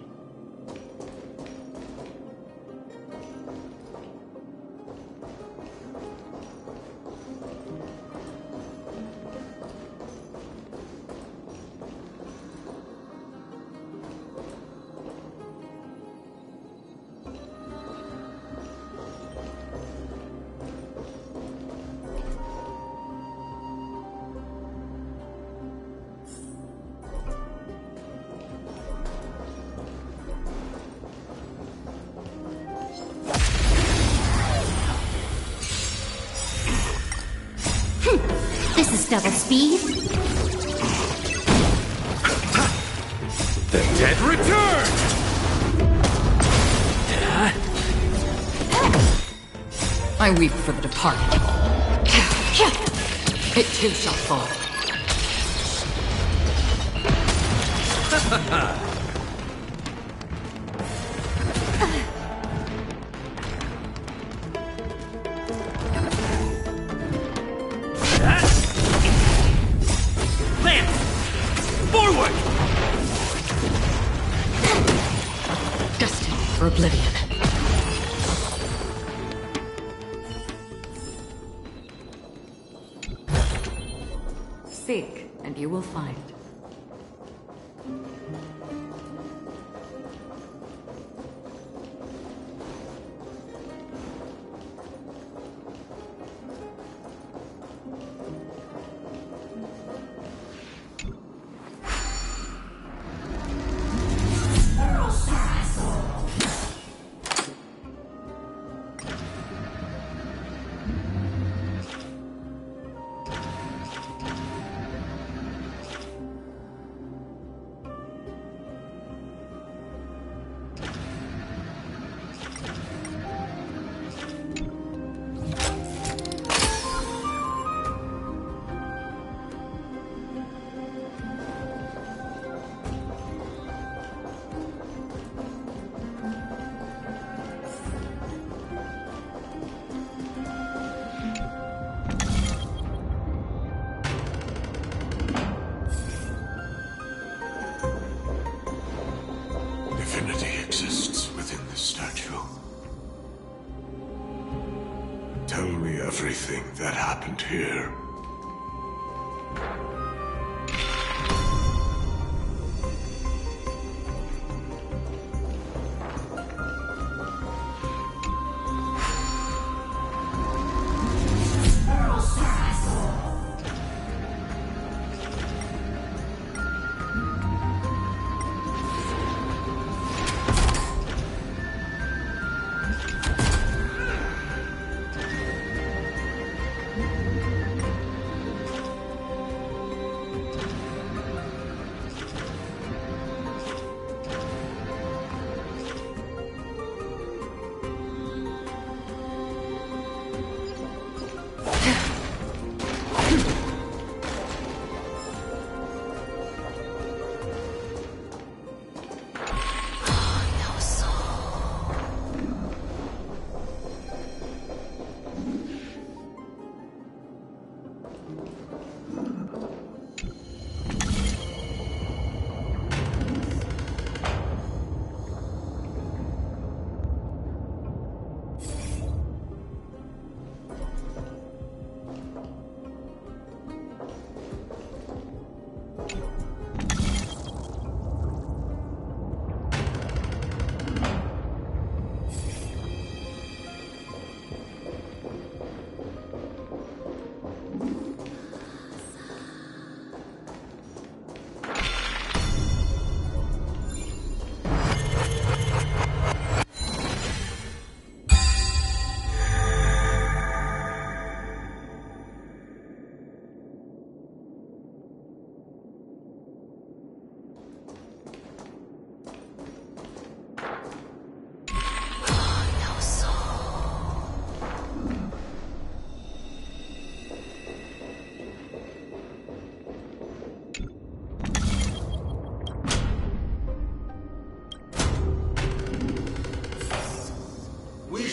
This is double speed. The dead return! I weep for the departed. It too shall fall. Lance! Forward! Destined for oblivion. Seek, and you will find. Divinity exists within this statue. Tell me everything that happened here.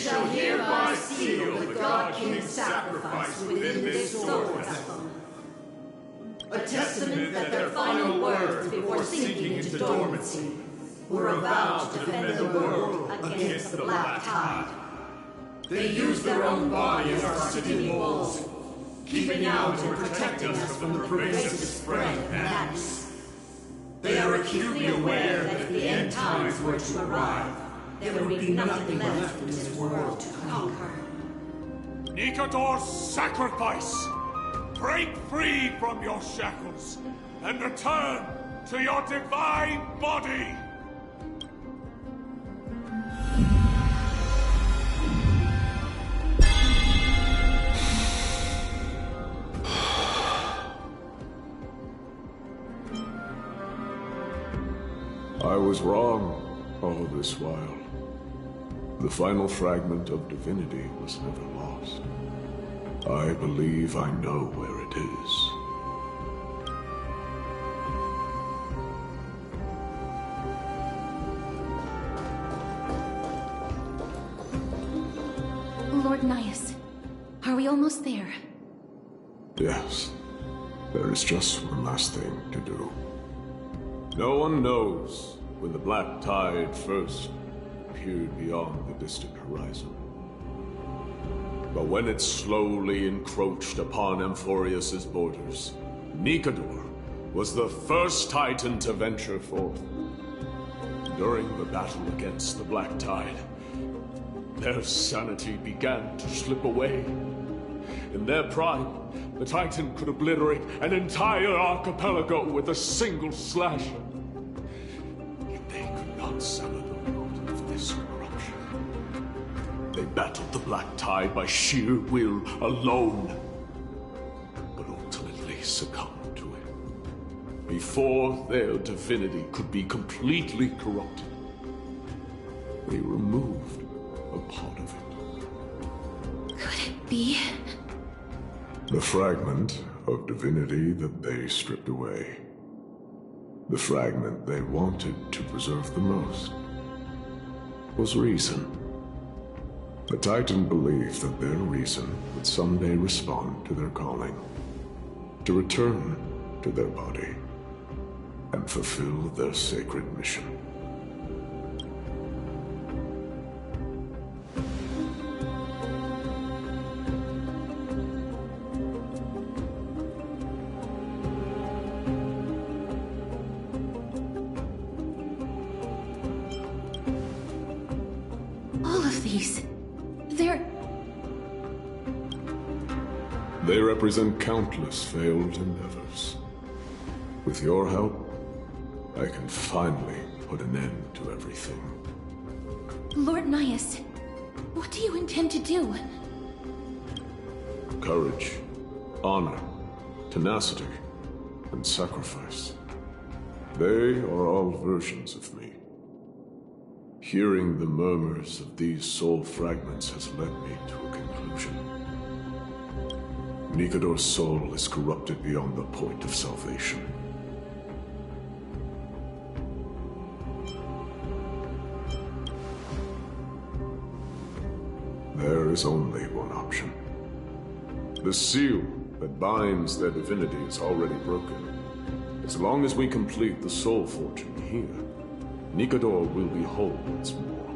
shall hereby seal the God King's sacrifice within this sword vessel. A testament that their final words before sinking into dormancy were a vow to defend the world against the Black Tide. They used their own body as our city walls, keeping out and protecting us from the pervasive spread of madness. They are acutely aware that if the end times were to arrive, there would be nothing left in this world to conquer. Nikador's sacrifice! Break free from your shackles and return to your divine body! I was wrong all this while. The final fragment of divinity was never lost. I believe I know where it is. Lord Nias, are we almost there? Yes. There is just one last thing to do. No one knows when the Black Tide first appeared beyond the distant horizon. But when it slowly encroached upon Amphorius's borders, Nikador was the first Titan to venture forth. During the battle against the Black Tide, their sanity began to slip away. In their prime, the Titan could obliterate an entire archipelago with a single slash. Yet they could not sever the root of this corruption. They battled the Black Tide by sheer will alone, but ultimately succumbed to it. Before their divinity could be completely corrupted, they removed a part of it. Could it be? The fragment of divinity that they stripped away. The fragment they wanted to preserve the most was reason. The Titan believed that their reason would someday respond to their calling, to return to their body, and fulfill their sacred mission. They represent countless failed endeavors. With your help, I can finally put an end to everything. Lord Nias, what do you intend to do? Courage, honor, tenacity, and sacrifice. They are all versions of me. Hearing the murmurs of these soul fragments has led me to a conclusion. Nikador's soul is corrupted beyond the point of salvation. There is only one option. The seal that binds their divinity is already broken. As long as we complete the soul fortune here, Nikador will be whole once more.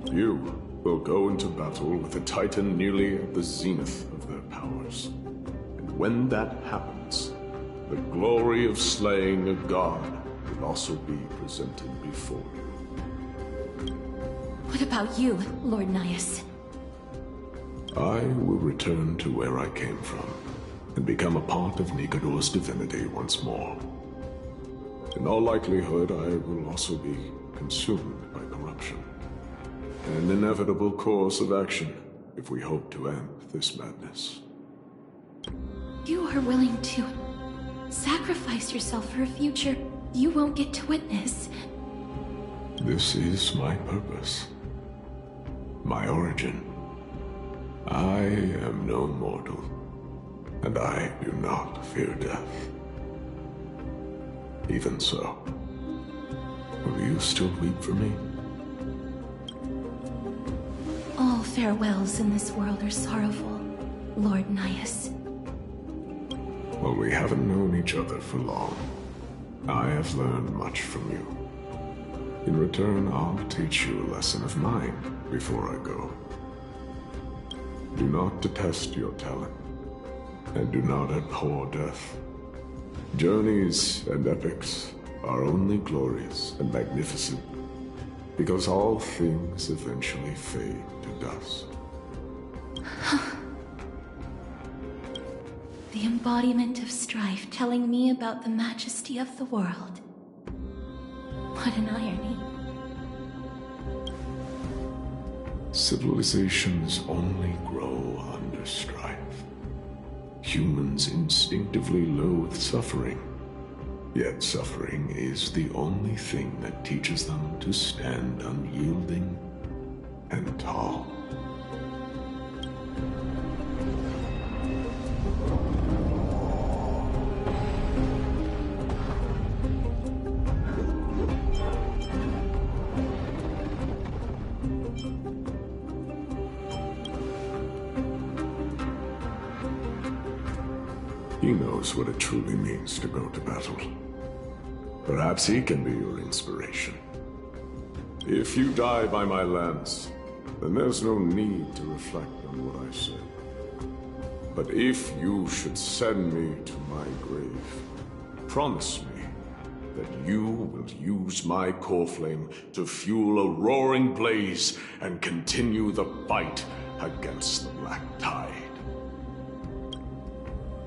You will go into battle with a Titan nearly at the zenith of their powers. And when that happens, the glory of slaying a god will also be presented before you. What about you, Lord Nias? I will return to where I came from, and become a part of Nikador's divinity once more. In all likelihood, I will also be consumed by corruption. An inevitable course of action if we hope to end this madness. You are willing to sacrifice yourself for a future you won't get to witness. This is my purpose. My origin. I am no mortal, and I do not fear death. Even so, will you still weep for me? farewells in this world are sorrowful, Lord Naius. Well, we haven't known each other for long. I have learned much from you. In return, I'll teach you a lesson of mine before I go. Do not detest your talent, and do not abhor death. Journeys and epics are only glorious and magnificent, because all things eventually fade to dust. The embodiment of strife telling me about the majesty of the world. What an irony. Civilizations only grow under strife. Humans instinctively loathe suffering. Yet suffering is the only thing that teaches them to stand unyielding and tall. He knows what it truly means to go to battle. Perhaps he can be your inspiration. If you die by my lance, then there's no need to reflect on what I said. But if you should send me to my grave, promise me that you will use my core flame to fuel a roaring blaze and continue the fight against the Black Tide.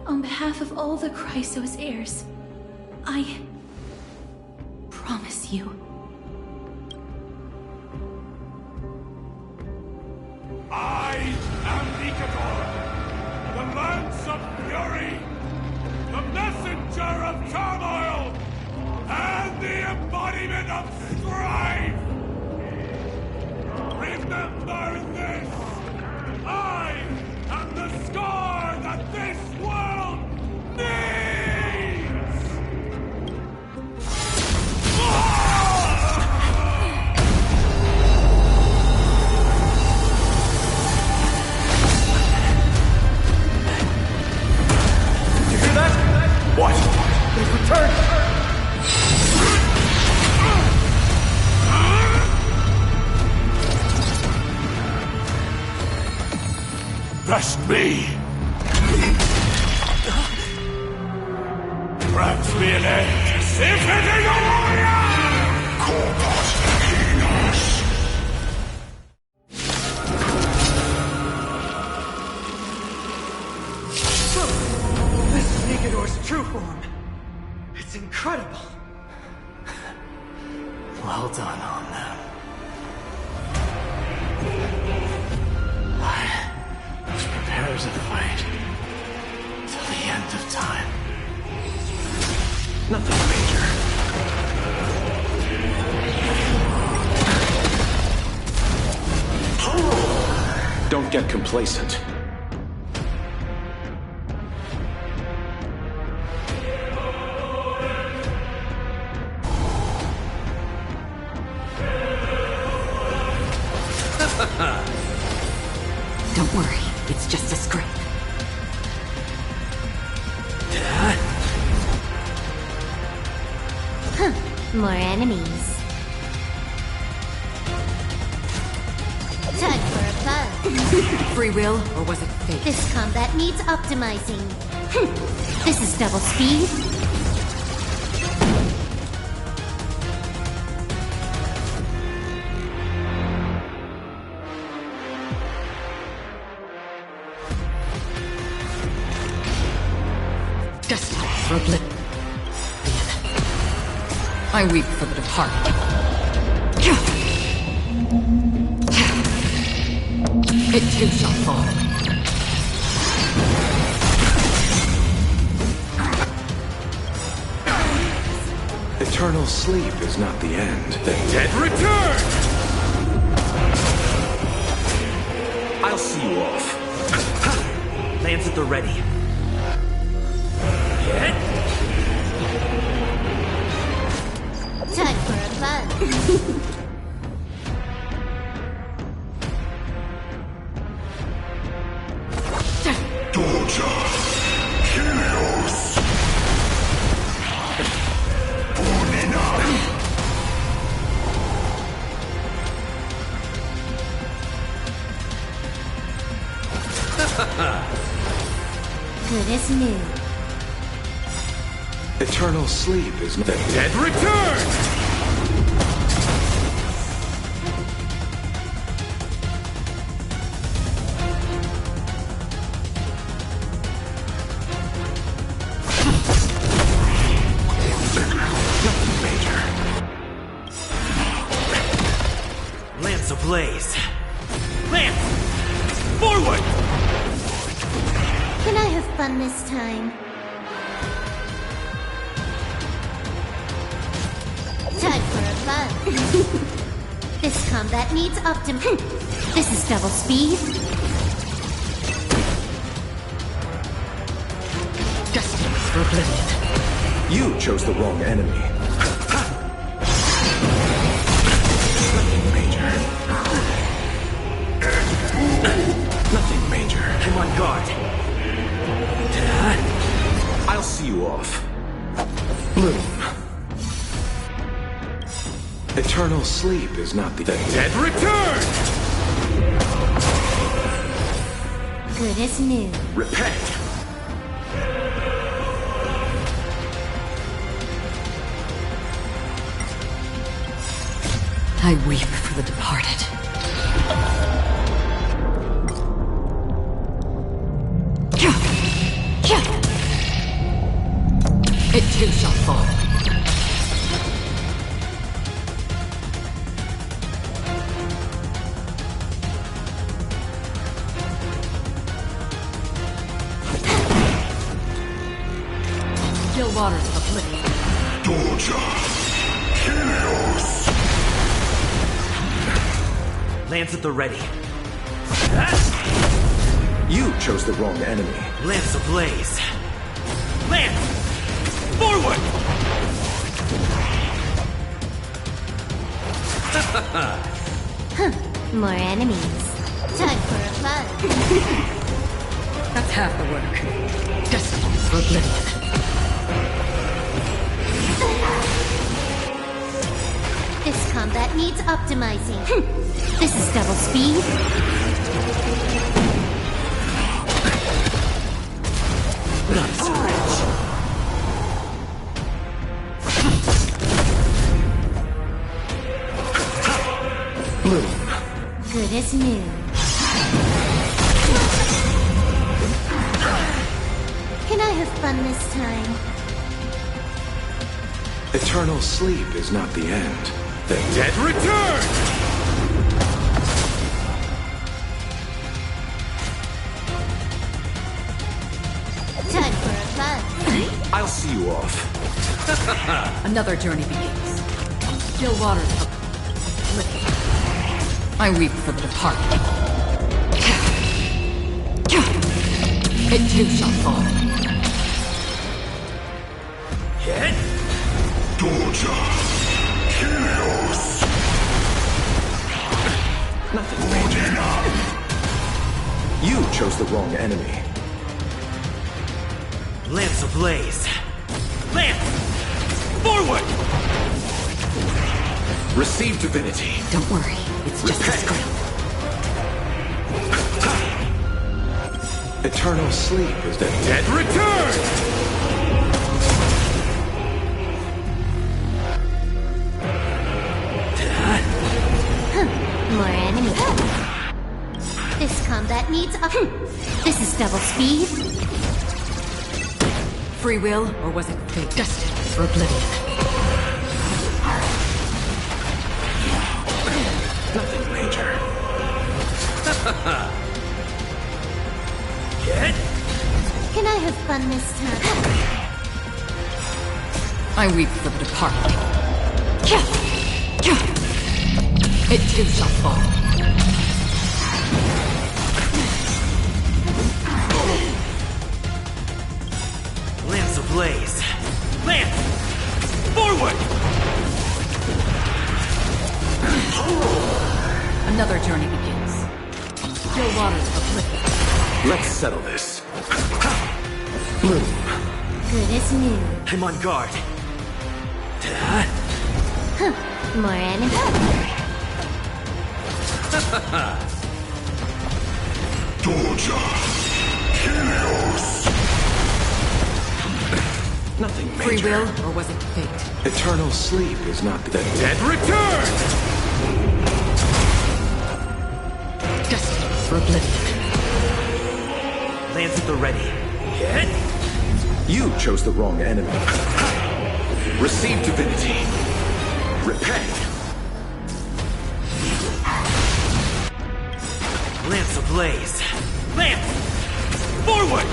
On behalf of all the Chrysos heirs, I promise you. I am Nikador, the Lance of Fury, the messenger of turmoil, and the embodiment of strife! Remember this! I am the scar that this world needs! You hear that? What? They've returned! Trust me! Grant me an edge! If it is a warrior! Corpus Enos! This is Nikador's true form. It's incredible. Well done on that. I was prepared to fight till the end of time. Nothing major. Don't get complacent. Don't worry, it's just a scrape. Huh, more enemies. Time for a buzz. Free will, or was it fate? This combat needs optimizing. This is double speed. Destined for oblivion. I weep for the departed. It too shall fall. Eternal sleep is not the end. The dead return! I'll see you off. Lance at the ready. Time for a buzz. Good as new. Eternal sleep is not... The dead return! Lance ablaze. Lance! Forward! Can I have fun this time? Time for a fun. This combat needs This is double speed. Destiny for oblivion. You chose the wrong enemy. Nothing major. Nothing major. I'm on guard. I'll see you off. Bloom. Eternal sleep is not the dead return! Good as new. Repent! I weep for the departed. It too shall fall. Still waters of oblivion. Doja. Helios. Lance at the ready. You chose the wrong enemy. Lance ablaze. Lance! Forward! More enemies. Time for a fun. That's half the work. Destiny for oblivion. This combat needs optimizing. This is double speed. Not so rich. Bloom. Good as new. Can I have fun this time? Eternal sleep is not the end. The dead return! Time for a fun. I'll see you off. Another journey begins. Still waters of oblivion. I weep for the departed. It too shall fall. Hit! Doja. Helios. Nothing major. You chose the wrong enemy. Lance ablaze. Lance! Forward! Receive divinity. Don't worry, it's just a scrap. Eternal sleep is the dead return! More enemies. This combat needs This is double speed. Free will, or was it fate? Destined for oblivion. nothing major. Get? Can I have fun this time? I weep for the departed. It too shall fall. Lance ablaze. Lance! Forward! Another journey begins. Still waters of liquid. Let's settle this. Move. Good as new. I'm on guard. More enemies. Doja. Nothing major. Free will, or was it fate? Eternal sleep is not the Dead return! Destined for oblivion. Lance at the ready. Hit! You chose the wrong enemy. Receive divinity. Repent. Lance ablaze. Lance! Forward!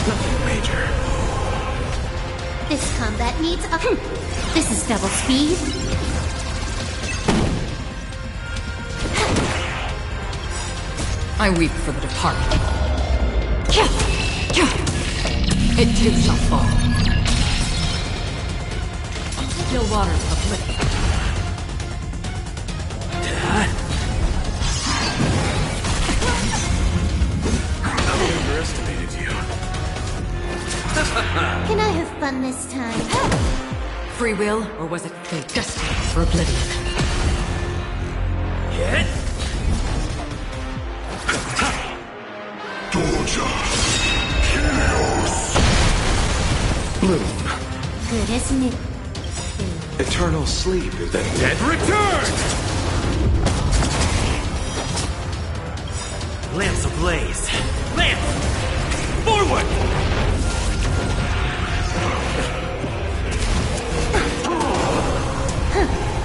Nothing major. This combat needs a... This is double speed. I weep for the departed. It too shall fall. Still waters of oblivion. I underestimated you. Can I have fun this time? Free will, or was it fate? Destined for oblivion. Hit! Bloom. Good as new. Eternal sleep is the Dead return! Lance ablaze. Lance! Forward!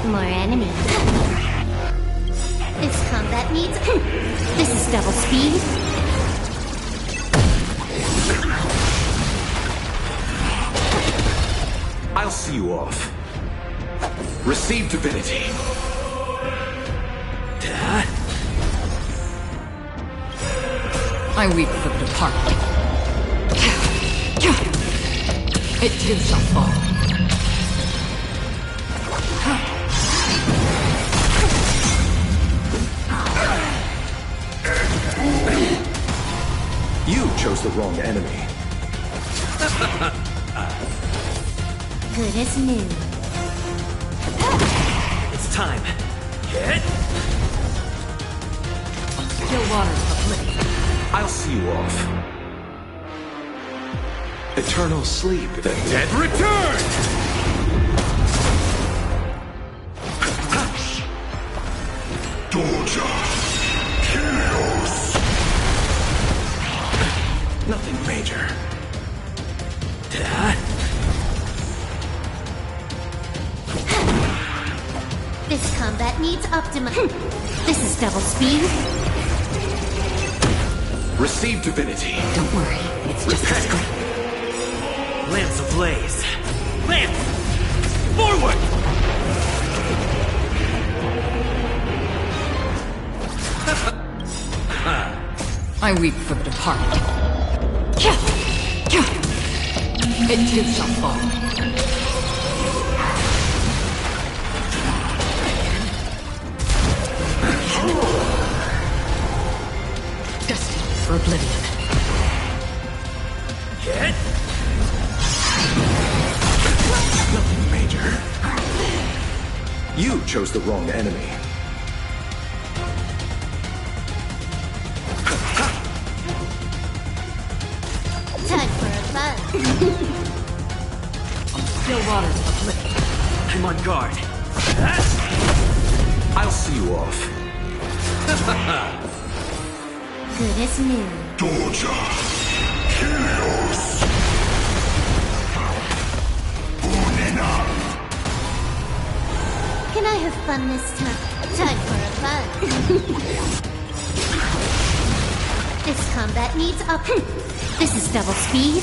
More enemies. This combat needs... This is double speed. I'll see you off. Receive divinity. I weep for the departed. It too shall fall. You chose the wrong enemy. Good as new. It's time. Hit! Still waters of oblivion. I'll see you off. Eternal sleep. The Dead return! Nothing major. This combat needs optima. This is double speed. Receive divinity. Don't worry, it's just a screen. Lance ablaze. Lance! Forward! I weep for the departed. It too shall fall. Destined for oblivion. Hit! Nothing major. You chose the wrong enemy. Time for a fun. Still waters of oblivion. I'm on guard. I'll see you off. Good as new. Can I have fun this time? Time for a fun. This combat needs up. This is double speed.